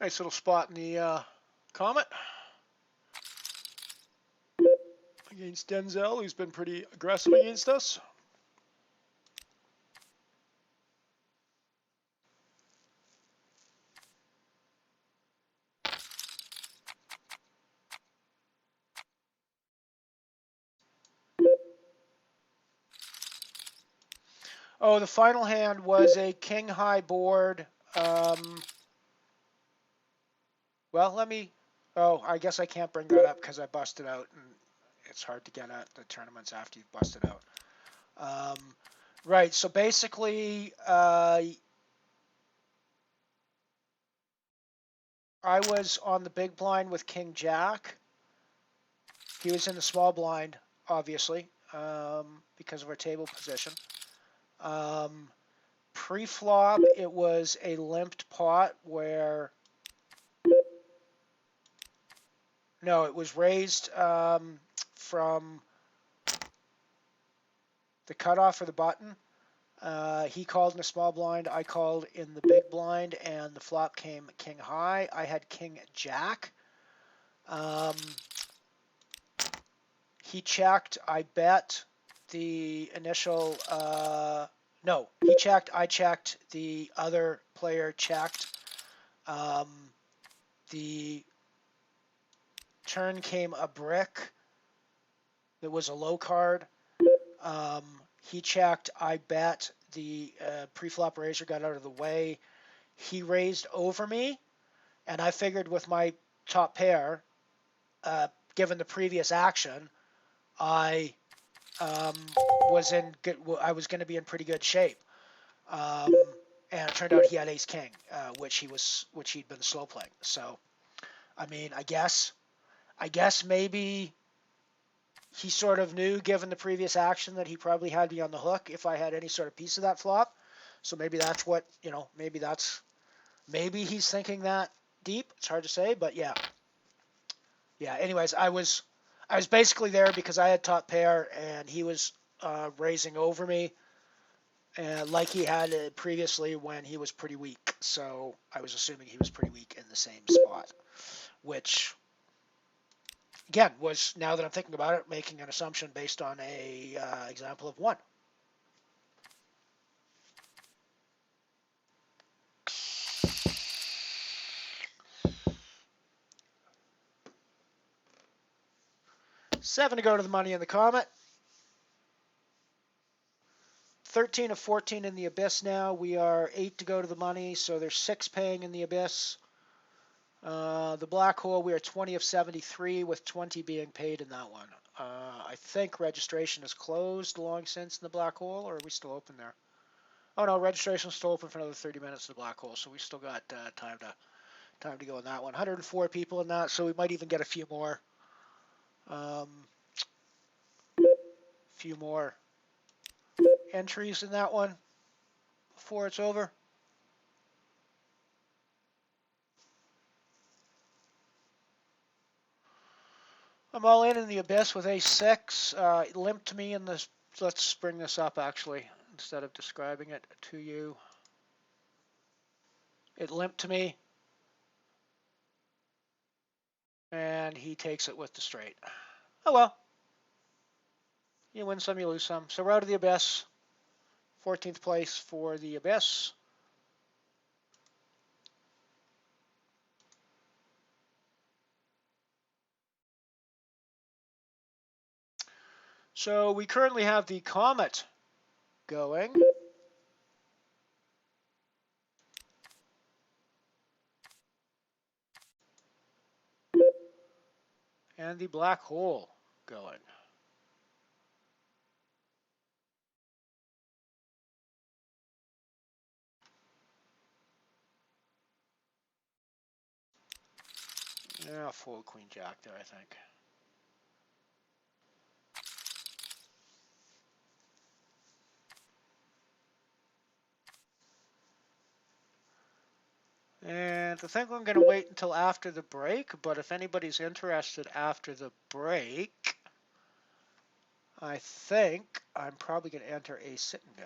Nice little spot in the Comet against Denzel, who's been pretty aggressive against us. Oh, the final hand was a king high board. Well, let me. Oh, I guess I can't bring that up because I busted out, and it's hard to get at the tournaments after you've busted out. Right. So basically, I was on the big blind with King Jack. He was in the small blind, obviously, because of our table position. Pre-flop, it was a limped pot where... No, it was raised from the cutoff for the button. He called in the small blind. I called in the big blind, and the flop came king high. I had king jack. He checked. I bet the initial... no, he checked. I checked. The other player checked. The turn came a brick. That was a low card. He checked. I bet. The pre-flop raiser got out of the way. He raised over me, and I figured with my top pair, given the previous action, I was going to be in pretty good shape. And it turned out he had ace king, which he'd been slow playing. So, I mean, I guess maybe he sort of knew, given the previous action, that he probably had me on the hook if I had any sort of piece of that flop. So maybe that's what, maybe he's thinking that deep. It's hard to say, but yeah. Yeah, anyways, I was basically there because I had top pair and he was raising over me, like he had previously when he was pretty weak. So I was assuming he was pretty weak in the same spot, which... Again, was, now that I'm thinking about it, making an assumption based on a example of 1. $7 to go to the money in the Comet. 13 of 14 in the Abyss now. We are 8 to go to the money, so there's 6 paying in the Abyss. The Black Hole, we are 20 of 73 with 20 being paid in that one. I think registration is closed long since in the Black Hole, or are we still open there? Oh no, registration is still open for another 30 minutes in the Black Hole, so we still got time to go in that one. 104 people in that, so we might even get a few more. Entries in that one before it's over. I'm all in the Abyss with ace-6. It limped to me in this. Let's bring this up actually instead of describing it to you. It limped to me, and he takes it with the straight. Oh well. You win some, you lose some. So we're out of the Abyss. 14th place for the Abyss. So we currently have the Comet going. And the Black Hole going. Yeah, fold Queen Jack there, I think. And I think I'm going to wait until after the break, but if anybody's interested after the break, I think I'm probably going to enter a sit and go.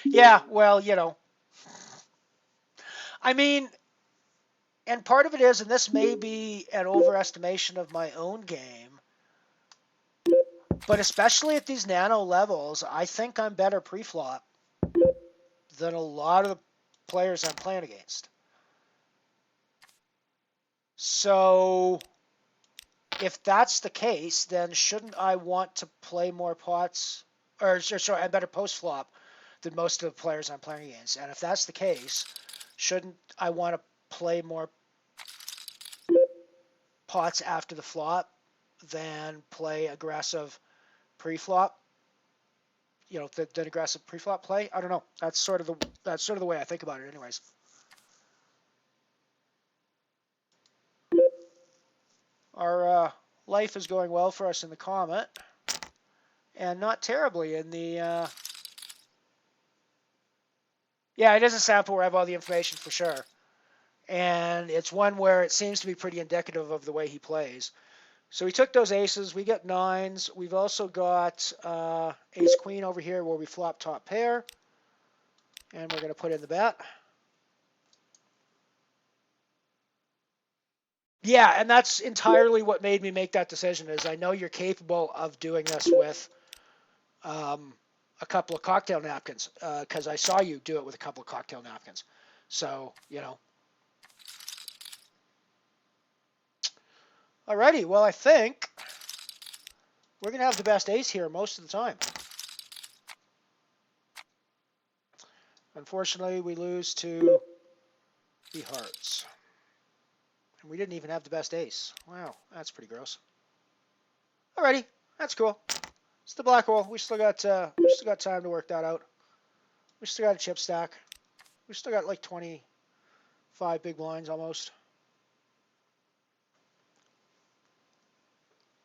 Yeah, well, I mean, and part of it is, and this may be an overestimation of my own game, But especially at these nano levels, I think I'm better pre-flop than a lot of the players I'm playing against. So if that's the case, then shouldn't I want to play more pots, or sorry, I'm better post-flop than most of the players I'm playing against? And if that's the case, shouldn't I want to play more pots after the flop than play aggressive pre-flop? You know, than aggressive pre-flop play? I don't know. That's sort of the way I think about it, anyways. Our life is going well for us in the Comet, and not terribly in the. Yeah, it is a sample where I have all the information for sure, and it's one where it seems to be pretty indicative of the way he plays. So we took those aces. We got nines. We've also got ace queen over here where we flop top pair, and we're going to put in the bet. Yeah, and that's entirely what made me make that decision. Is I know you're capable of doing this with a couple of cocktail napkins, because I saw you do it with a couple of cocktail napkins. So, you know. Alrighty, well, I think we're going to have the best ace here most of the time. Unfortunately, we lose to the hearts. And we didn't even have the best ace. Wow, that's pretty gross. Alrighty, that's cool. It's the black hole. We still got time to work that out. We still got a chip stack. We still got like 25 big blinds almost.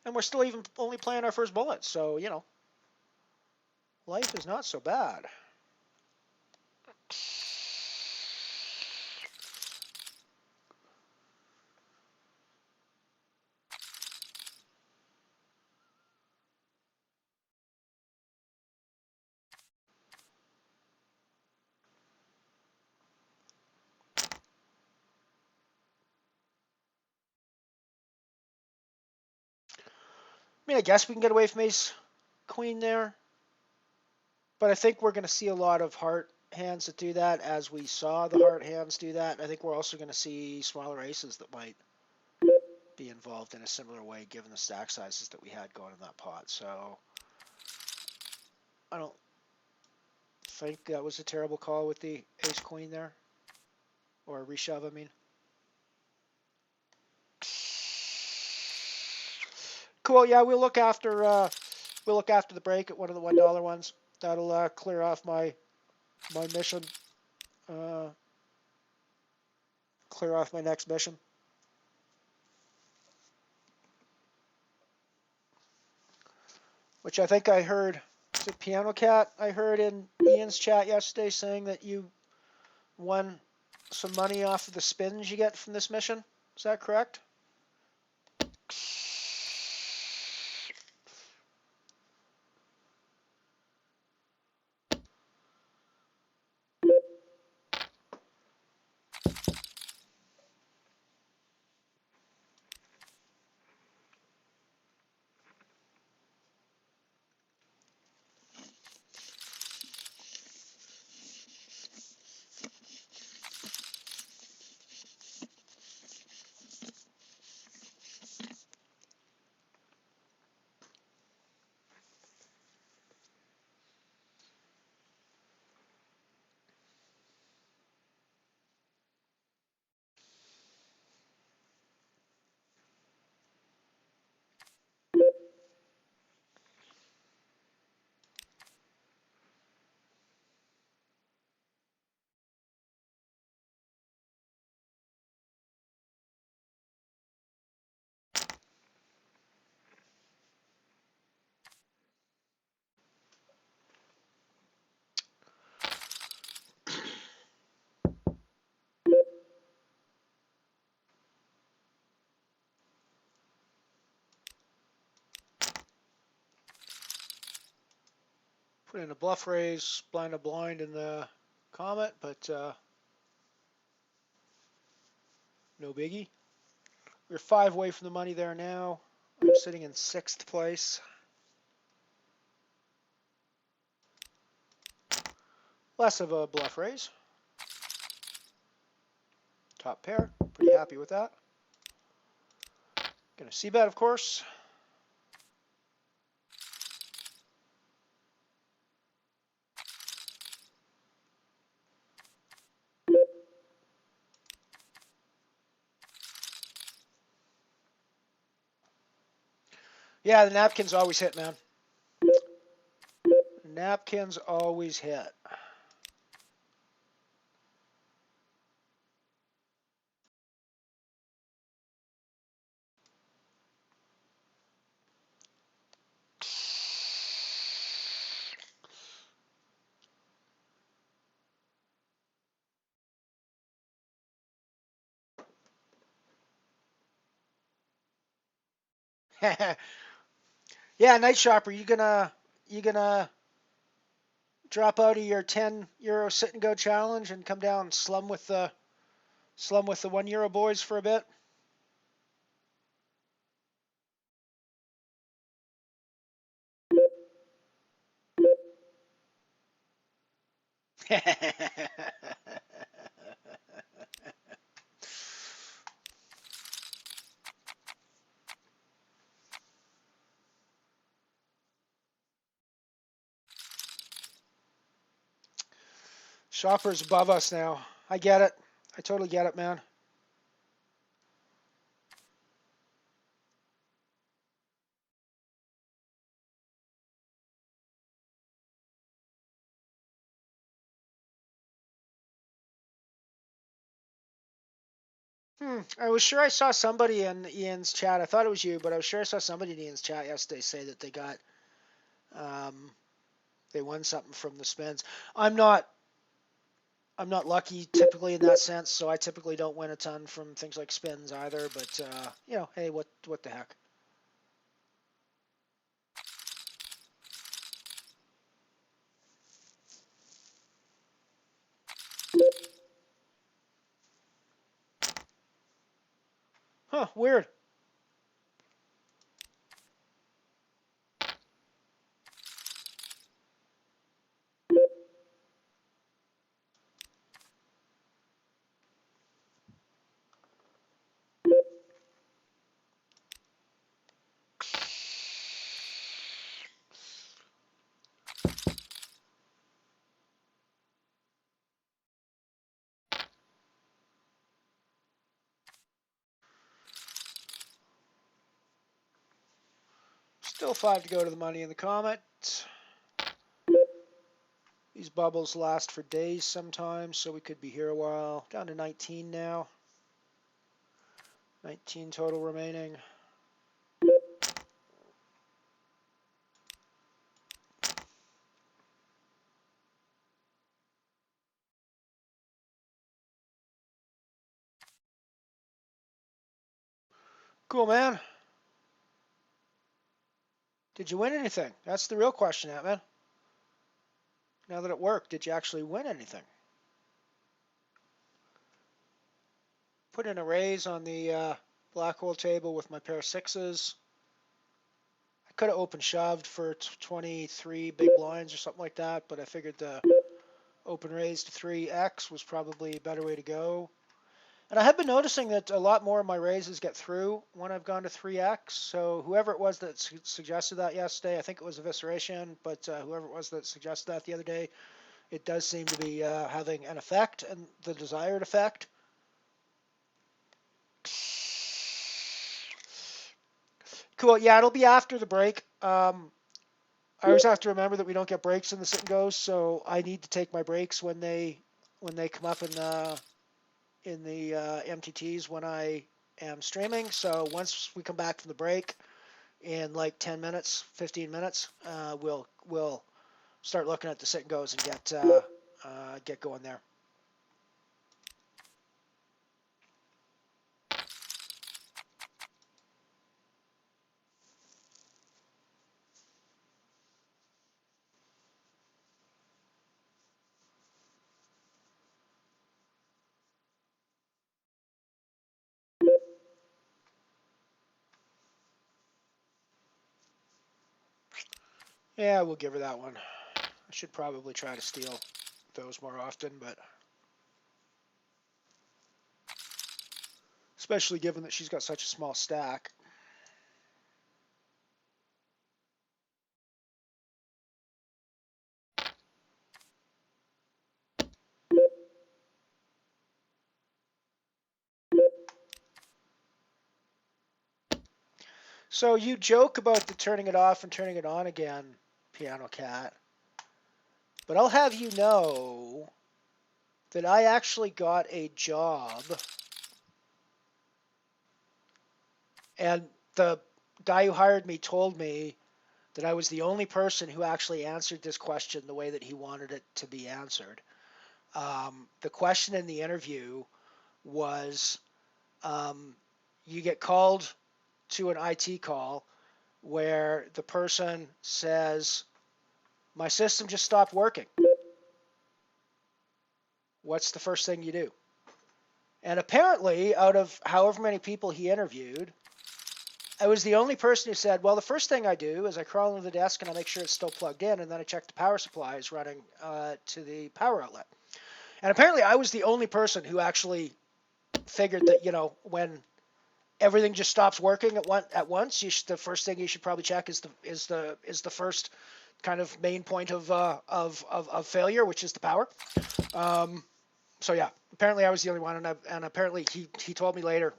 And we're still even only playing our first bullet, so, you know, life is not so bad. I mean, I guess we can get away from ace queen there, but I think we're going to see a lot of heart hands that do that, as we saw the heart hands do that. I think we're also going to see smaller aces that might be involved in a similar way, given the stack sizes that we had going in that pot. So I don't think that was a terrible call with the ace queen there, or reshove, I mean. Cool. Yeah, we'll look after the break at one of the $1 ones. That'll clear off my mission. Clear off my next mission. Which I think I heard. Is it Piano Cat? I heard in Ian's chat yesterday saying that you won some money off of the spins you get from this mission. Is that correct? Put in a bluff raise, blind to blind in the Comet, but no biggie. We're 5 away from the money there now. I'm sitting in 6th place. Less of a bluff raise. Top pair. Pretty happy with that. Gonna c-bet, of course. Yeah, the napkins always hit, man. Napkins always hit. Yeah, Night Shopper, you gonna drop out of your €10 sit and go challenge and come down and slum with the €1 boys for a bit? Shopper's above us now. I get it. I totally get it, man. I was sure I saw somebody in Ian's chat. I thought it was you, but I was sure I saw somebody in Ian's chat yesterday say that they won something from the spins. I'm not lucky typically in that sense, so I typically don't win a ton from things like spins either. But hey, what the heck? Huh? Weird. Still 5 to go to the money in the Comet. These bubbles last for days sometimes, so we could be here a while. Down to 19 now. 19 total remaining. Cool, man. Did you win anything? That's the real question, man. Now that it worked, did you actually win anything? Put in a raise on the black hole table with my pair of sixes. I could have open shoved for 23 big blinds or something like that, but I figured the open raise to 3x was probably a better way to go. And I have been noticing that a lot more of my raises get through when I've gone to 3x. So whoever it was that suggested that yesterday, I think it was Evisceration, but whoever it was that suggested that the other day, it does seem to be having an effect, and the desired effect. Cool. Yeah, it'll be after the break. I always have to remember that we don't get breaks in the sit and goes, so I need to take my breaks when they come up in the MTTs when I am streaming. So once we come back from the break in like 10 minutes, 15 minutes, we'll start looking at the sit and goes and get going there. Yeah, we'll give her that one. I should probably try to steal those more often, but especially given that she's got such a small stack. So you joke about the turning it off and turning it on again, Piano Cat, but I'll have you know that I actually got a job, and the guy who hired me told me that I was the only person who actually answered this question the way that he wanted it to be answered. The question in the interview was, you get called to an IT call where the person says, my system just stopped working. What's the first thing you do? And apparently, out of however many people he interviewed, I was the only person who said, well, the first thing I do is I crawl under the desk and I make sure it's still plugged in, and then I check the power supply is running to the power outlet. And apparently I was the only person who actually figured that, you know, when everything just stops working at once, the first thing you should probably check is the first kind of main point of failure, which is the power. So yeah, apparently I was the only one, and apparently he told me later,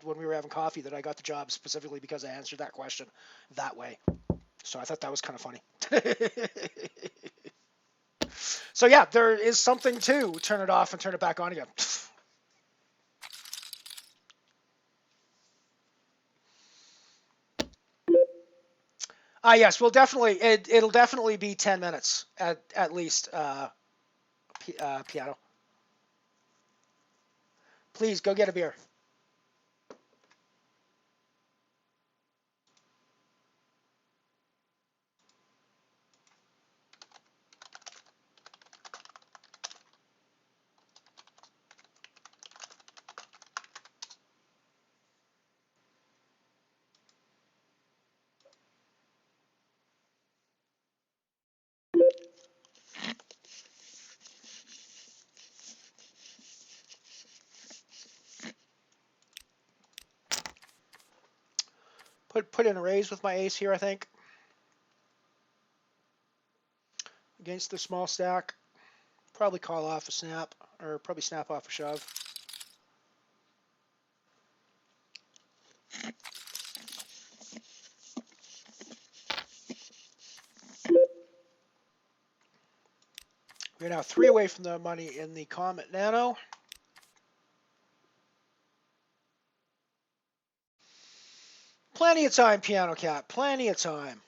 when we were having coffee, that I got the job specifically because I answered that question that way. So I thought that was kind of funny. So yeah, there is something to turn it off and turn it back on again. Yes, we'll definitely, it'll definitely be 10 minutes at least, Piano. Please go get a beer. Put in a raise with my ace here, I think. Against the small stack. Probably call off a snap, or probably snap off a shove. We're now 3 away from the money in the Comet Nano. Plenty of time, Piano Cat. Plenty of time.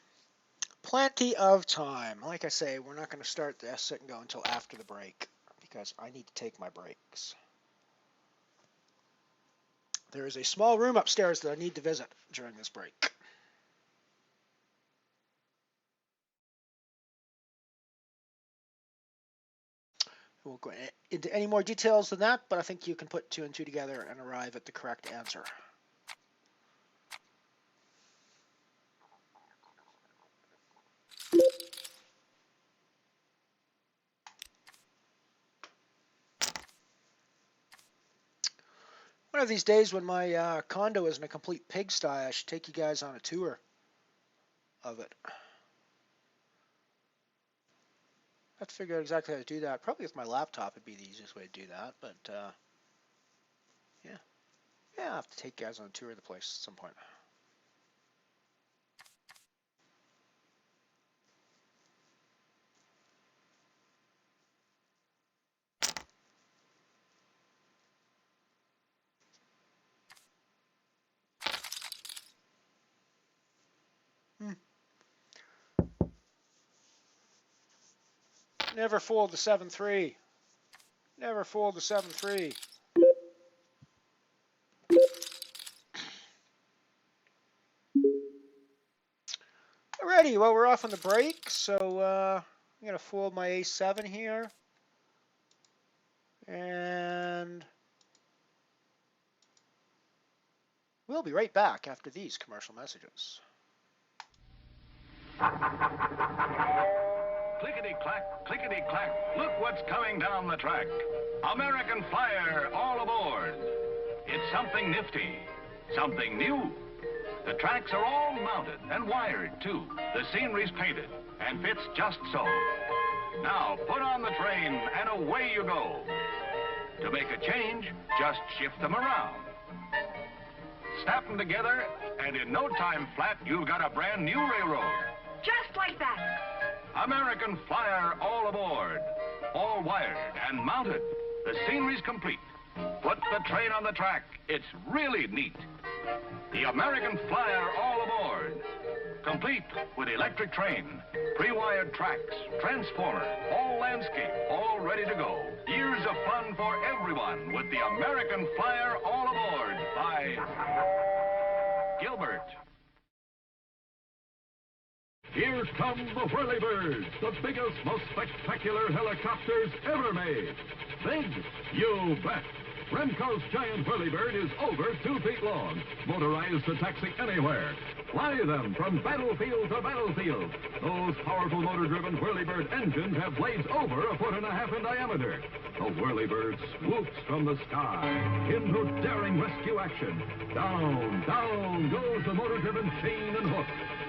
Plenty of time. Like I say, we're not going to start the S-sit and go until after the break, because I need to take my breaks. There is a small room upstairs that I need to visit during this break. We won't go into any more details than that, but I think you can put 2 and 2 together and arrive at the correct answer. One of these days when my condo isn't a complete pigsty, I should take you guys on a tour of it. I have to figure out exactly how to do that. Probably with my laptop would be the easiest way to do that, but yeah. Yeah, I'll have to take you guys on a tour of the place at some point. Never fold the 7-3. Never fold the 7-3. Alrighty, well, we're off on the break, so I'm going to fold my A7 here. And we'll be right back after these commercial messages. Clickety-clack. clack, clickety-clack, look what's coming down the track. American Flyer, all aboard. It's something nifty, something new. The tracks are all mounted and wired, too. The scenery's painted and fits just so. Now, put on the train and away you go. To make a change, just shift them around. Snap them together, and in no time flat, you've got a brand new railroad. Just like that. American Flyer, all aboard. All wired and mounted. The scenery's complete. Put the train on the track. It's really neat. The American Flyer, all aboard. Complete with electric train, pre-wired tracks, transformer, all landscape, all ready to go. Years of fun for everyone with the American Flyer, all aboard by Gilbert. Here come the Whirlybirds, the biggest, most spectacular helicopters ever made. Big? You bet. Remco's giant Whirlybird is over 2 feet long, motorized to taxi anywhere. Fly them from battlefield to battlefield. Those powerful motor-driven Whirlybird engines have blades over 1.5 feet in diameter. The Whirlybird swoops from the sky into daring rescue action. Down, down goes the motor-driven chain and hook.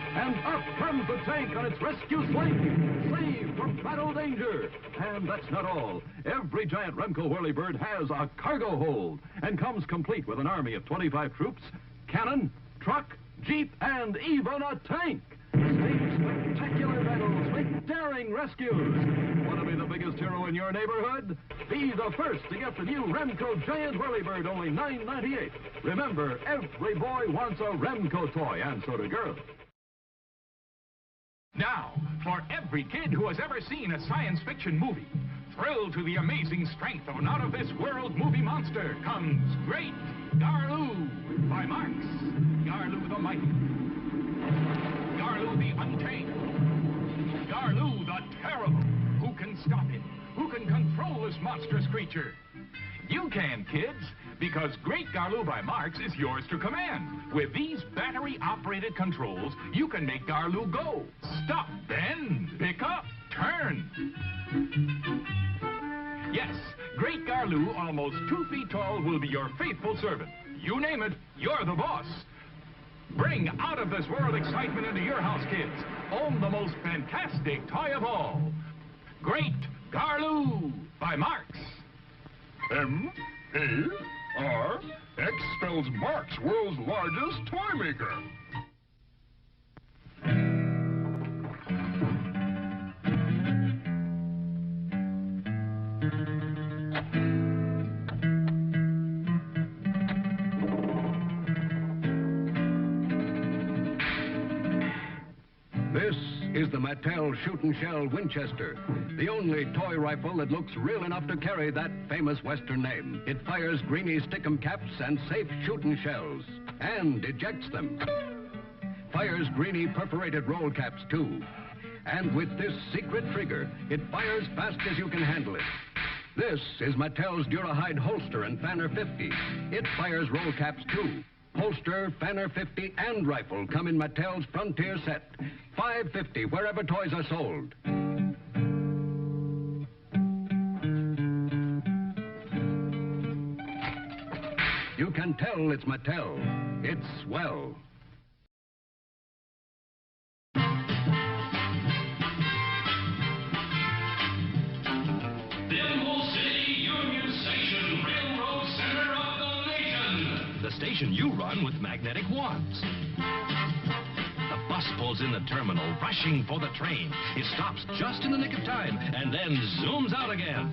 And up comes the tank on its rescue sling, saved from battle danger. And that's not all. Every giant Remco Whirlybird has a cargo hold and comes complete with an army of 25 troops, cannon, truck, jeep, and even a tank. Save spectacular battles, make daring rescues. Want to be the biggest hero in your neighborhood? Be the first to get the new Remco Giant Whirlybird, only $9.98. Remember, every boy wants a Remco toy, and so do girls. Now, for every kid who has ever seen a science fiction movie, thrilled to the amazing strength of an out-of-this-world movie monster, comes Great Garloo by Marx. Garloo the Mighty. Garloo the Untamed. Garloo the Terrible. Who can stop him? Who can control this monstrous creature? You can, kids, because Great Garloo by Marx is yours to command. With these battery-operated controls, you can make Garloo go, stop, bend, pick up, turn. Yes, Great Garloo, almost 2 feet tall, will be your faithful servant. You name it, you're the boss. Bring out-of-this-world excitement into your house, kids. Own the most fantastic toy of all. Great Garloo by Marx. M-A-R-X spells Marx, world's largest toy maker. This is the Mattel Shoot & Shell Winchester, the only toy rifle that looks real enough to carry that famous Western name. It fires greeny stick-em caps and safe shooting shells, and ejects them. Fires greeny perforated roll caps, too. And with this secret trigger, it fires fast as you can handle it. This is Mattel's Durahide holster and Fanner 50. It fires roll caps, too. Holster, Fanner 50, and rifle come in Mattel's Frontier set. $5.50 wherever toys are sold. You can tell it's Mattel. It's swell. The station you run with magnetic wands. The bus pulls in the terminal, rushing for the train. It stops just in the nick of time and then zooms out again.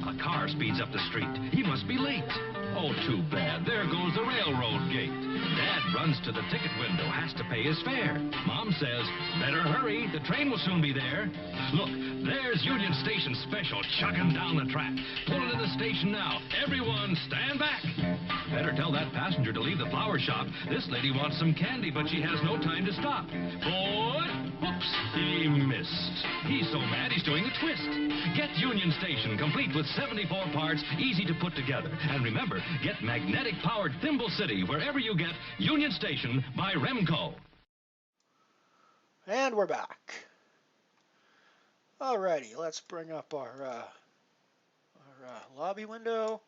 A car speeds up the street. He must be late. Oh, too bad. There goes the railroad gate. Dad runs to the ticket window, has to pay his fare. Mom says, better hurry, the train will soon be there. Look, there's Union Station Special chugging down the track. Pull into the station now. Everyone, stand back. Better tell that passenger to leave the flower shop. This lady wants some candy, but she has no time to stop. Forward. Whoops, he missed. He's so mad he's doing a twist. Get Union Station, complete with 74 parts, easy to put together. And remember, get magnetic-powered Thimble City wherever you get Union Station by Remco. And we're back. Alrighty, let's bring up our lobby window.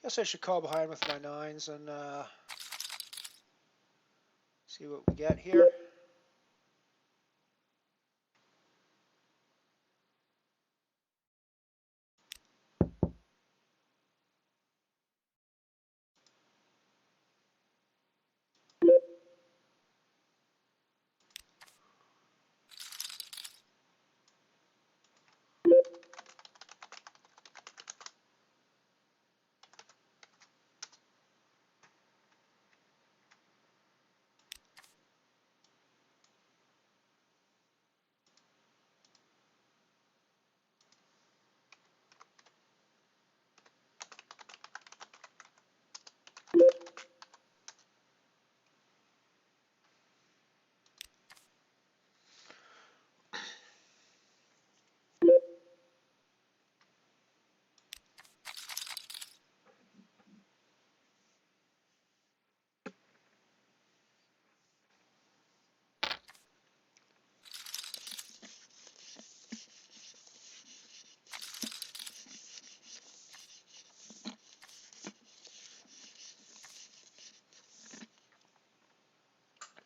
Guess I should call behind with my 9s and see what we get here.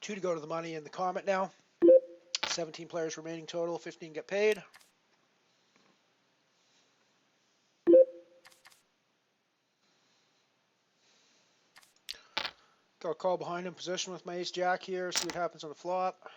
Two to go to the money in the Comet now. 17 players remaining total, 15 get paid. Got a call behind in position with my ace-jack here, see what happens on the flop.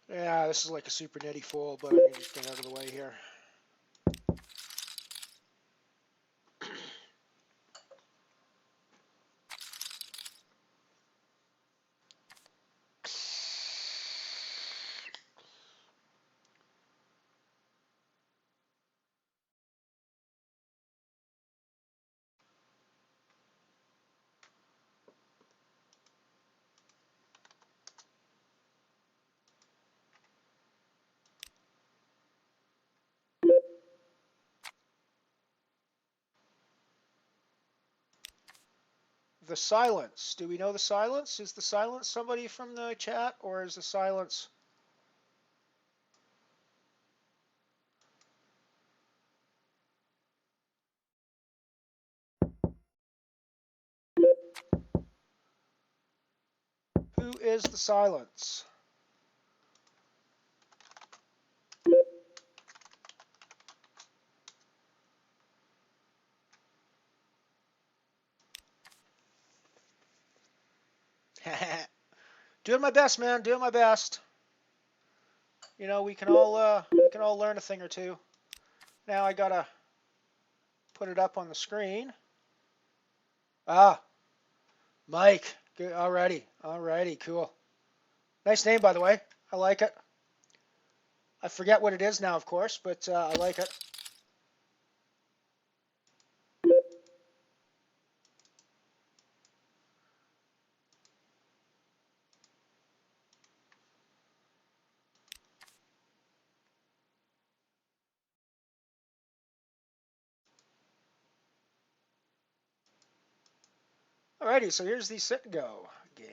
Yeah, this is like a super nitty fold, but I'm going to just get out of the way here. The silence. Do we know the silence? Is the silence somebody from the chat, or is the silence... Who is the silence? Doing my best, man. Doing my best. You know, we can all learn a thing or two. Now I gotta put it up on the screen. Ah, Mike. Good. Alrighty, cool. Nice name, by the way. I like it. I forget what it is now, of course, but I like it. Alrighty, so here's the sit and go game.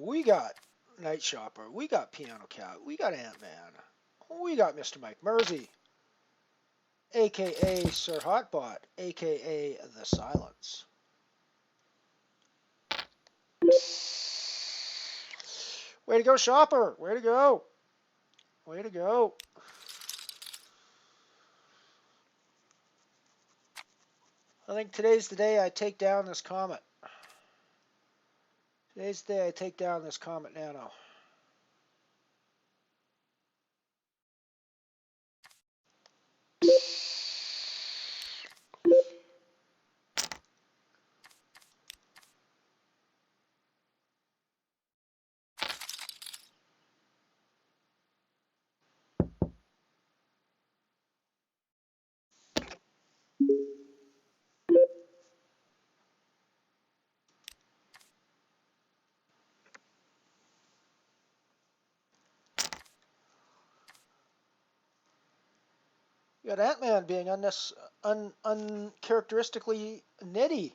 We got Night Shopper. We got Piano Cat. We got Ant-Man. We got Mr. Mike Mersey, a.k.a. Sir Hotbot, a.k.a. The Silence. Way to go, Shopper. Way to go. Way to go. I think today's the day I take down this Comet. Today's the day I take down this Comet Nano. You got Ant-Man being uncharacteristically nitty,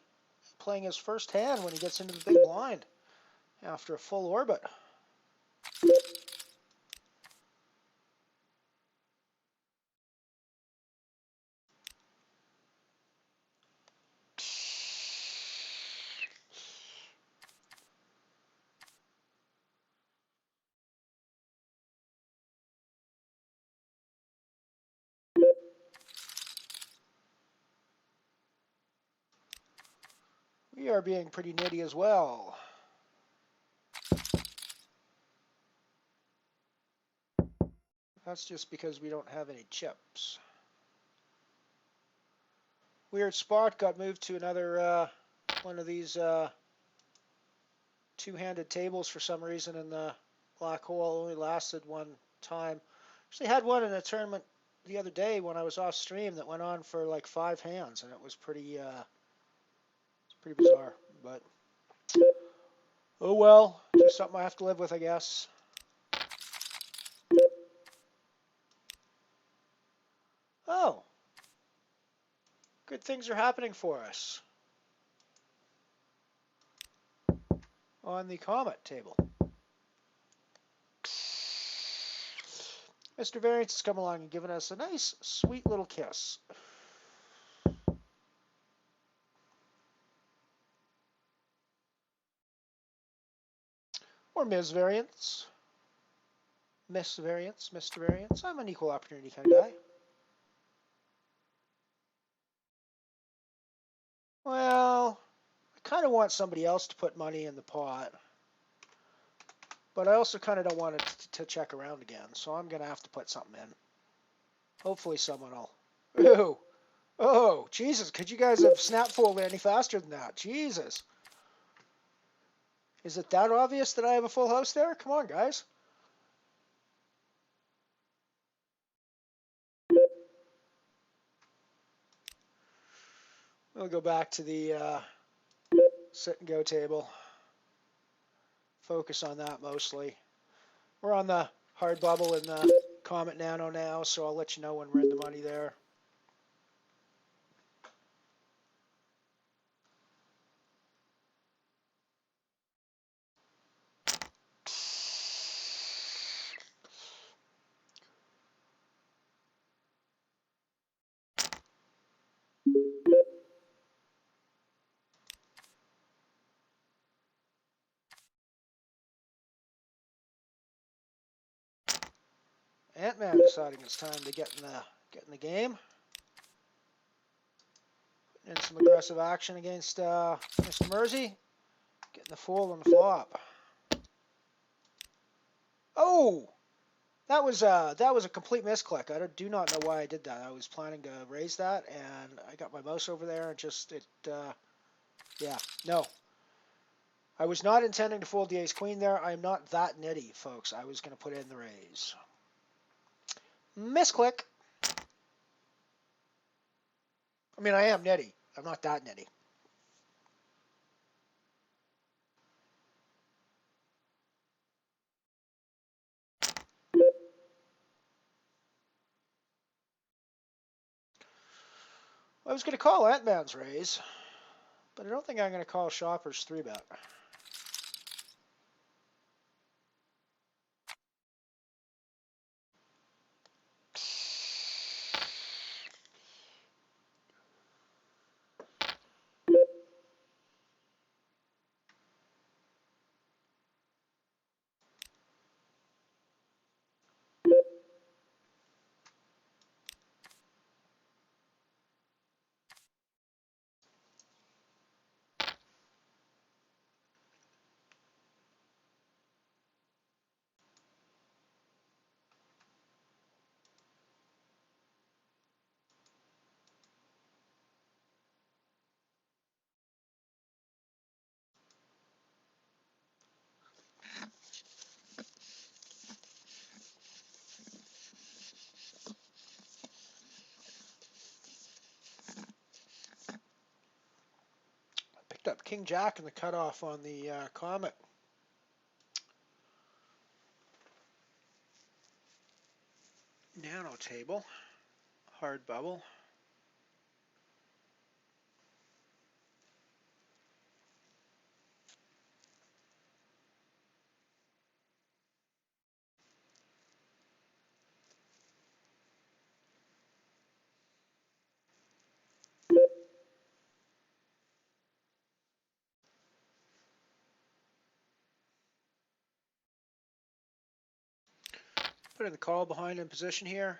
playing his first hand when he gets into the big blind after a full orbit. We are being pretty nitty as well. That's just because we don't have any chips. Weird spot got moved to another one of these two-handed tables for some reason, and the black hole only lasted one time. Actually had one in a tournament the other day when I was off stream that went on for like 5 hands, and it was pretty bizarre. But oh well, just something I have to live with, I guess. Oh, good things are happening for us on the Comet table. Mr. Variance has come along and given us a nice, sweet little kiss. Or Ms. Variance. Miss Variance, Mr. Variance. I'm an equal opportunity kind of guy. Well, I kind of want somebody else to put money in the pot. But I also kind of don't want it to check around again, so I'm going to have to put something in. Hopefully someone will... Ooh! Oh, Jesus, could you guys have snap folded any faster than that? Jesus! Is it that obvious that I have a full house there? Come on, guys. We'll go back to the sit and go table. Focus on that mostly. We're on the hard bubble in the Comet Nano now, so I'll let you know when we're in the money there. Ant-Man deciding it's time to get in the game. Putting in some aggressive action against Mr. Mersey. Getting the fold on the flop. Oh! That was a complete misclick. I do not know why I did that. I was planning to raise that, and I got my mouse over there, and yeah, no. I was not intending to fold the ace-queen there. I'm not that nitty, folks. I was going to put in the raise. Misclick. I mean, I am nitty. I'm not that nitty. I was going to call Ant-Man's raise, but I don't think I'm going to call Shopper's 3-bet. King Jack in the cutoff on the Comet. Nano table, hard bubble. Put in the call behind in position here.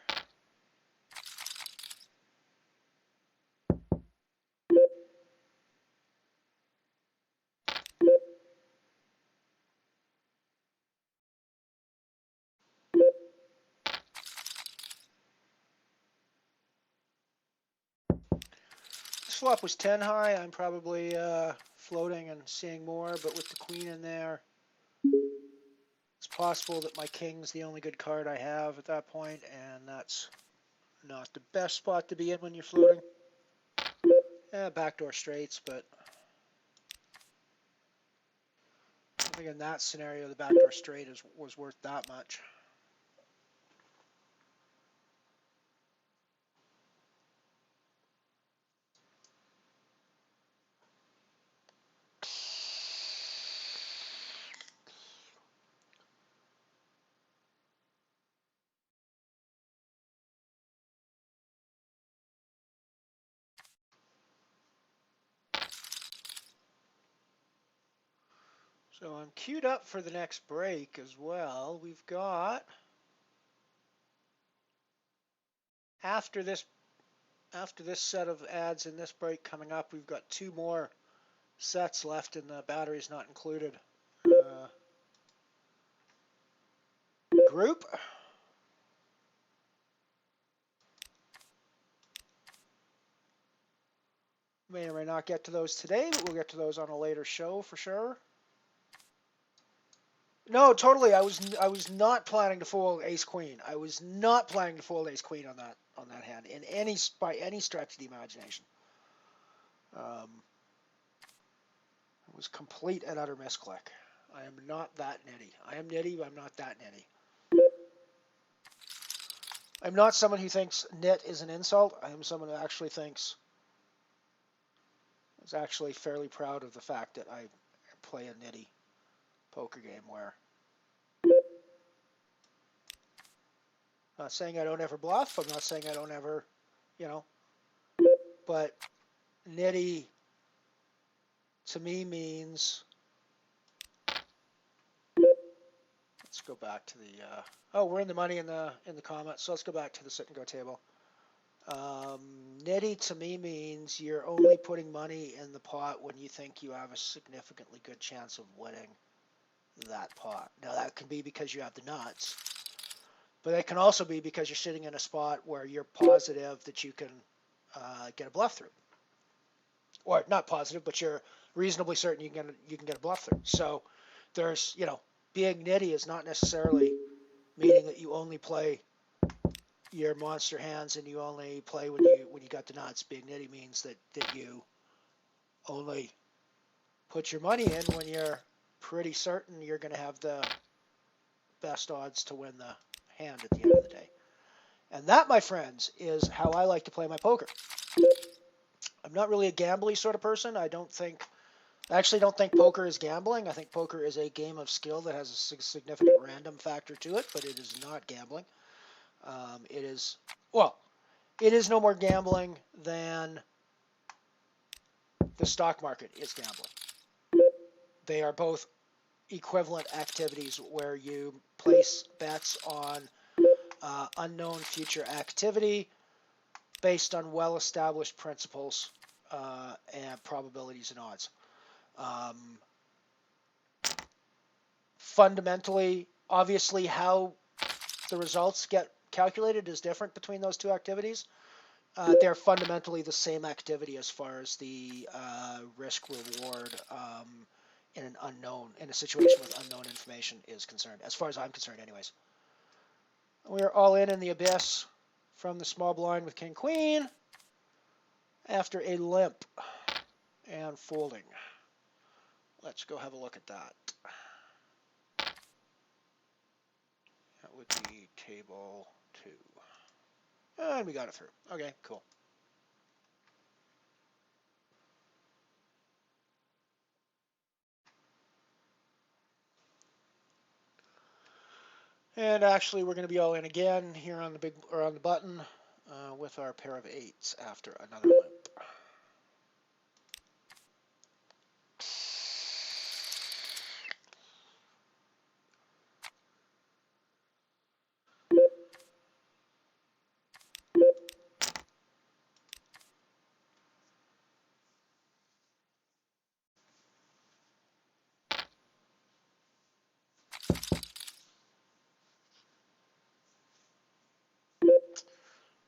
This flop was 10 high. I'm probably floating and seeing more, but with the queen in there, it's possible that my king's the only good card I have at that point, and that's not the best spot to be in when you're floating. Backdoor straights, but I think in that scenario the backdoor straight was worth that much. So I'm queued up for the next break as well. We've got, after this set of ads in this break coming up, we've got 2 more sets left in the batteries not included group. May or may not get to those today, but we'll get to those on a later show for sure. No, totally. I was not planning to fold ace queen. I was not planning to fold ace queen on that hand by any stretch of the imagination. It was complete and utter misclick. I am not that nitty. I am nitty, but I'm not that nitty. I'm not someone who thinks nit is an insult. I am someone who actually is actually fairly proud of the fact that I play a nitty poker game where I'm not saying I don't ever bluff. I'm not saying I don't ever, but nitty to me means, let's go back to the, oh, we're in the money in the Comet, so let's go back to the sit and go table. Nitty to me means you're only putting money in the pot when you think you have a significantly good chance of winning that pot. Now that can be because you have the nuts, but it can also be because you're sitting in a spot where you're positive that you can get a bluff through. Or not positive, but you're reasonably certain you can get a bluff through. So there's, being nitty is not necessarily meaning that you only play your monster hands and you only play when you got the nuts. Being nitty means that you only put your money in when you're pretty certain you're going to have the best odds to win the hand at the end of the day. And that, my friends, is how I like to play my poker. I'm not really a gambly sort of person. I actually don't think poker is gambling. I think poker is a game of skill that has a significant random factor to it, but it is not gambling. It is no more gambling than the stock market is gambling. They are both equivalent activities where you place bets on unknown future activity based on well-established principles and probabilities and odds. Fundamentally, obviously, how the results get calculated is different between those two activities. They're fundamentally the same activity as far as the risk-reward in a situation with unknown information is concerned, as far as I'm concerned anyways. We're all in the abyss from the small blind with King Queen after a limp and folding. let's go have a look at that. That would be table 2. And we got it through. Okay, cool. And actually, we're going to be all in again here on the button with our pair of 8s after another loop.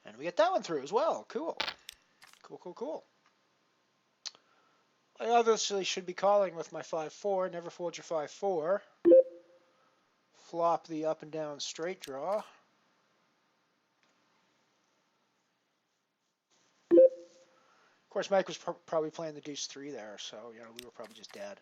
And we get that one through as well. Cool. Cool, cool, cool. I obviously should be calling with my 5-4. Never fold your 5-4. Flop the up and down straight draw. Of course, Mike was probably playing the deuce 3 there, so you know we were probably just dead.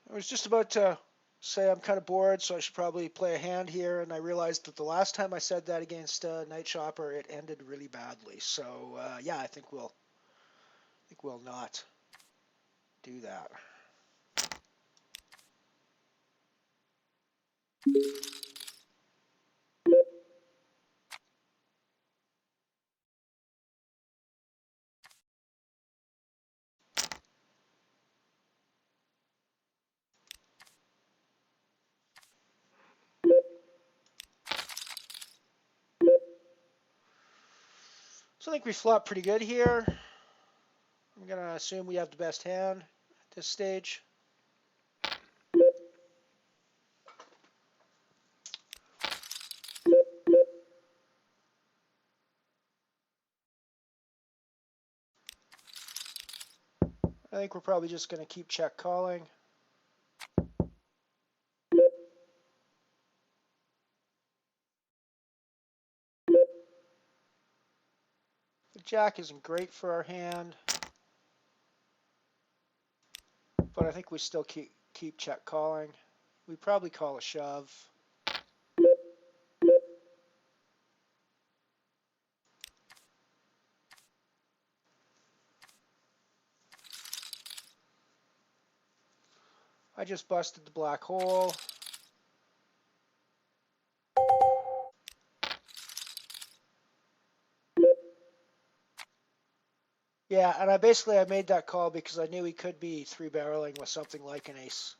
I was just about to say I'm kind of bored, so I should probably play a hand here, and I realized that the last time I said that against Night Shopper, it ended really badly. So yeah, I think we'll not do that. So I think we flop pretty good here. I'm going to assume we have the best hand at this stage. I think we're probably just going to keep check calling. The jack isn't great for our hand, but I think we still keep check calling. We probably call a shove. I just busted the black hole. Yeah, and I made that call because I knew he could be 3-barreling with something like an ace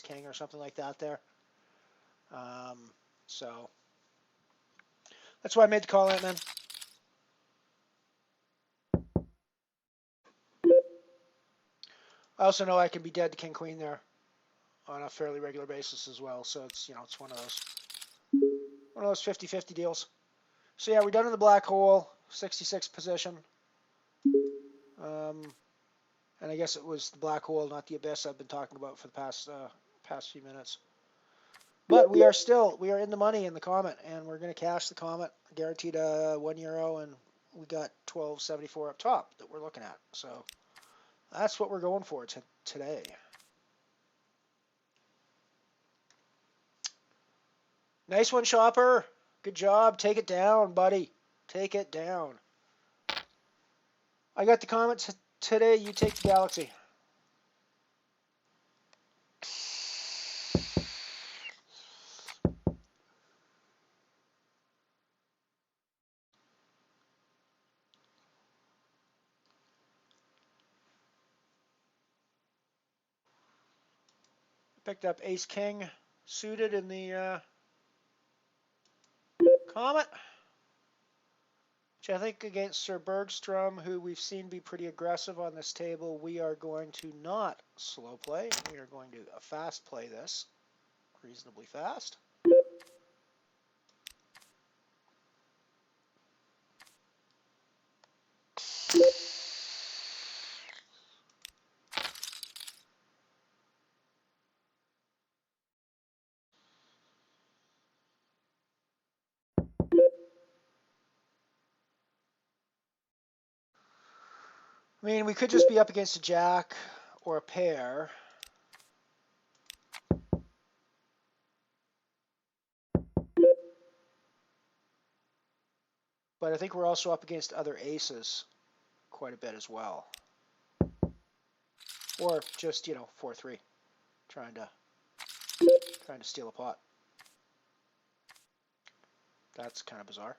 king or something like that there. So that's why I made the call, Ant-Man. I also know I can be dead to king queen there on a fairly regular basis as well. So it's it's one of those 50-50 deals. So yeah, we're done in the black hole, 66 position. And I guess it was the black hole, not the abyss I've been talking about for the past few minutes. But we are in the money in the Comet, and we're going to cash the Comet, guaranteed €1, and we got 12.74 up top that we're looking at. So that's what we're going for today. Nice one, Shopper. Good job. Take it down, buddy. Take it down. I got the Comet today. You take the Galaxy. Picked up ace king suited in the Comet, which I think against Sir Bergstrom, who we've seen be pretty aggressive on this table, we are going to not slow play. We are going to fast play this reasonably fast. I mean, we could just be up against a jack or a pair. But I think we're also up against other aces quite a bit as well. Or just, 4-3, trying to steal a pot. That's kind of bizarre.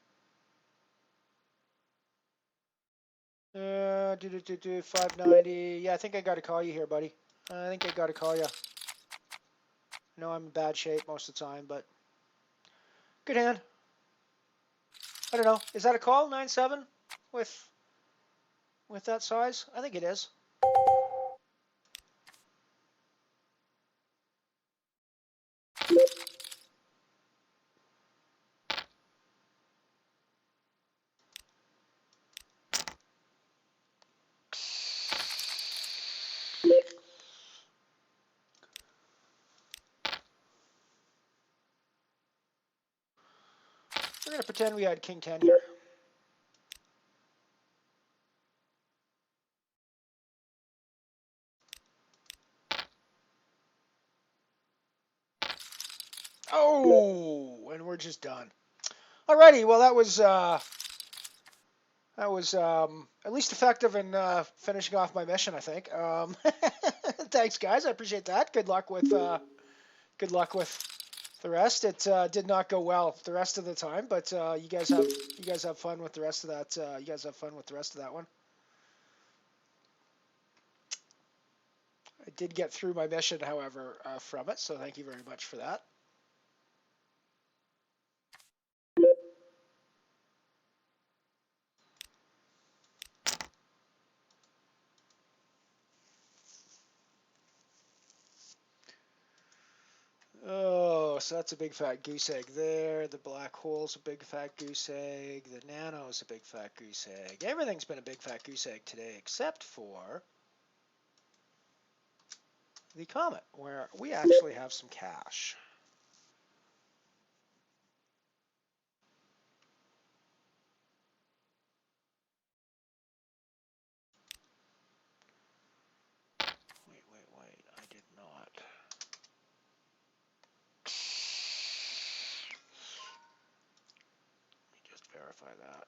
590. Yeah, I think I got to call you here, buddy. I think I got to call you. I know I'm in bad shape most of the time, but good hand. I don't know. Is that a call? 9-7 with that size? I think it is. We're going to pretend we had King 10 here. Oh, and we're just done. Alrighty, well that was at least effective in finishing off my mission, I think. Thanks, guys. I appreciate that. Good luck with the rest. It did not go well the rest of the time, but you guys have fun with the rest of that. You guys have fun with the rest of that one. I did get through my mission, however, from it, so thank you very much for that. Oh, so that's a big fat goose egg there. The black hole's a big fat goose egg. The nano's a big fat goose egg. Everything's been a big fat goose egg today, except for the Comet, where we actually have some cash. Wait. I did not. Let me just verify that.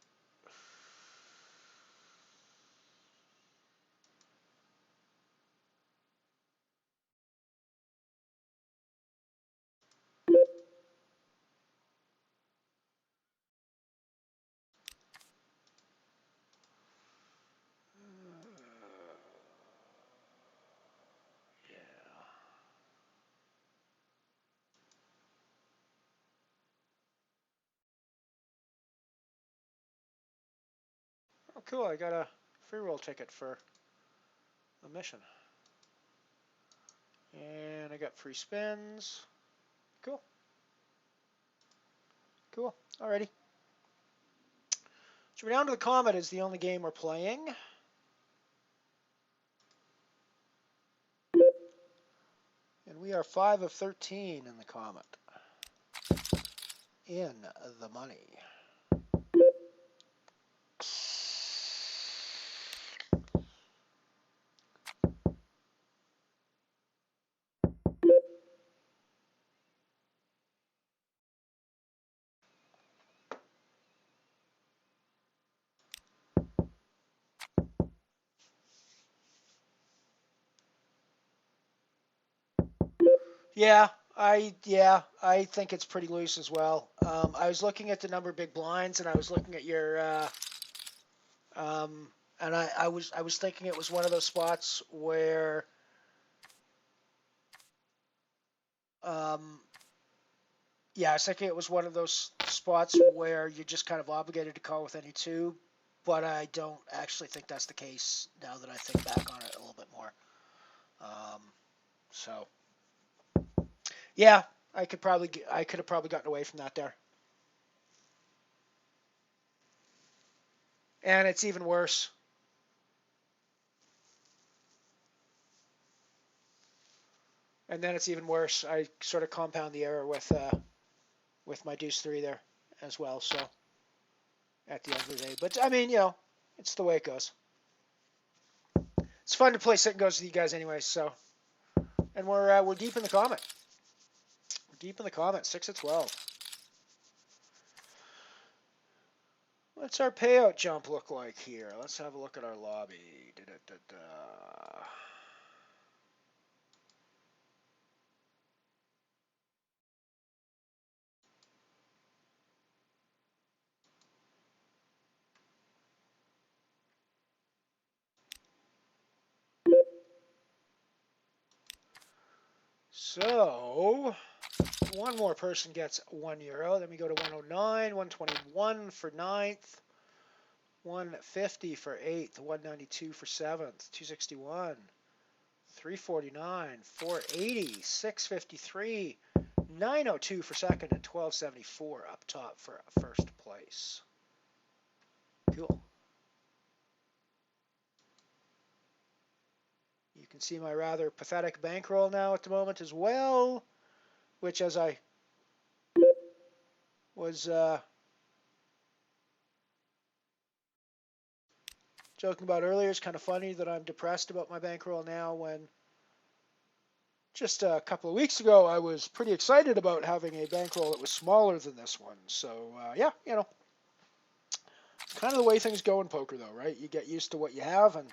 Oh, cool. I got a free roll ticket for a mission. And I got free spins. Cool. Cool. Alrighty. So we're down to the Comet is the only game we're playing. And we are 5 of 13 in the Comet. In the money. Yeah, I think it's pretty loose as well. I was looking at the number of big blinds, and I was looking at your, and I was thinking it was one of those spots where, yeah, I was thinking it was one of those spots where you're just kind of obligated to call with any two, but I don't actually think that's the case now that I think back on it a little bit more. So. Yeah, I could have probably gotten away from that there. And it's even worse. And then it's even worse. I sort of compound the error with my deuce 3 there as well. So at the end of the day, but I mean, it's the way it goes. It's fun to play sit and goes with you guys anyway. So, and we're deep in the Comet. We're deep in the Comet, 6 of 12. What's our payout jump look like here? Let's have a look at our lobby. Da-da-da-da. So, one more person gets €1. Then we go to 109, 121 for 9th, 150 for 8th, 192 for 7th, 261, 349, 480, 653, 902 for 2nd, and 1274 up top for 1st place. Cool. You can see my rather pathetic bankroll now at the moment as well, which, as I was joking about earlier, is kind of funny that I'm depressed about my bankroll now when just a couple of weeks ago I was pretty excited about having a bankroll that was smaller than this one. So yeah, you know, kind of the way things go in poker though, right? You get used to what you have and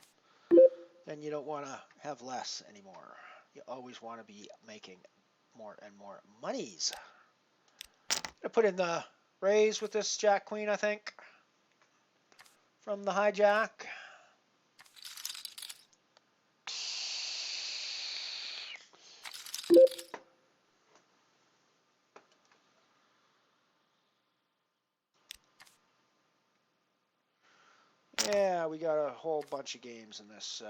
then you don't want to have less anymore. You always want to be making more and more monies. I'm going to put in the raise with this Jack Queen, I think, from the hijack. Yeah, we got a whole bunch of games in this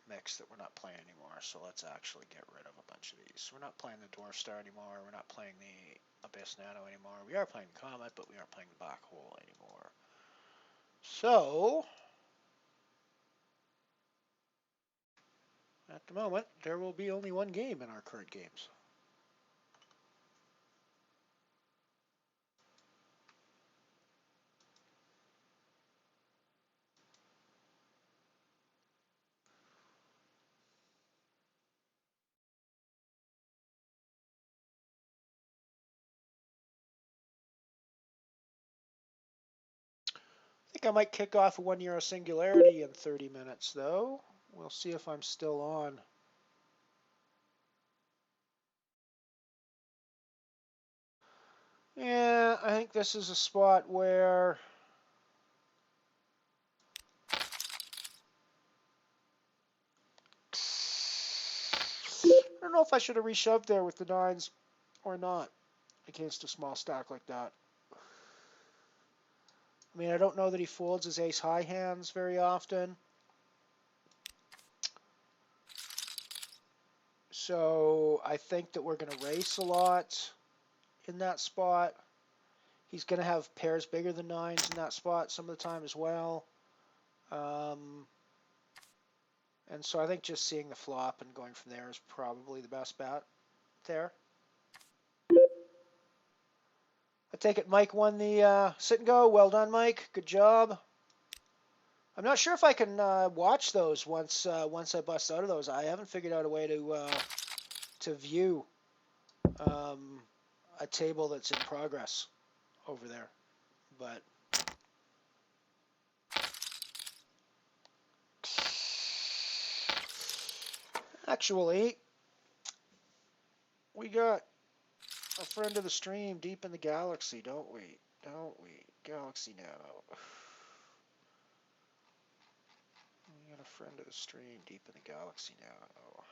mix that we're not playing anymore, so let's actually get rid of a bunch of these. We're not playing the Dwarf Star anymore, we're not playing the Abyss Nano anymore, we are playing Comet, but we aren't playing the Black Hole anymore. So, at the moment, there will be only one game in our current games. I think I might kick off a €1 Singularity in 30 minutes, though. We'll see if I'm still on. Yeah, I think this is a spot where I don't know if I should have reshoved there with the 9s or not against a small stack like that. I mean, I don't know that he folds his ace-high hands very often. So I think that we're going to race a lot in that spot. He's going to have pairs bigger than 9s in that spot some of the time as well. And so I think just seeing the flop and going from there is probably the best bet there. I take it Mike won the sit and go. Well done, Mike. Good job. I'm not sure if I can watch those once I bust out of those. I haven't figured out a way to view a table that's in progress over there. But actually, we got a friend of the stream deep in the galaxy, don't we? Don't we? Galaxy Nano. We got a friend of the stream deep in the galaxy Nano.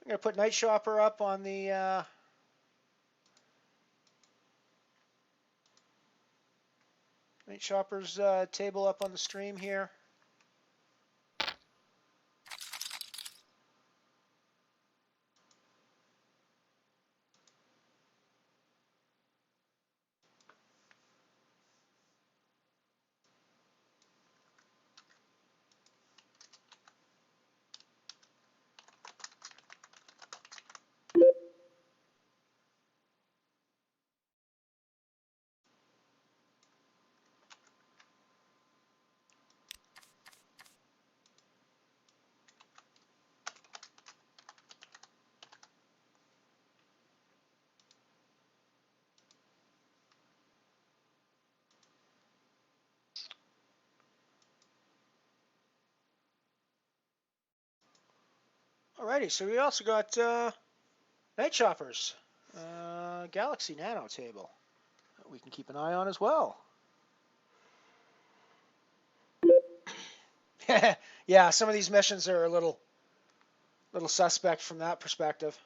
I'm going to put Night Shopper up on the Night Shopper's table up on the stream here. Alrighty, so we also got Night Shoppers, Galaxy Nano table that we can keep an eye on as well. Yeah, some of these missions are a little suspect from that perspective.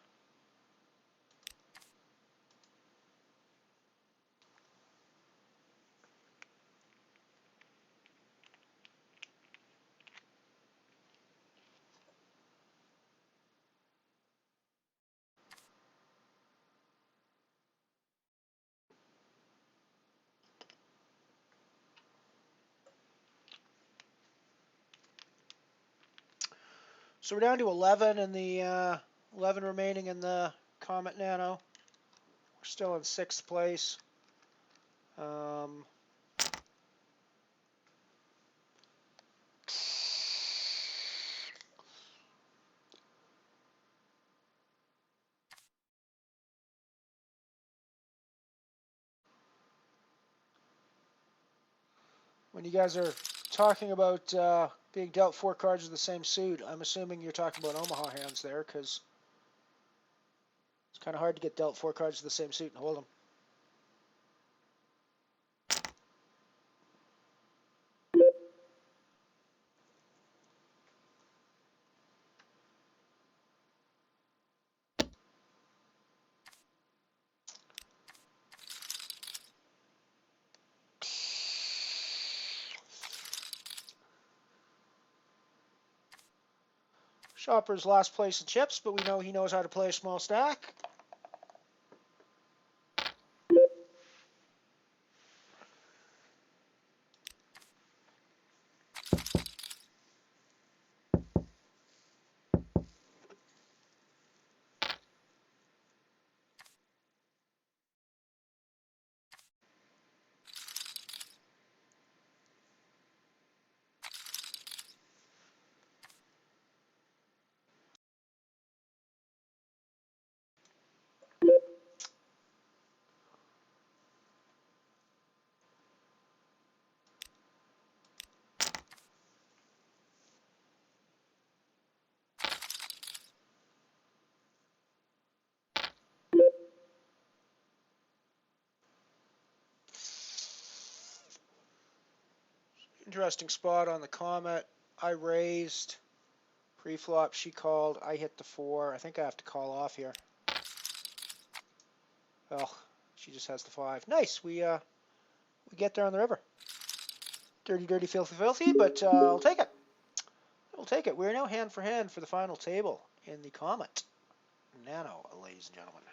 So we're down to 11 in the 11 remaining in the Comet Nano. We're still in 6th place. When you guys are talking about being dealt 4 cards of the same suit, I'm assuming you're talking about Omaha hands there, because it's kind of hard to get dealt 4 cards of the same suit and hold them. Shopper's last place in chips, but we know he knows how to play a small stack. Interesting spot on the Comet. I raised. Pre-flop, she called. I hit the 4. I think I have to call off here. Well, she just has the 5. Nice. We get there on the river. Dirty, dirty, filthy, filthy, but I'll take it. I'll take it. We're now hand for the final table in the Comet Nano, ladies and gentlemen.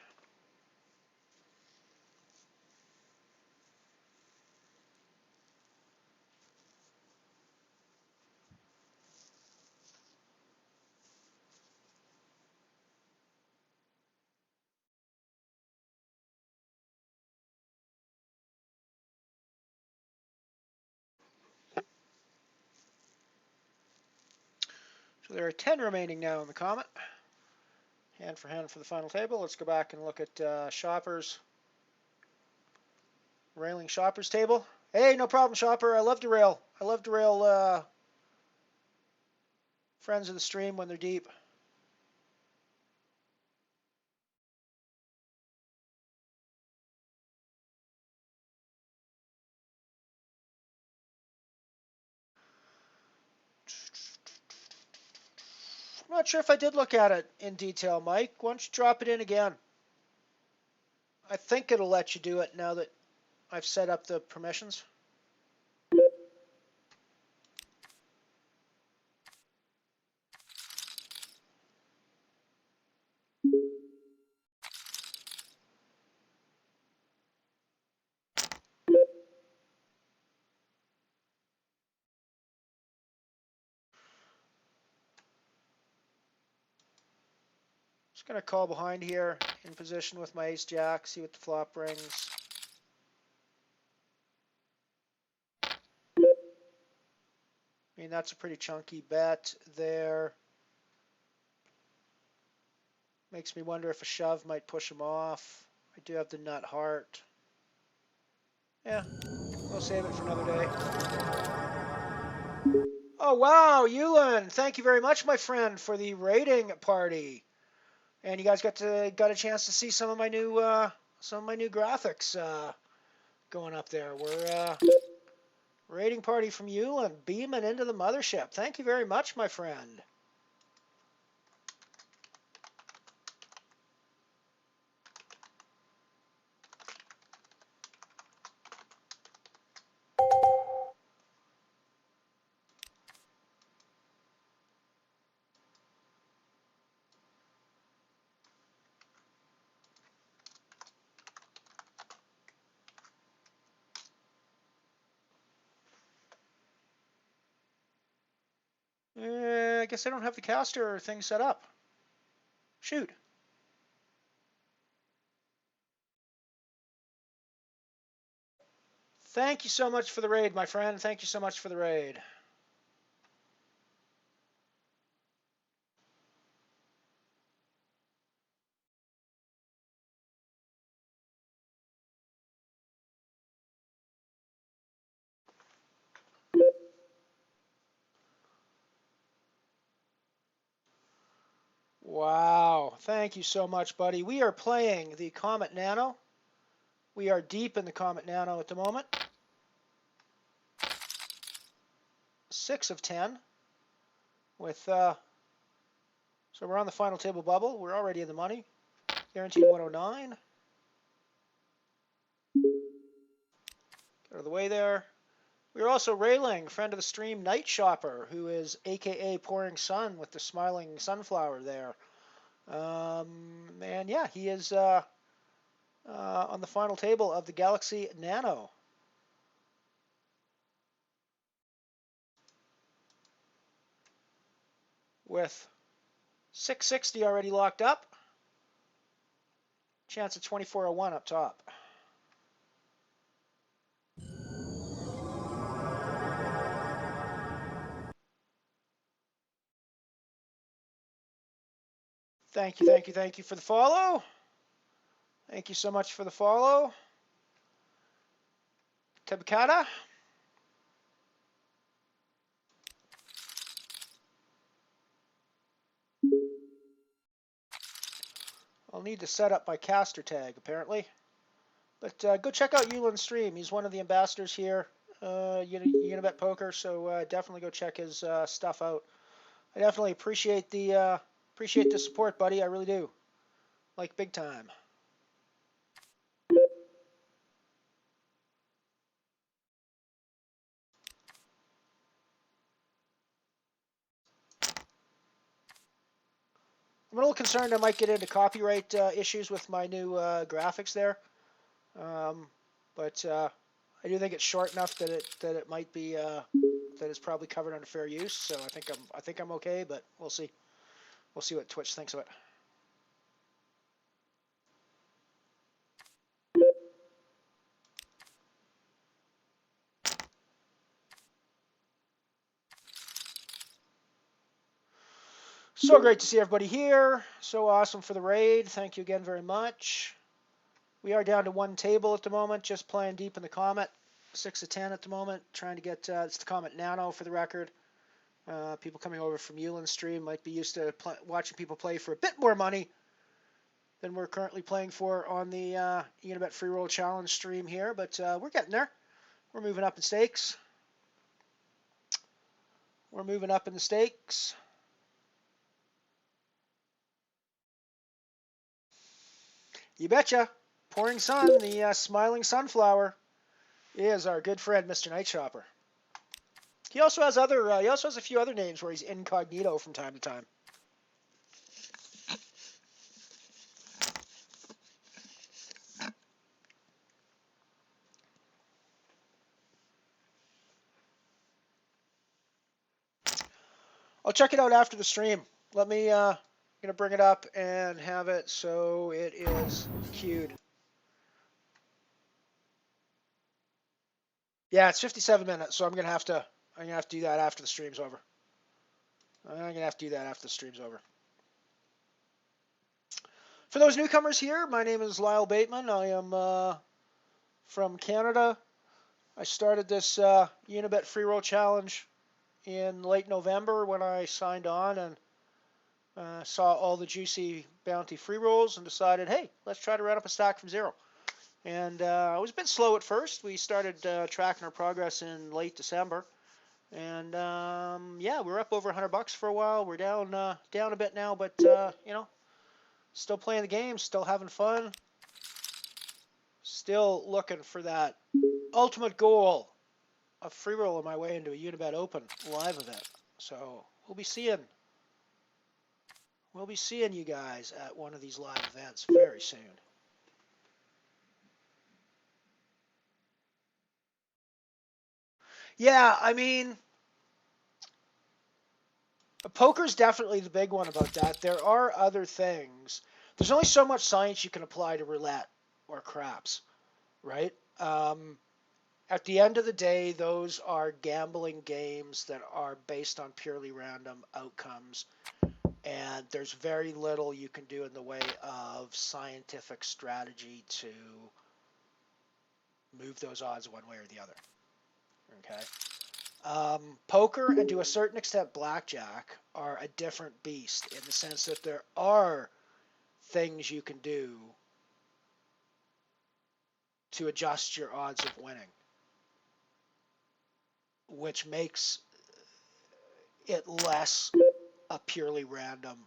So there are 10 remaining now in the Comet. Hand for the final table. Let's go back and look at Shopper's. Railing Shopper's table. Hey, no problem, Shopper. I love to rail. I love to rail friends of the stream when they're deep. I'm not sure if I did look at it in detail, Mike. Why don't you drop it in again? I think it'll let you do it now that I've set up the permissions. Just going to call behind here in position with my ace-jack, see what the flop brings. I mean, that's a pretty chunky bet there. Makes me wonder if a shove might push him off. I do have the nut heart. Yeah, we'll save it for another day. Oh, wow, Yulin, thank you very much, my friend, for the rating party. And you guys got a chance to see some of my new graphics going up there. We're rating party from Yulin, beaming into the mothership. Thank you very much, my friend. I guess I don't have the caster thing set up. Shoot. Thank you so much for the raid, my friend. Thank you so much for the raid. Wow. Thank you so much, buddy. We are playing the Comet Nano. We are deep in the Comet Nano at the moment. 6 of 10. With so we're on the final table bubble. We're already in the money. Guaranteed 109. Get out of the way there. We're also railing friend of the stream, Night Shopper, who is AKA Pouring Sun with the smiling sunflower there. And yeah, he is on the final table of the Galaxy Nano. With 660 already locked up. Chance of 2401 up top. Thank you, thank you, thank you for the follow. Thank you so much for the follow. Tebakata. I'll need to set up my caster tag, apparently. But go check out Yulin's stream. He's one of the ambassadors here, Unibet Poker, so definitely go check his stuff out. I definitely appreciate the support, buddy. I really do. Like, big time. I'm a little concerned I might get into copyright issues with my new graphics there, but I do think it's short enough that it might be that it's probably covered under fair use. So I think I'm okay, but we'll see. We'll see what Twitch thinks of it. So great to see everybody here. So awesome for the raid. Thank you again very much. We are down to one table at the moment, just playing deep in the Comet. 6 of 10 at the moment. Trying to get, it's the Comet Nano for the record. People coming over from Yulin's stream might be used to watching people play for a bit more money than we're currently playing for on the Unibet Free Roll Challenge stream here. But we're getting there. We're moving up in stakes. We're moving up in the stakes. You betcha. Pouring Sun, the smiling sunflower, is our good friend, Mr. Night Shopper. He also has other. He also has a few other names where he's incognito from time to time. I'll check it out after the stream. Let me. I'm gonna bring it up and have it so it is queued. Yeah, it's 57 minutes, so I'm gonna have to do that after the stream's over. For those newcomers here, my name is Lyle Bateman. I am from Canada. I started this Unibet Free Roll Challenge in late November when I signed on and saw all the juicy bounty free rolls and decided, hey, let's try to run up a stack from zero. And I was a bit slow at first. We started tracking our progress in late December. And yeah, we were up over $100 for a while. We're down a bit now, but you know, still playing the game, still having fun, still looking for that ultimate goal of free rolling my way into a Unibet Open live event. So we'll be seeing you guys at one of these live events very soon. Yeah, I mean, poker's definitely the big one about that. There are other things. There's only so much science you can apply to roulette or craps, right? At the end of the day, those are gambling games that are based on purely random outcomes, and there's very little you can do in the way of scientific strategy to move those odds one way or the other. Okay. Poker and to a certain extent blackjack are a different beast in the sense that there are things you can do to adjust your odds of winning, which makes it less a purely random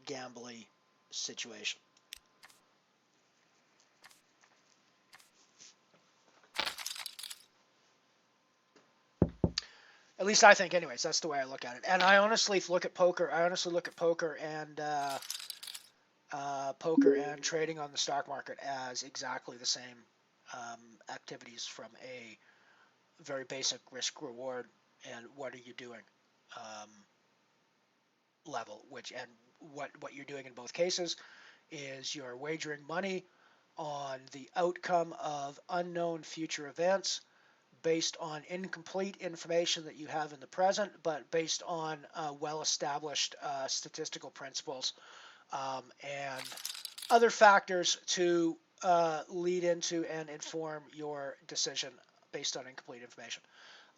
gambly situation. At least I think, anyways. That's the way I look at it. And I honestly look at poker. Poker and trading on the stock market as exactly the same activities from a very basic risk reward and what are you doing level. And what you're doing in both cases is you're wagering money on the outcome of unknown future events, based on incomplete information that you have in the present, but based on well-established statistical principles and other factors to lead into and inform your decision based on incomplete information.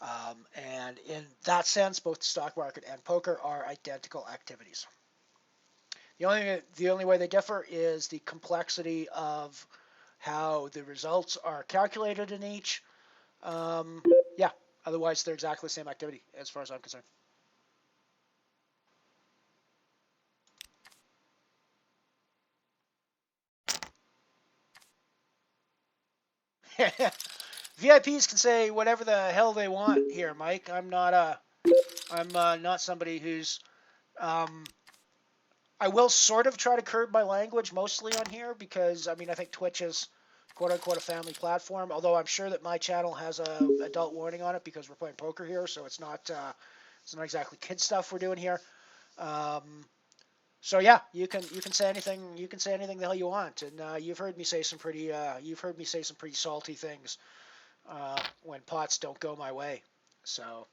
And in that sense, both the stock market and poker are identical activities. The only way they differ is the complexity of how the results are calculated in each. Yeah, otherwise they're exactly the same activity as far as I'm concerned. VIPs can say whatever the hell they want here, Mike. I'm not somebody who's I will sort of try to curb my language mostly on here because I think Twitch is quote unquote a family platform, although I'm sure that my channel has a adult warning on it because we're playing poker here, so it's not exactly kid stuff we're doing here. So yeah, you can say anything the hell you want, and you've heard me say some pretty salty things when pots don't go my way. So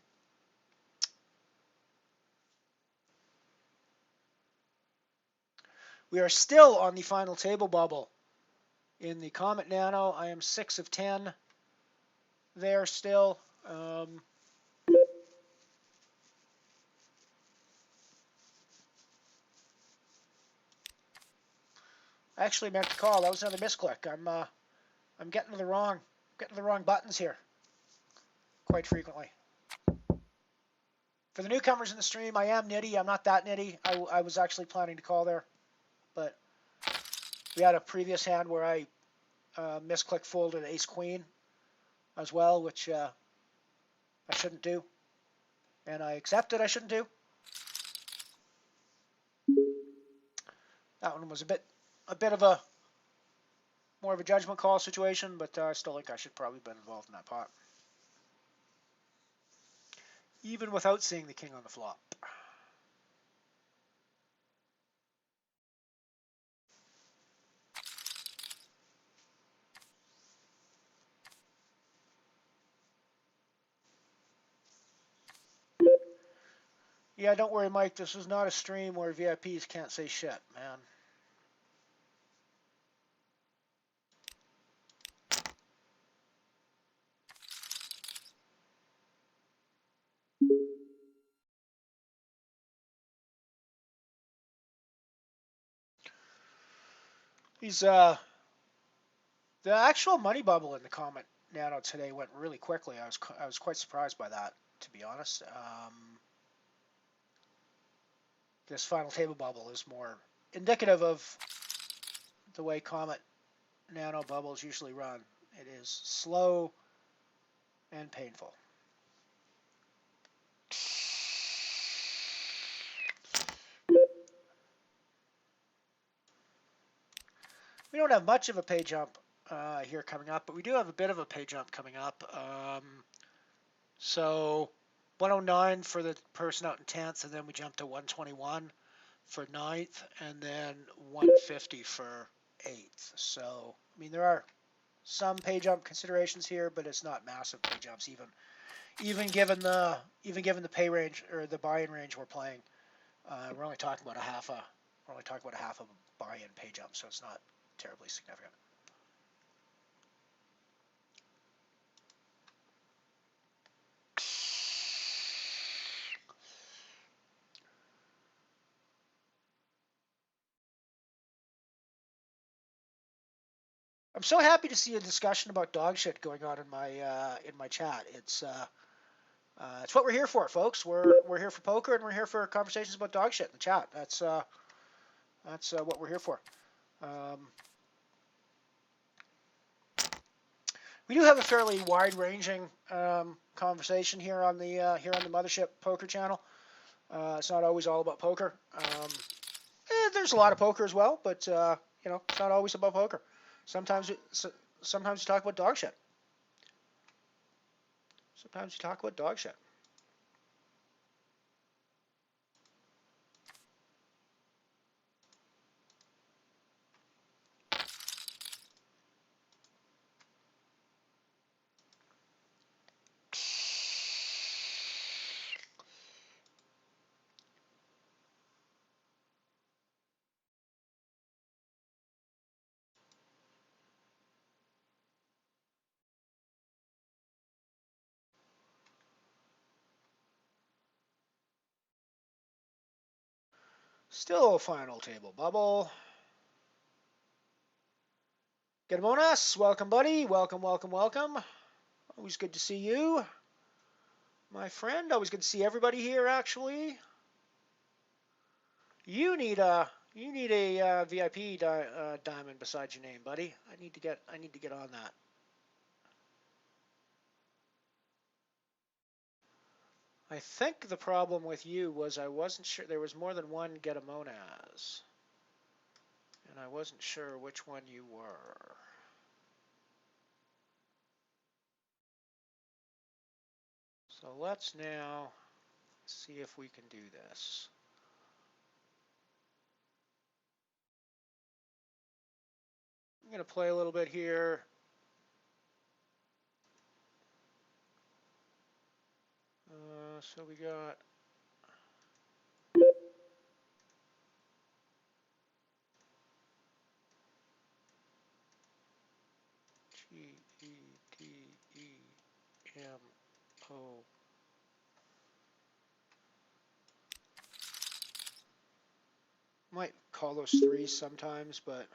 we are still on the final table bubble in the Comet Nano. I am 6 of 10 there still. I actually meant to call. That was another misclick. I'm getting to the wrong buttons here quite frequently. For the newcomers in the stream, I am nitty. I'm not that nitty. I was actually planning to call there, but we had a previous hand where I misclick folded ace queen as well, which I shouldn't do, and I accepted I shouldn't do. That one was a bit of a more of a judgment call situation, but I still think I should probably have been involved in that pot, even without seeing the king on the flop. Yeah, don't worry, Mike. This is not a stream where VIPs can't say shit, man. These the actual money bubble in the Comet Nano today went really quickly. I was quite surprised by that, to be honest. This final table bubble is more indicative of the way Comet Nano bubbles usually run. It is slow and painful. We don't have much of a pay jump here coming up, but we do have a bit of a pay jump coming up. So 109 for the person out in 10th, and then we jump to 121 for 9th, and then 150 for 8th. So, I mean, there are some pay jump considerations here, but it's not massive pay jumps even given the pay range or the buy-in range we're playing. We're only talking about a half a buy-in pay jump, so it's not terribly significant. I'm so happy to see a discussion about dog shit going on in my chat. It's what we're here for, folks. We're here for poker, and we're here for conversations about dog shit in the chat. That's what we're here for. We do have a fairly wide-ranging conversation here on the MotherShip Poker channel. It's not always all about poker. There's a lot of poker as well, but it's not always about poker. Sometimes you talk about dog shit. Sometimes you talk about dog shit. Still final table bubble. Getamonas, welcome buddy. Welcome, welcome, welcome. Always good to see you, my friend. Always good to see everybody here, actually. You need a VIP diamond beside your name, buddy. I need to get on that. I think the problem with you was I wasn't sure there was more than one Getamonas, and I wasn't sure which one you were. So let's now see if we can do this. I'm going to play a little bit here. So we got GETEMO. Might call those threes sometimes, but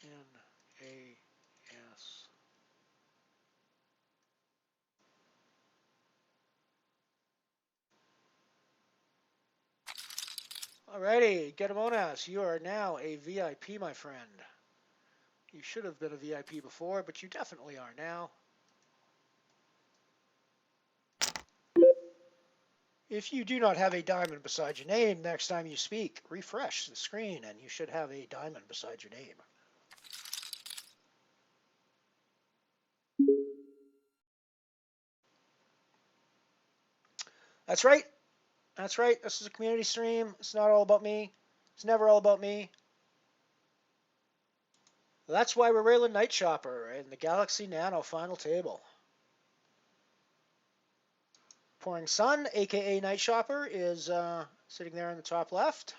NAS. Alrighty, Getamonas, you are now a VIP, my friend. You should have been a VIP before, but you definitely are now. If you do not have a diamond beside your name next time you speak, refresh the screen and you should have a diamond beside your name. That's right. That's right. This is a community stream. It's not all about me. It's never all about me. That's why we're Raylan Night Shopper in the Galaxy Nano final table. Pouring Sun, aka Night Shopper, is sitting there in the top left.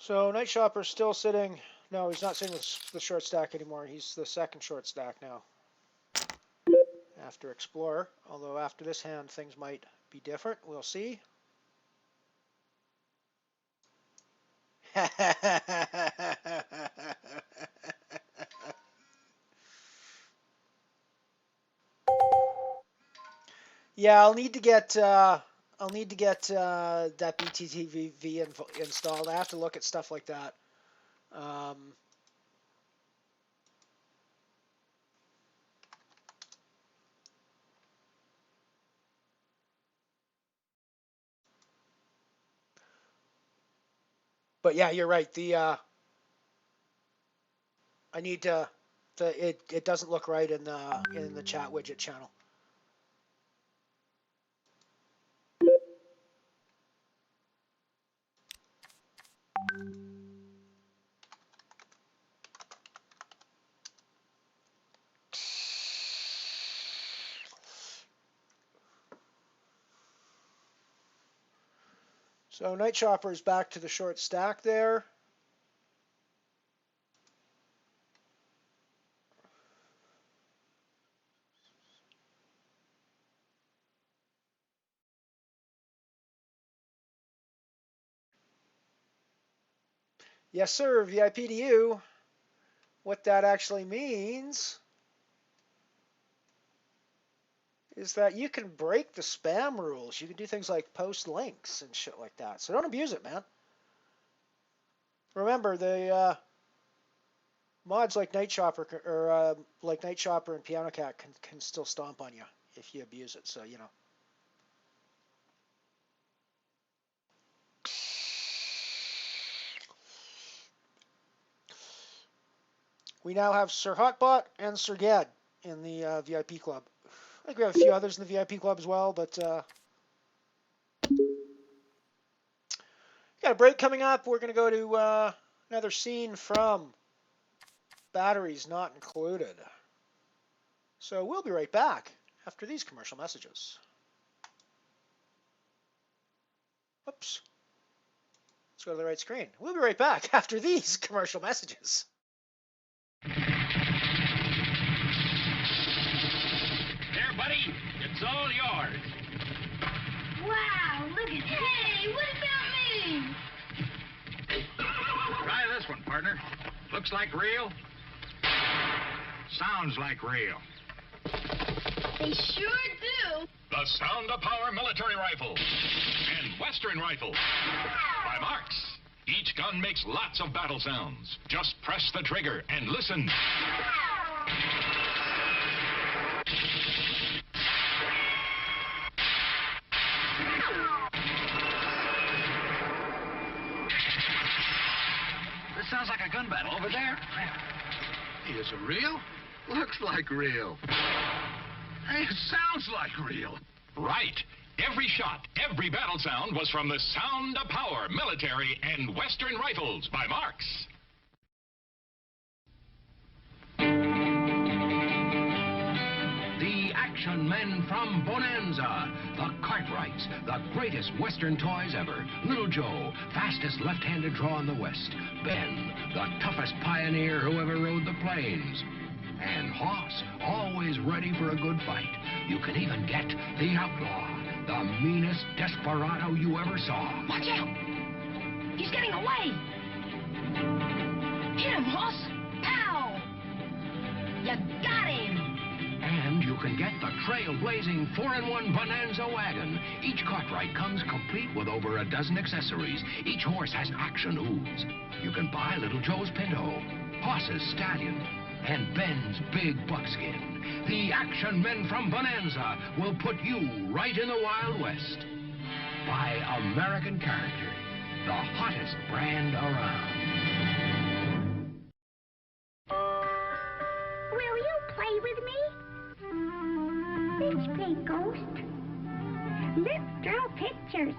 So Night Shopper's still sitting. No, he's not sitting with the short stack anymore. He's the second short stack now. After Explorer, although after this hand things might be different. We'll see. Yeah, I'll need to get that BTTV installed. I have to look at stuff like that. But yeah, you're right. I need to. It doesn't look right in the chat widget channel. So Night Shopper is back to the short stack there. Yes, sir, VIP to you. What that actually means is that you can break the spam rules. You can do things like post links and shit like that. So don't abuse it, man. Remember, the mods like Night Shopper like Night Shopper and Piano Cat can still stomp on you if you abuse it. So, you know. We now have Sir Hotbot and Sir Gad in the VIP club. I think we have a few others in the VIP club as well, but got a break coming up. We're going to go to another scene from Batteries Not Included. So we'll be right back after these commercial messages. Oops. Let's go to the right screen. We'll be right back after these commercial messages. Here, buddy, it's all yours. Wow, look at hey, what about me? Try this one, partner. Looks like real. Sounds like real. They sure do. The Sound of Power military rifle and Western rifle by Marks. Each gun makes lots of battle sounds. Just press the trigger and listen. This sounds like a gun battle over there. Is it real? Looks like real. Hey, it sounds like real. Right. Every shot, every battle sound was from the Sound of Power military and Western rifles by Marks. The action men from Bonanza, the Cartwrights, the greatest Western toys ever. Little Joe, fastest left-handed draw in the West. Ben, the toughest pioneer who ever rode the plains. And Hoss, always ready for a good fight. You can even get the Outlaw, the meanest desperado you ever saw. Watch out! He's getting away! Hit him, Hoss! Pow! You got him! And you can get the trailblazing 4-in-1 Bonanza wagon. Each Cartwright comes complete with over a dozen accessories. Each horse has action hooves. You can buy Little Joe's Pinto, Hoss's Stallion, and Ben's big buckskin. The action men from Bonanza will put you right in the Wild West. By American character, the hottest brand around. Will you play with me? Let's play Ghost. Let's draw pictures.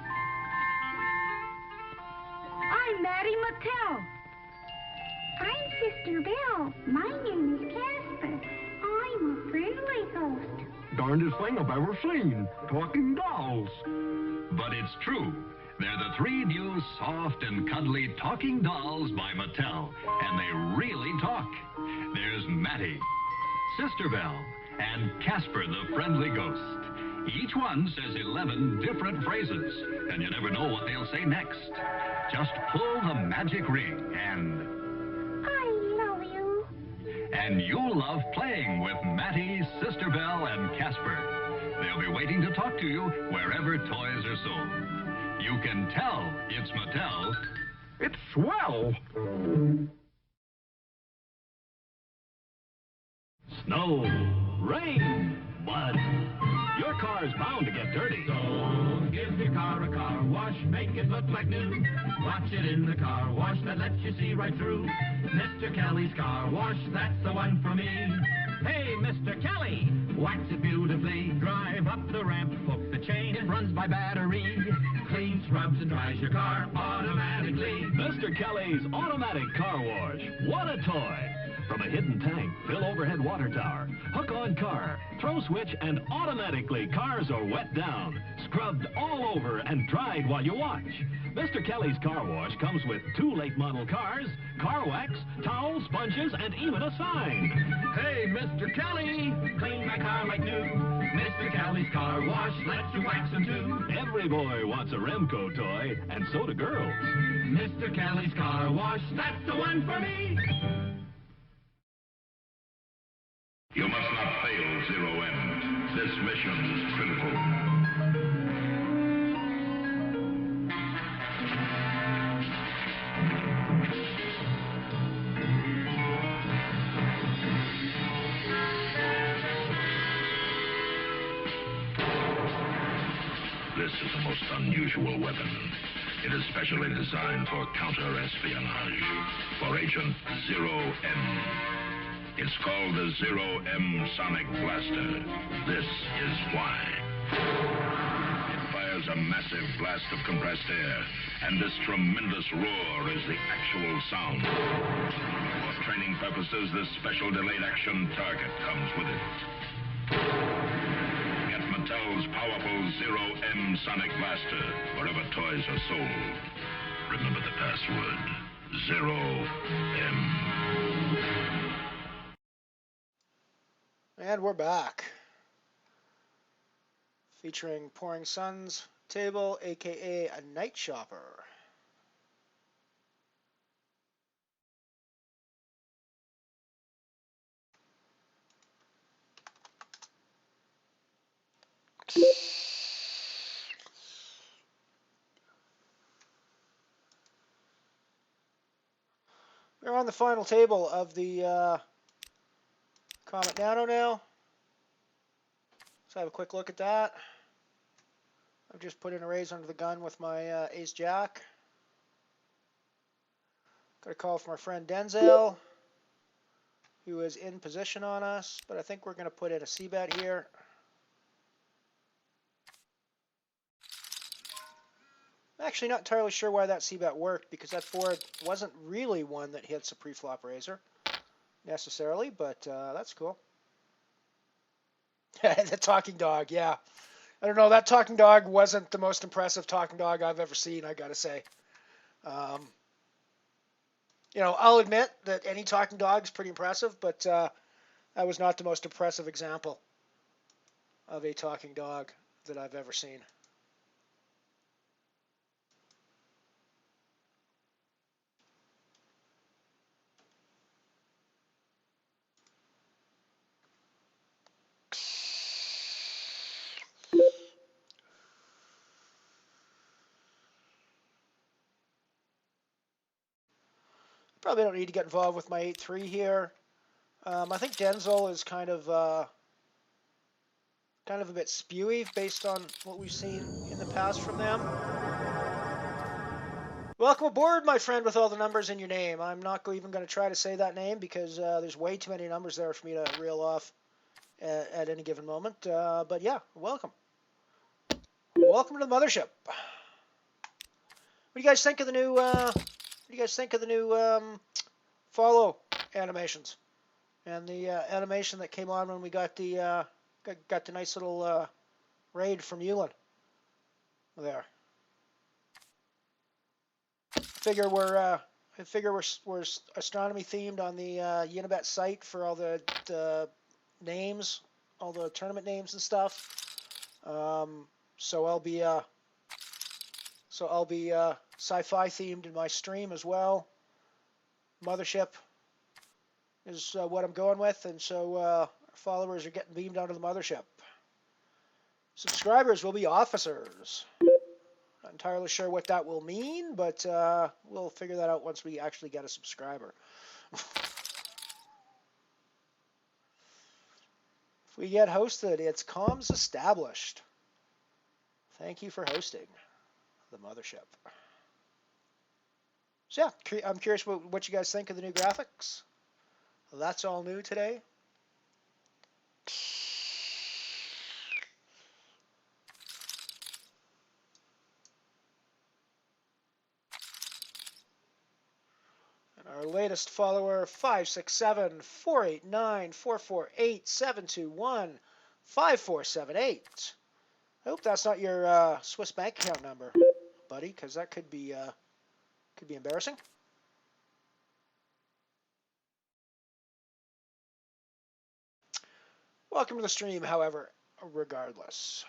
I'm Maddie Mattel. I'm Sister Belle. My name is Casper. I'm a friendly ghost. Darndest thing I've ever seen. Talking dolls. But it's true. They're the 3 new soft and cuddly talking dolls by Mattel, and they really talk. There's Matty, Sister Belle, and Casper the friendly ghost. Each one says 11 different phrases, and you never know what they'll say next. Just pull the magic ring and you'll love playing with Matty, Sister Belle, and Casper. They'll be waiting to talk to you wherever toys are sold. You can tell it's Mattel. It's swell. Snow, rain, mud. Your car's bound to get dirty. So give your car a car wash, make it look like new. Watch it in the car wash that lets you see right through. Mr. Kelly's Car Wash, that's the one for me. Hey, Mr. Kelly, wax it beautifully. Drive up the ramp, hook the chain, it runs by battery. Clean, scrubs, and dries your car automatically. Mr. Kelly's Automatic Car Wash. What a toy! From a hidden tank, fill overhead water tower, hook on car, throw switch, and automatically cars are wet down, scrubbed all over, and dried while you watch. Mr. Kelly's Car Wash comes with 2 late model cars, car wax, towels, sponges, and even a sign. Hey, Mr. Kelly, clean my car like new. Mr. Kelly's Car Wash lets you wax them too. Every boy wants a Remco toy, and so do girls. Mr. Kelly's Car Wash, that's the one for me. You must not fail, Zero M. This mission's critical. This is a most unusual weapon. It is specially designed for counter-espionage, for Agent Zero M. It's called the Zero M Sonic Blaster. This is why. It fires a massive blast of compressed air, and this tremendous roar is the actual sound. For training purposes, this special delayed action target comes with it. Get Mattel's powerful Zero M Sonic Blaster wherever toys are sold. Remember the password, Zero M. And we're back. Featuring Pouring Sun's table, aka a night shopper. We're on the final table of the Comet Nano now. Let's have a quick look at that. I've just put in a raise under the gun with my ace jack. Got a call from our friend Denzel, who is in position on us, but I think we're going to put in a C-bet here. I'm actually not entirely sure why that C-bet worked, because that board wasn't really one that hits a pre-flop raiser necessarily, but that's cool. The talking dog, yeah. I don't know, that talking dog wasn't the most impressive talking dog I've ever seen, I gotta say. You know, I'll admit that any talking dog is pretty impressive, but that was not the most impressive example of a talking dog that I've ever seen. Probably don't need to get involved with my 8-3 here. I think Denzel is kind of a bit spewy based on what we've seen in the past from them. Welcome aboard, my friend with all the numbers in your name. I'm not even going to try to say that name because there's way too many numbers there for me to reel off at any given moment. But yeah, welcome. Welcome to the mothership. What do you guys think of the new? Follow animations and the animation that came on when we got the nice little raid from Ewan there? figure we're astronomy themed on the Unibet site for all the names, all the tournament names and stuff. So I'll be sci-fi themed in my stream as well. MotherShip is what I'm going with, and so our followers are getting beamed onto the MotherShip. Subscribers will be officers. Not entirely sure what that will mean, but we'll figure that out once we actually get a subscriber. If we get hosted, it's comms established. Thank you for hosting the MotherShip. So yeah, I'm curious what you guys think of the new graphics. That's all new today. And our latest follower, 567-489-448-721-5478. I hope that's not your Swiss bank account number, buddy, because that could be embarrassing. Welcome to the stream, however, regardless.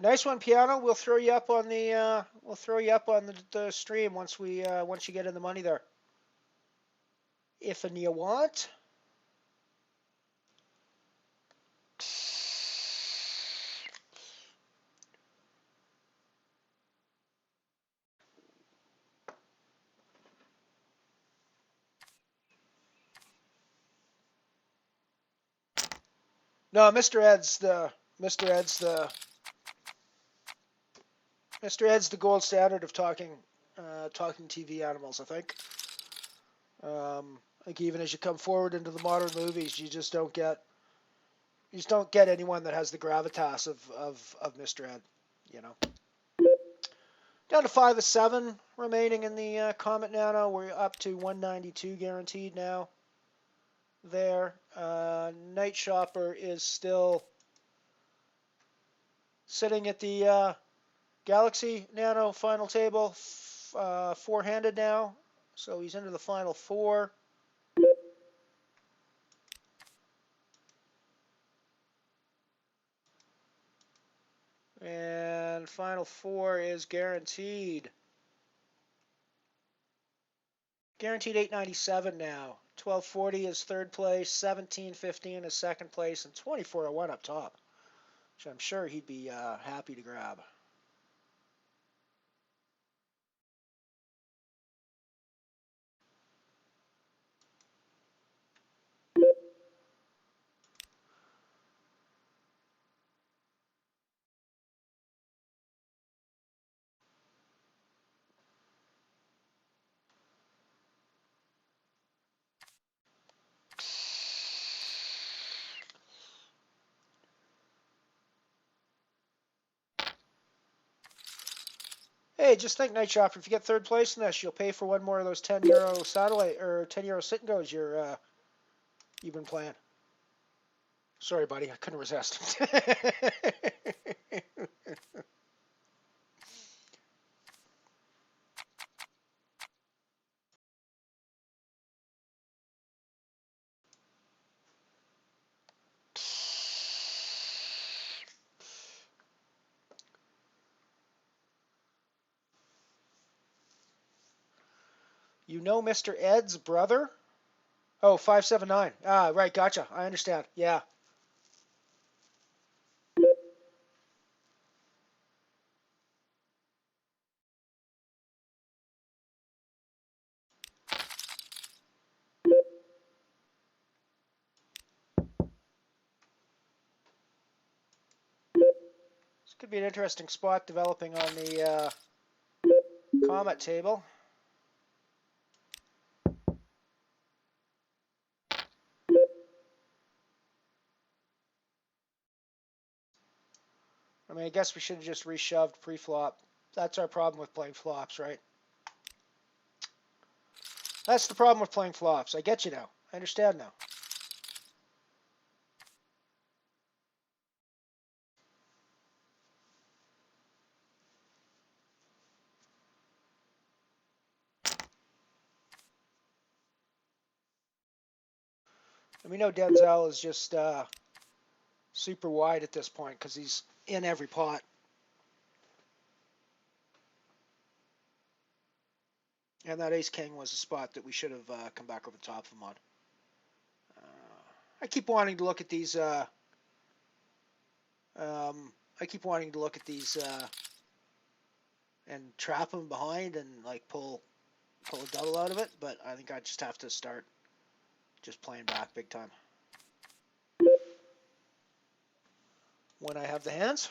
Nice one, Piano. We'll throw you up on the stream once you get in the money there. If and you want. No, Mr. Ed's the gold standard of talking TV animals, I think. Like even as you come forward into the modern movies, you just don't get anyone that has the gravitas of Mr. Ed, you know. Down to 5 of 7 remaining in the Comet Nano. We're up to 192 guaranteed now. There, Night Shopper is still sitting at the Galaxy Nano final table, four-handed now, so he's into the final 4. And final 4 is guaranteed. Guaranteed 897 now. 1240 is third place, 1715 is second place, and 2401 up top, which I'm sure he'd be happy to grab. Hey, just think, Night Shopper, if you get third place in this, you'll pay for one more of those €10 satellite or €10 sit and goes you've been playing. Sorry, buddy, I couldn't resist. You know Mr. Ed's brother? Oh, 579. Ah, right, gotcha. I understand. Yeah. Could be an interesting spot developing on the Comet table. I mean, I guess we should have just reshoved pre-flop. That's our problem with playing flops, right? That's the problem with playing flops. I get you now. I understand now. And we know Denzel is just super wide at this point because he's in every pot. And that ace-king was a spot that we should have come back over the top of him on. I keep wanting to look at these. I keep wanting to look at these and trap him behind and like pull a double out of it, but I think I just have to start just playing back big time when I have the hands.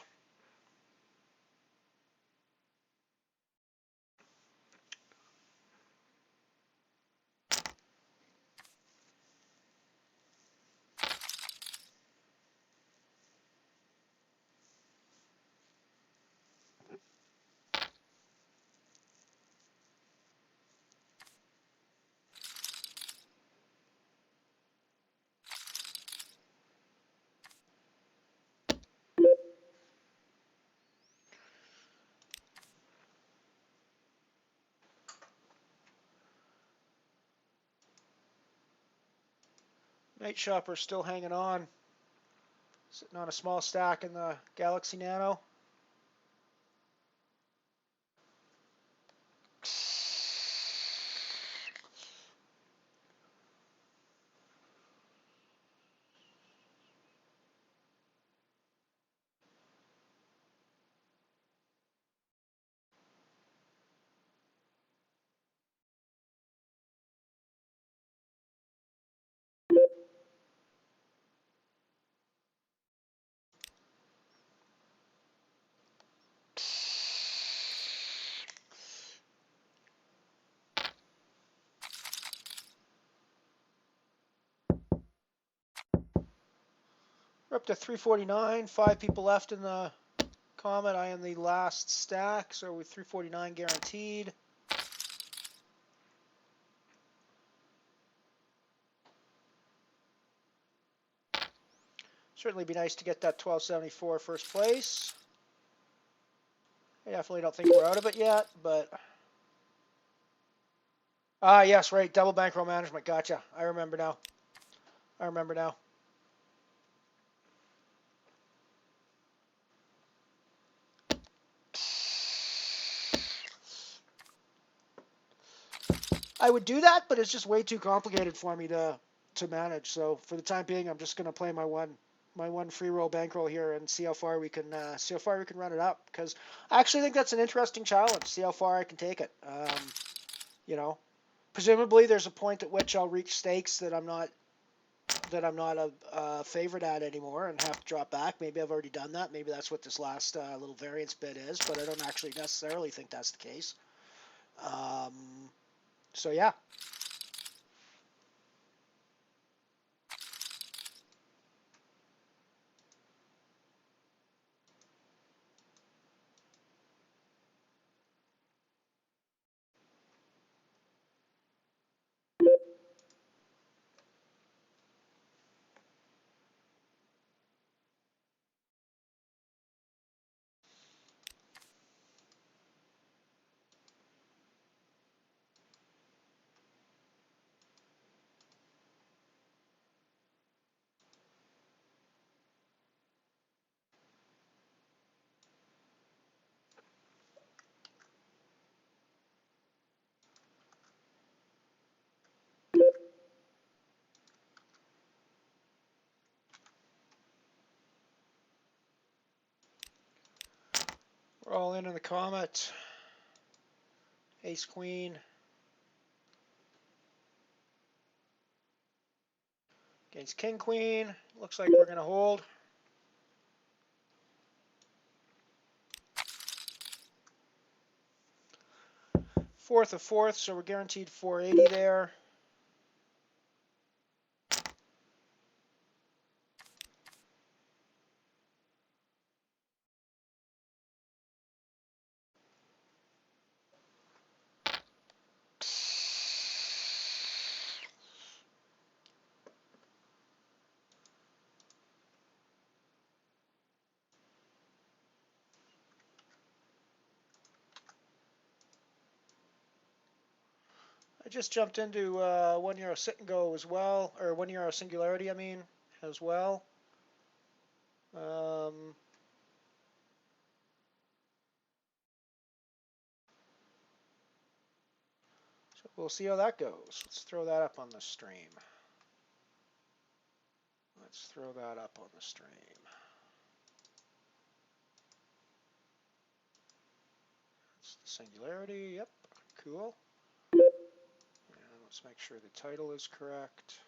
Night Shopper still hanging on, sitting on a small stack in the Galaxy Nano. We're up to 349, 5 people left in the Comet. I am the last stack, so we're 349 guaranteed. Certainly be nice to get that 1274 first place. I definitely don't think we're out of it yet, but... Ah, yes, right, double bankroll management, gotcha. I remember now. I remember now. I would do that, but it's just way too complicated for me to manage. So for the time being, I'm just going to play my one free roll bankroll here and see how far we can run it up. Because I actually think that's an interesting challenge. See how far I can take it. You know, presumably there's a point at which I'll reach stakes that I'm not a favorite at anymore and have to drop back. Maybe I've already done that. Maybe that's what this last little variance bid is, but I don't actually necessarily think that's the case. So yeah. We're all in the Comet. Ace Queen. Against King Queen. Looks like we're going to hold. Fourth of fourth, so we're guaranteed 480 there. I just jumped into €1 sit and go as well, or €1 singularity, I mean, as well. So we'll see how that goes. Let's throw that up on the stream. Let's throw that up on the stream. That's the singularity, yep, cool. And let's make sure the title is correct.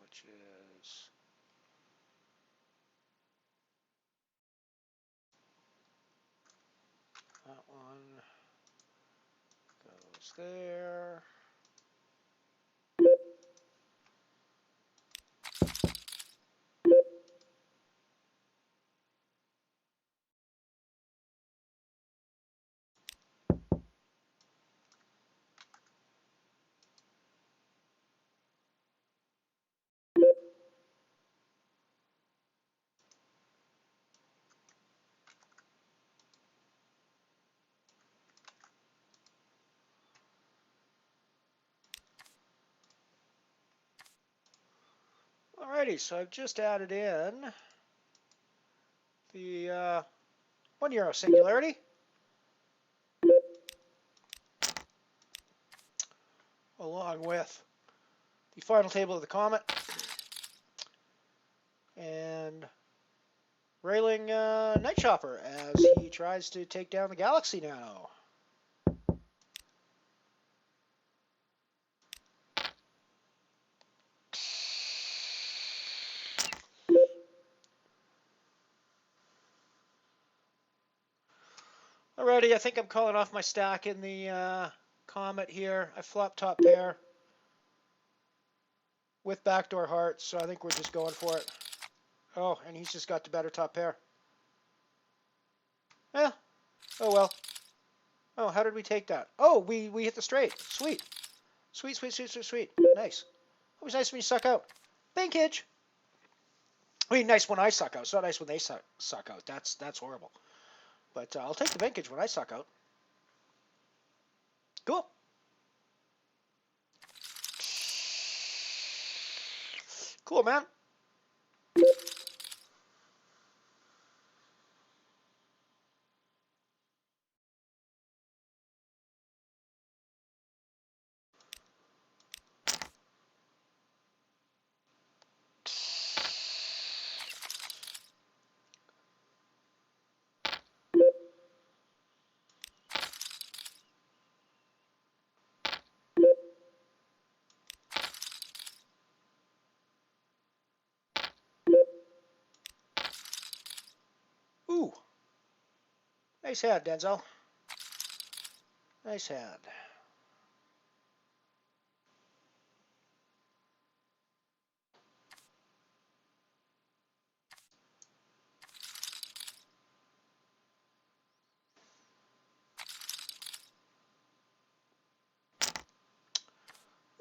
Which is that one goes there. Alrighty, so I've just added in the €1 singularity, along with the final table of the Comet, and railing Night Chopper as he tries to take down the Galaxy Nano. Alrighty, I think I'm calling off my stack in the Comet here. I flopped top pair with backdoor hearts, so I think we're just going for it. Oh, and he's just got the better top pair. Yeah. Oh well. Oh, how did we take that? Oh, we hit the straight. Sweet. Sweet, sweet, sweet, sweet, sweet. Nice. Always nice when you suck out. Bankage. I mean, nice when I suck out. It's not nice when they suck out. That's horrible. But I'll take the bankage when I suck out. Cool. Cool, man. Ooh. Nice hand, Denzel. Nice hand.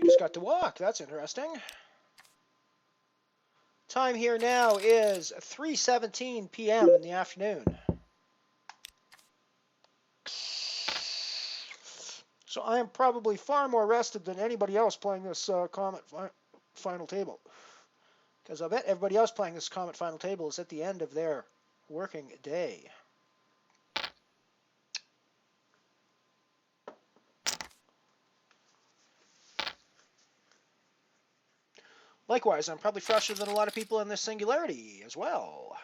We just got to walk. That's interesting. Time here now is 3:17 p.m. in the afternoon. So I am probably far more rested than anybody else playing this Comet final table. Because I bet everybody else playing this Comet final table is at the end of their working day. Likewise, I'm probably fresher than a lot of people in this singularity as well.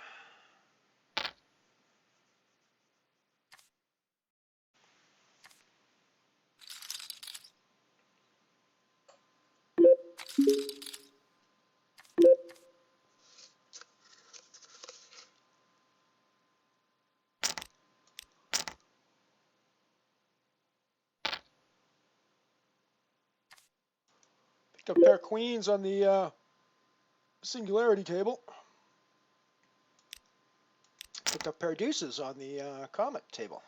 Got a pair of queens on the singularity table. Picked up a pair of deuces on the Comet table.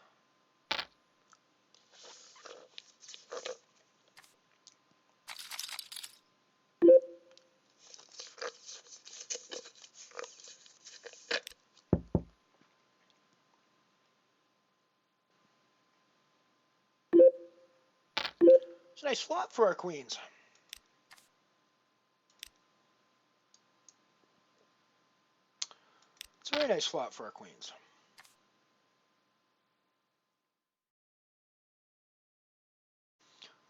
It's a nice flop for our queens. It's a very nice flop for our queens.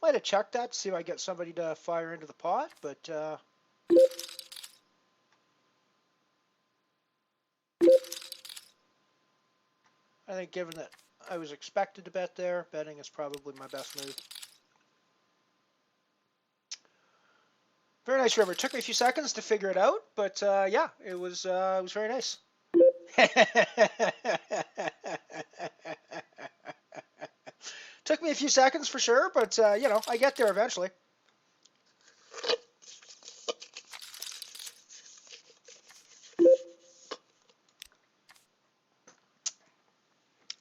Might have checked that to see if I get somebody to fire into the pot, but I think given that I was expected to bet there, betting is probably my best move. Very nice river. It took me a few seconds to figure it out, but yeah, it was very nice. Took me a few seconds for sure, but you know, I get there eventually.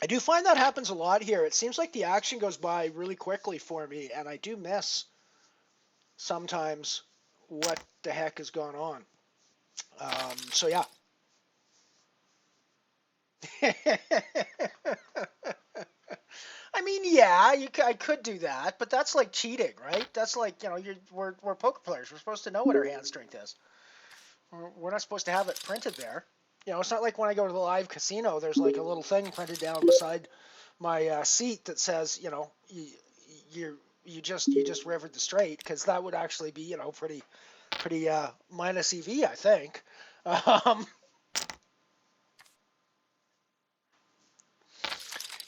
I do find that happens a lot here. It seems like the action goes by really quickly for me, and I do miss sometimes what the heck has gone on. So yeah. I mean, yeah, I could do that, but that's like cheating, right? That's like, you know, we're poker players. We're supposed to know what our hand strength is. We're not supposed to have it printed there. You know, it's not like when I go to the live casino, there's like a little thing printed down beside my seat that says, you know, you just rivered the straight, because that would actually be, you know, pretty minus EV, I think.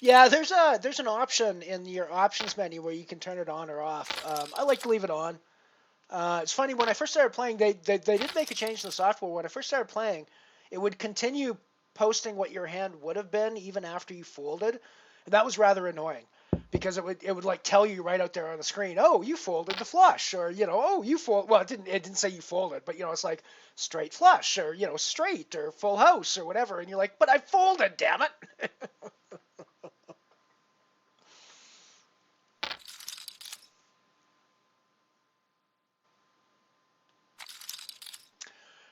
Yeah, there's an option in your options menu where you can turn it on or off. I like to leave it on. It's funny, when I first started playing, they did make a change in the software. When I first started playing, it would continue posting what your hand would have been even after you folded. And that was rather annoying, because it would like tell you right out there on the screen, oh, you folded the flush, or, you know, oh, you fold. Well, it didn't say you folded, but, you know, it's like straight flush, or, you know, straight, or full house, or whatever, and you're like, but I folded, damn it.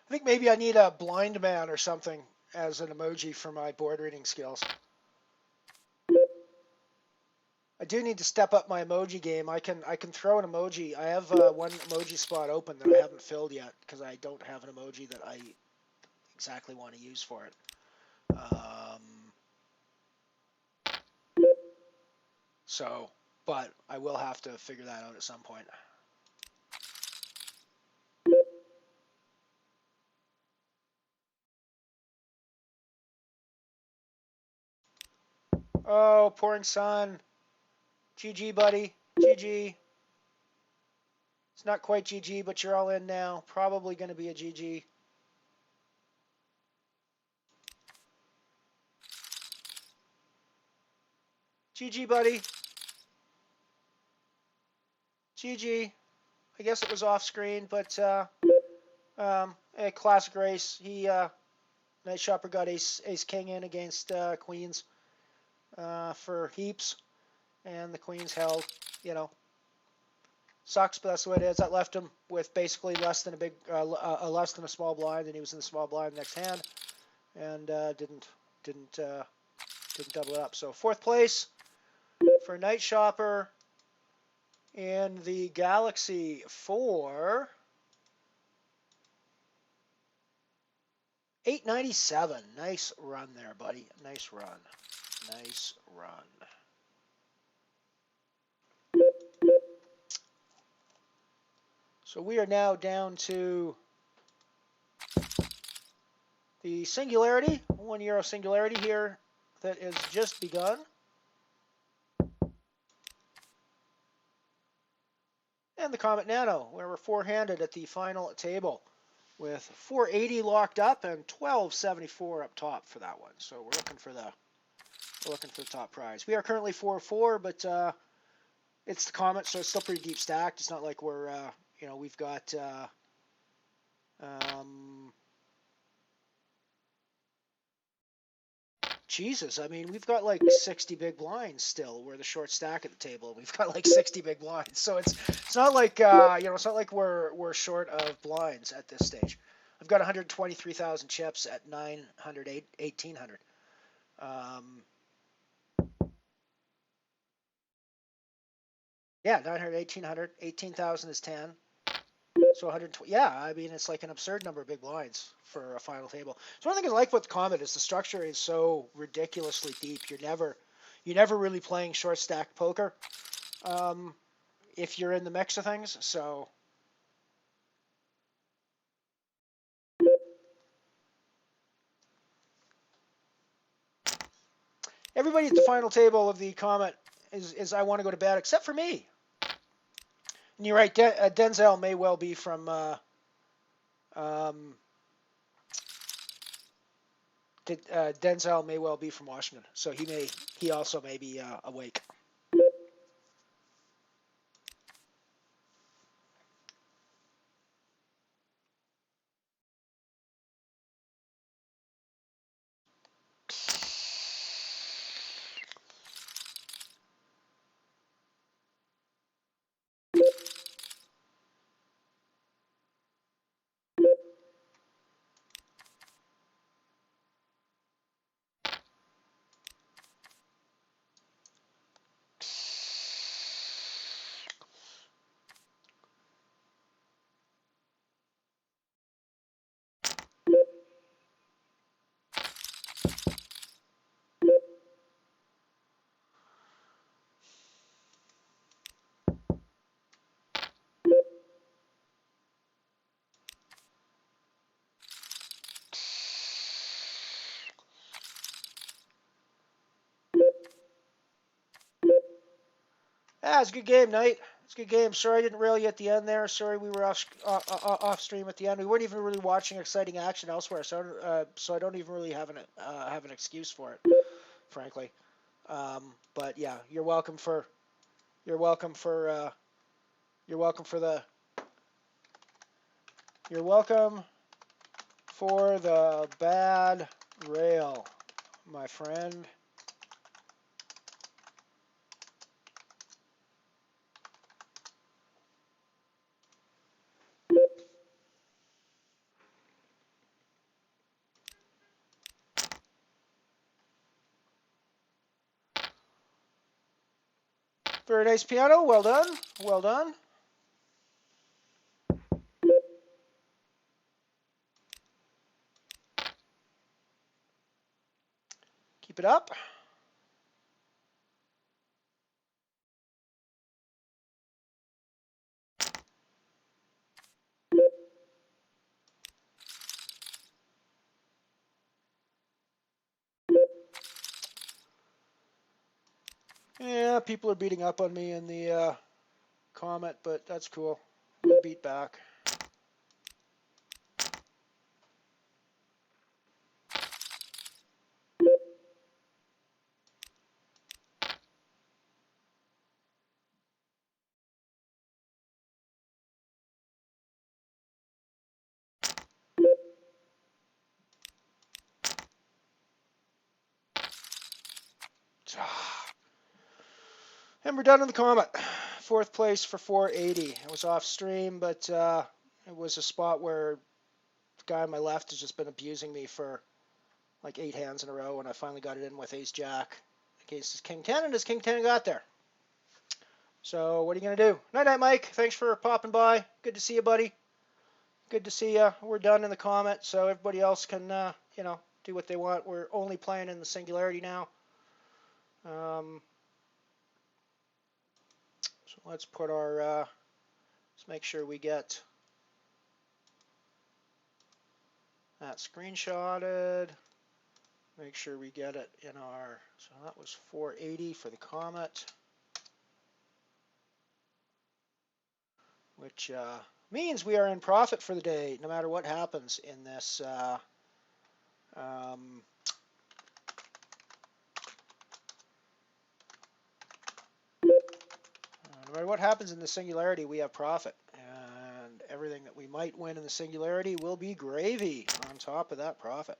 I think maybe I need a blind man or something as an emoji for my board reading skills. I do need to step up my emoji game. I can throw an emoji. I have one emoji spot open that I haven't filled yet, because I don't have an emoji that I exactly want to use for it. So, but I will have to figure that out at some point. Oh, pouring sun. GG, buddy. GG. It's not quite GG, but you're all in now. Probably going to be a GG. GG, buddy. GG. I guess it was off screen, but a classic race. Night Shopper got ace king in against queens for heaps, and the queens held. You know, sucks, but that's the way it is. That left him with basically less than a small blind, and he was in the small blind next hand, and didn't double it up. So fourth place for Night Shopper in the Galaxy for 897. Nice run there, buddy. Nice run. Nice run. So we are now down to the Singularity, €1 Singularity here that has just begun. And the Comet Nano, where we're four-handed at the final table, with 480 locked up and 1274 up top for that one. So we're looking for the top prize. We are currently 4-4, but it's the Comet, so it's still pretty deep stacked. It's not like we're You know, we've got Jesus, I mean, we've got like 60 big blinds still. We're the short stack at the table. We've got like 60 big blinds, so it's not like you know, it's not like we're short of blinds at this stage. I've got 123,000 chips at 900, 1800. Yeah, 900, 1800, 18,000 is 10. So 120. Yeah, I mean, it's like an absurd number of big blinds for a final table. So one thing I like with Comet is the structure is so ridiculously deep. You're never really playing short stack poker if you're in the mix of things. So everybody at the final table of the Comet is I want to go to bed, except for me. And you're right, Denzel may well be from Denzel may well be from Washington, so he also may be awake. Ah, it's a good game, Knight. It's a good game. Sorry I didn't rail you at the end there. Sorry we were off stream at the end. We weren't even really watching exciting action elsewhere, so I don't even really have an excuse for it, frankly. But yeah, you're welcome for the bad rail, my friend. Very nice piano. Well done. Well done. Keep it up. Yeah, people are beating up on me in the Comet, but that's cool. We'll beat back. And we're done in the Comet. 4th place for 480. It was off stream, but it was a spot where the guy on my left has just been abusing me for like 8 hands in a row, and I finally got it in with Ace Jack against his King 10, and his King 10 got there. So what are you going to do? Night, Mike. Thanks for popping by. Good to see you, buddy. Good to see you. We're done in the Comet, so everybody else can, do what they want. We're only playing in the Singularity now. So let's put our, let's make sure we get that screenshotted. Make sure we get it in our, so that was 480 for the Comet, which means we are in profit for the day, no matter what happens in this. No matter what happens in the Singularity, we have profit. everything that we might win in the Singularity will be gravy on top of that profit.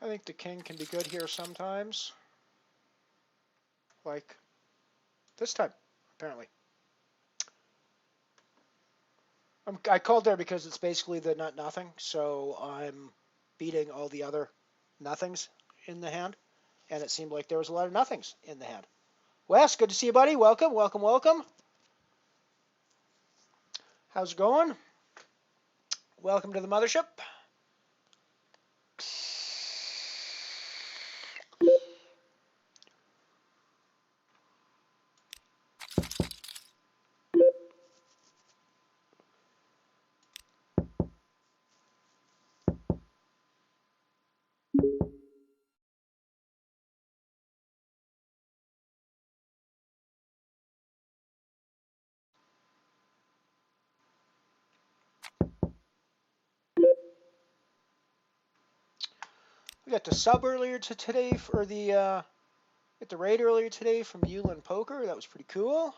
I think the king can be good here sometimes. Like this time, apparently. I called there because it's basically the nut nothing, so I'm beating all the other nothings in the hand, and it seemed like there was a lot of nothings in the hand. Wes, good to see you, buddy. Welcome, welcome, welcome. How's it going? Welcome to the mothership. We got the sub earlier today for the got the raid earlier today from Yulin Poker. That was pretty cool.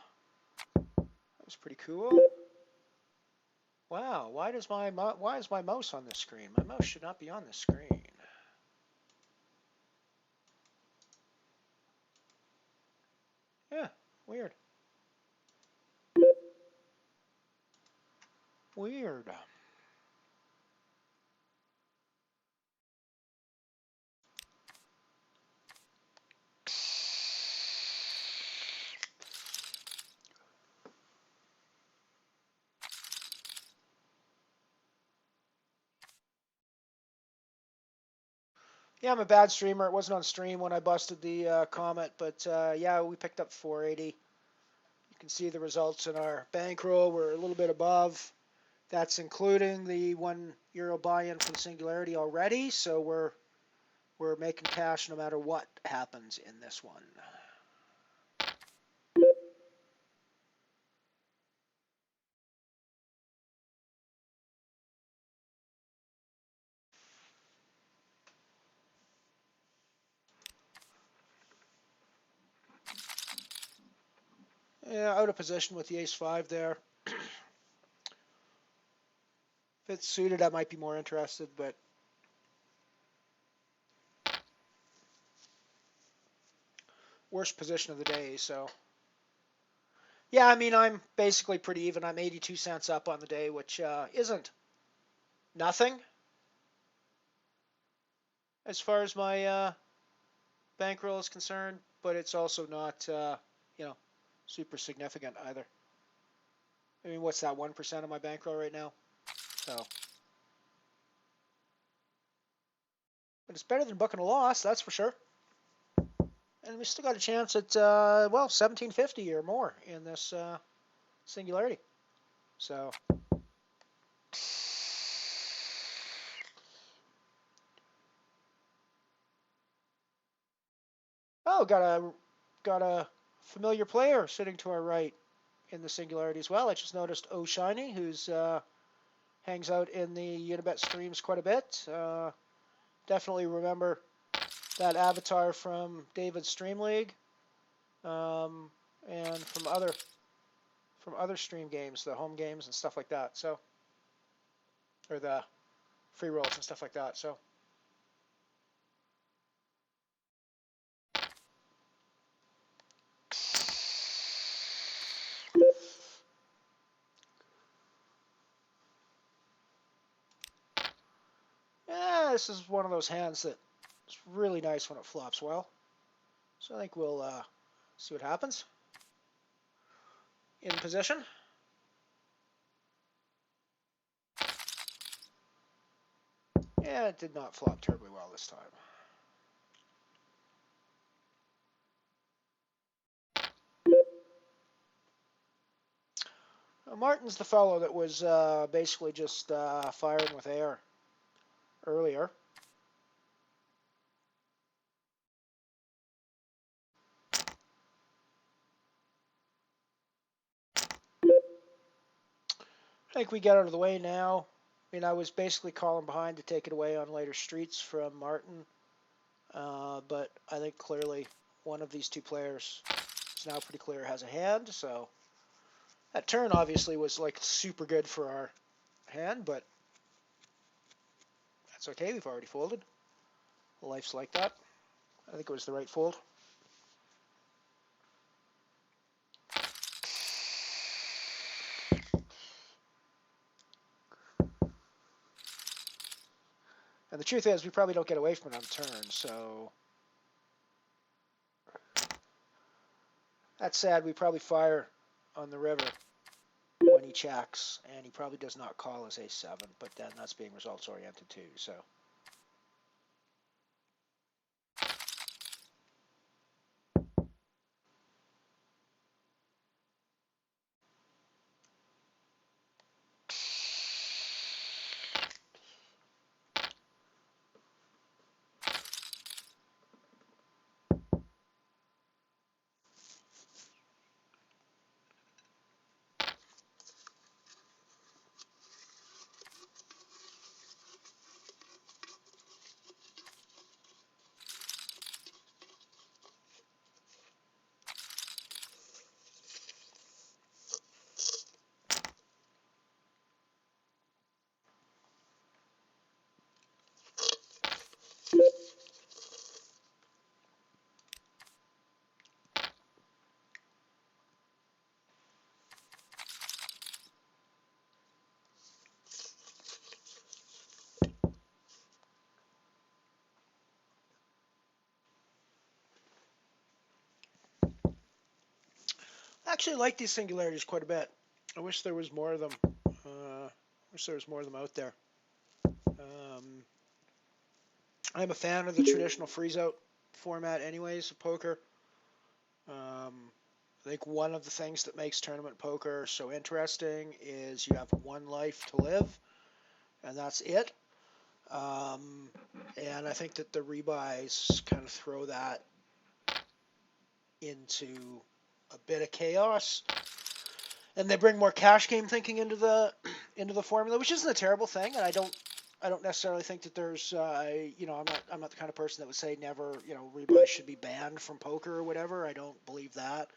That was pretty cool. Wow, why is my mouse on this screen? My mouse should not be on this screen. Yeah, weird. Weird. Yeah, I'm a bad streamer. It wasn't on stream when I busted the Comet, but yeah, we picked up 480. You can see the results in our bankroll. We're a little bit above. That's including the €1 buy-in from Singularity already, so we're making cash no matter what happens in this one. Yeah, out of position with the ace-5 there. If it's suited, I might be more interested, but worst position of the day, so. Yeah, I mean, I'm basically pretty even. I'm 82 cents up on the day, which isn't nothing as far as my bankroll is concerned, but it's also not, you know, super significant either. I mean, what's that, 1% of my bankroll right now? So, but it's better than booking a loss, that's for sure. And we still got a chance at, well, 1750 or more in this Singularity. So, oh, got a familiar player sitting to our right in the Singularity as well. I just noticed O Shiny, who's hangs out in the Unibet streams quite a bit. Definitely remember that avatar from David's Stream League, and from other stream games, the home games and stuff like that. So, or the free rolls and stuff like that. So. Yeah, this is one of those hands that it's really nice when it flops well. So I think we'll see what happens. In position. Yeah, it did not flop terribly well this time. Martin's the fellow that was basically just firing with air earlier. I think we get out of the way now. I mean, I was basically calling behind to take it away on later streets from Martin. But I think clearly one of these two players is now pretty clear has a hand. So that turn obviously was like super good for our hand, but that's okay. We've already folded. Life's like that. I think it was the right fold. And the truth is, we probably don't get away from it on the turn, so that said, we probably fire on the river when he checks, and he probably does not call his ace-7, but then that's being results-oriented too, so. I actually like these singularities quite a bit. I wish there was more of them. Out there. I'm a fan of the traditional freeze-out format anyways of poker. I think one of the things that makes tournament poker so interesting is you have one life to live, and that's it. And I think that the rebuys kind of throw that into a bit of chaos, and they bring more cash game thinking into the formula, which isn't a terrible thing. And I don't necessarily think that there's I'm not the kind of person that would say never rebuys should be banned from poker or whatever. I don't believe that.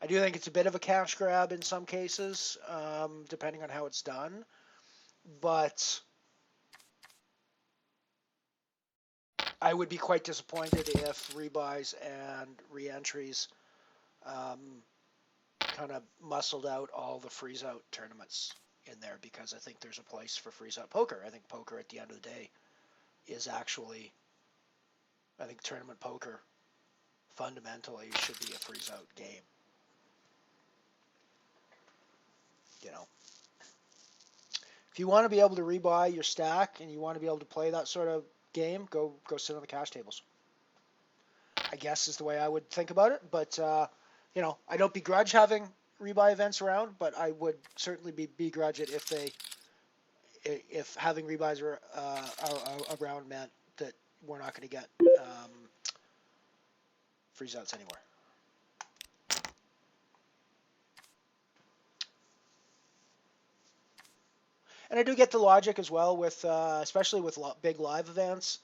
I do think it's a bit of a cash grab in some cases, depending on how it's done. But I would be quite disappointed if rebuys and re-entries kind of muscled out all the freeze-out tournaments in there, because I think there's a place for freeze-out poker. I think poker at the end of the day is actually, I think tournament poker fundamentally should be a freeze-out game. If you want to be able to rebuy your stack and you want to be able to play that sort of game, go sit on the cash tables, I guess is the way I would think about it. But I don't begrudge having rebuy events around, but I would certainly begrudge it if having rebuys around meant that we're not going to get freeze outs anywhere. And I do get the logic as well with, especially with big live events,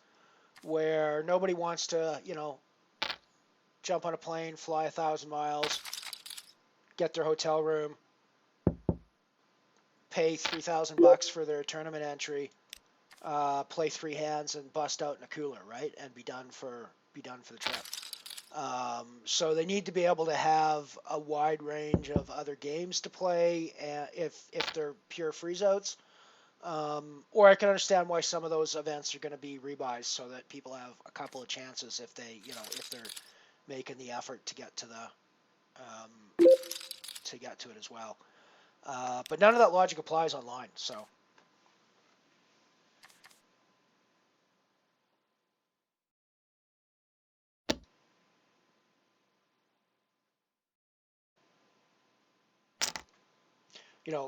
where nobody wants to, jump on a plane, fly 1,000 miles, get their hotel room, pay $3,000 for their tournament entry, play 3 hands, and bust out in a cooler, right, and be done for the trip. So they need to be able to have a wide range of other games to play, if they're pure freeze outs. Or I can understand why some of those events are going to be rebuys so that people have a couple of chances if they, if they're making the effort to get to it as well. But none of that logic applies online, so.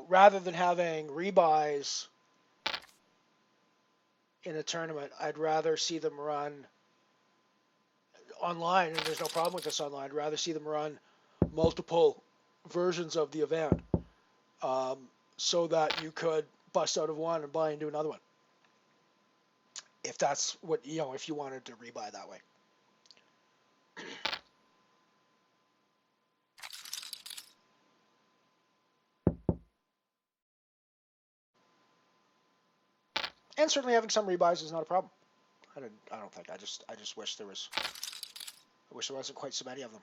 Rather than having rebuys in a tournament, I'd rather see them run online, and there's no problem with this online. I'd rather see them run multiple versions of the event so that you could bust out of one and buy into another one. If that's what, if you wanted to rebuy that way. And certainly having some rebuys is not a problem. I don't think. I just wish there was. I wish there wasn't quite so many of them.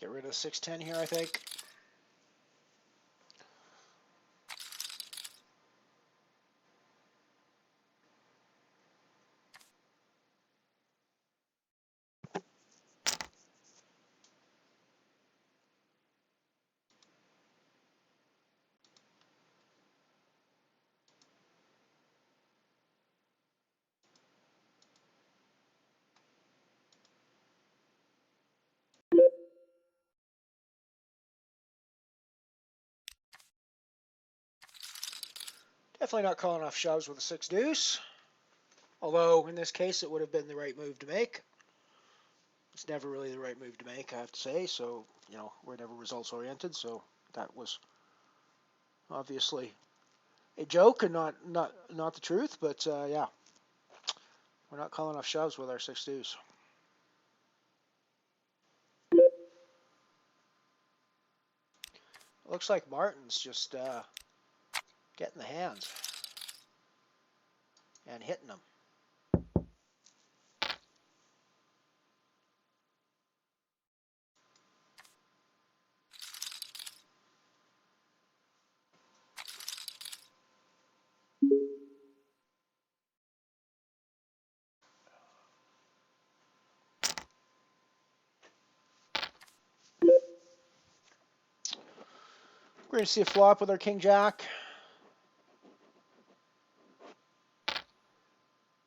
Get rid of 610 here, I think. Definitely not calling off shoves with a 6 deuce. Although, in this case, it would have been the right move to make. It's never really the right move to make, I have to say. So, we're never results oriented. So that was obviously a joke and not the truth. But yeah, we're not calling off shoves with our 6 deuce. It looks like Martin's just getting the hands and hitting them. We're going to see a flop with our King Jack.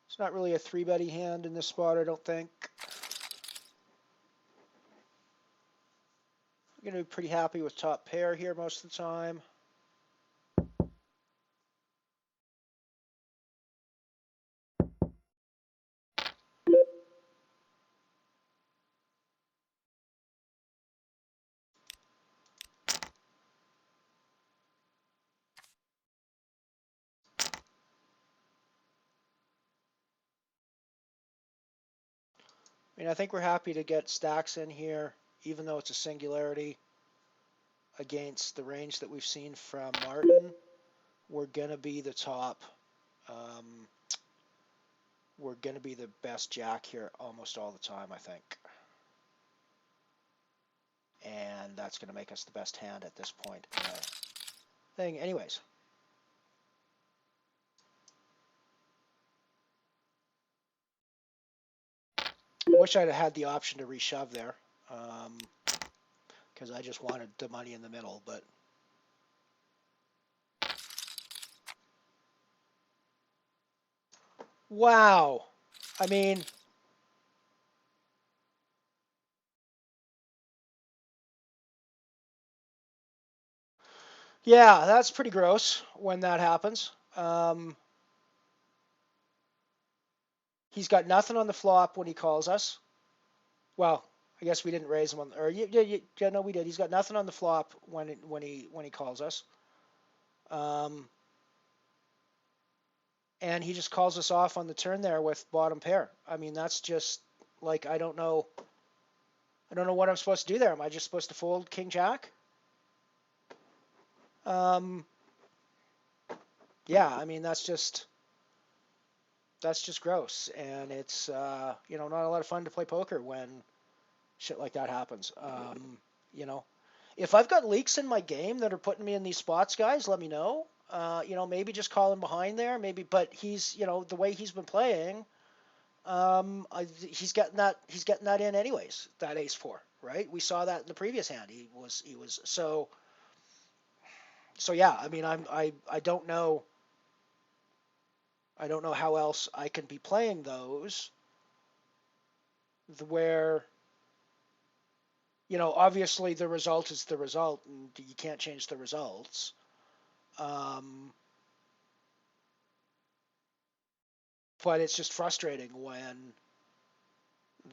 It's not really a 3-betty hand in this spot, I don't think. I'm going to be pretty happy with top pair here most of the time. I think we're happy to get stacks in here, even though it's a singularity against the range that we've seen from Martin. We're going to be the top. We're going to be the best jack here almost all the time, I think. and that's going to make us the best hand at this point in the thing. Anyways. I wish I'd had the option to reshove there, because I just wanted the money in the middle, but... Wow. I mean... Yeah, that's pretty gross when that happens. He's got nothing on the flop when he calls us. Well, I guess we didn't raise him on, or yeah, no, we did. He's got nothing on the flop when he calls us. And he just calls us off on the turn there with bottom pair. I mean, that's just like, I don't know what I'm supposed to do there. Am I just supposed to fold king jack? Yeah, I mean, that's just gross, and it's not a lot of fun to play poker when shit like that happens. If I've got leaks in my game that are putting me in these spots, guys, let me know. Maybe just call him behind there, maybe. But he's, the way he's been playing, he's getting that in anyways. That ace-4, right? We saw that in the previous hand. He was so yeah. I mean, I don't know. I don't know how else I can be playing those where, obviously the result is the result and you can't change the results. But it's just frustrating when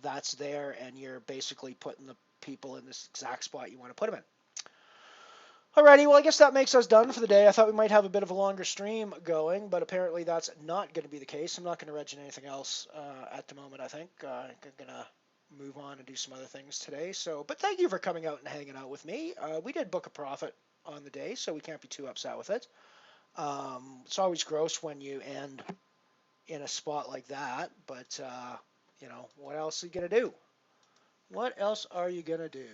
that's there and you're basically putting the people in this exact spot you want to put them in. Alrighty, well, I guess that makes us done for the day. I thought we might have a bit of a longer stream going, but apparently that's not going to be the case. I'm not going to reg in anything else at the moment, I think. I'm going to move on and do some other things today. But thank you for coming out and hanging out with me. We did book a profit on the day, so we can't be too upset with it. It's always gross when you end in a spot like that, but, what else are you going to do? What else are you going to do?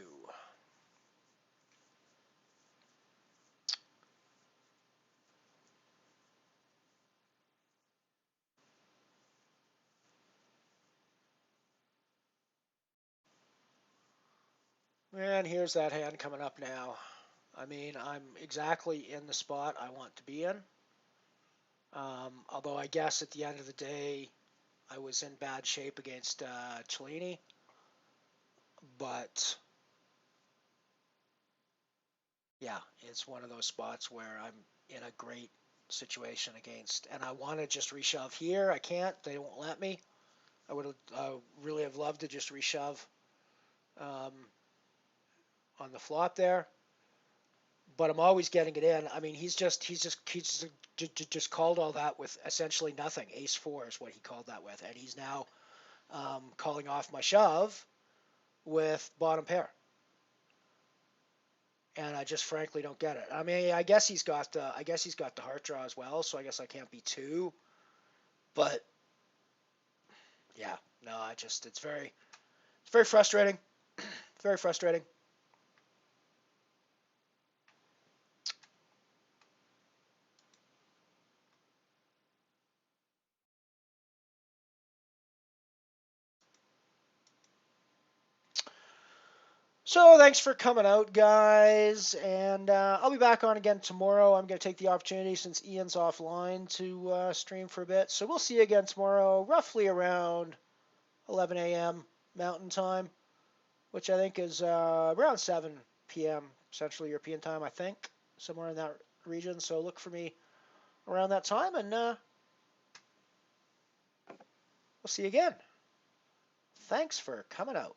And here's that hand coming up now. I mean, I'm exactly in the spot I want to be in. Although I guess at the end of the day, I was in bad shape against Cellini. But, yeah, it's one of those spots where I'm in a great situation against. And I want to just reshove here. I can't. They won't let me. I would really have loved to just reshove on the flop there. But I'm always getting it in. I mean, he's just called all that with essentially nothing. Ace-4 is what he called that with, and he's now calling off my shove with bottom pair. And I just frankly don't get it. I mean, I guess he's got the heart draw as well, so I guess I can't be two. But yeah, no, it's very frustrating. Very frustrating. So thanks for coming out, guys, and I'll be back on again tomorrow. I'm going to take the opportunity, since Ian's offline, to stream for a bit. So we'll see you again tomorrow, roughly around 11 a.m. Mountain Time, which I think is around 7 p.m. Central European Time, I think, somewhere in that region. So look for me around that time, and we'll see you again. Thanks for coming out.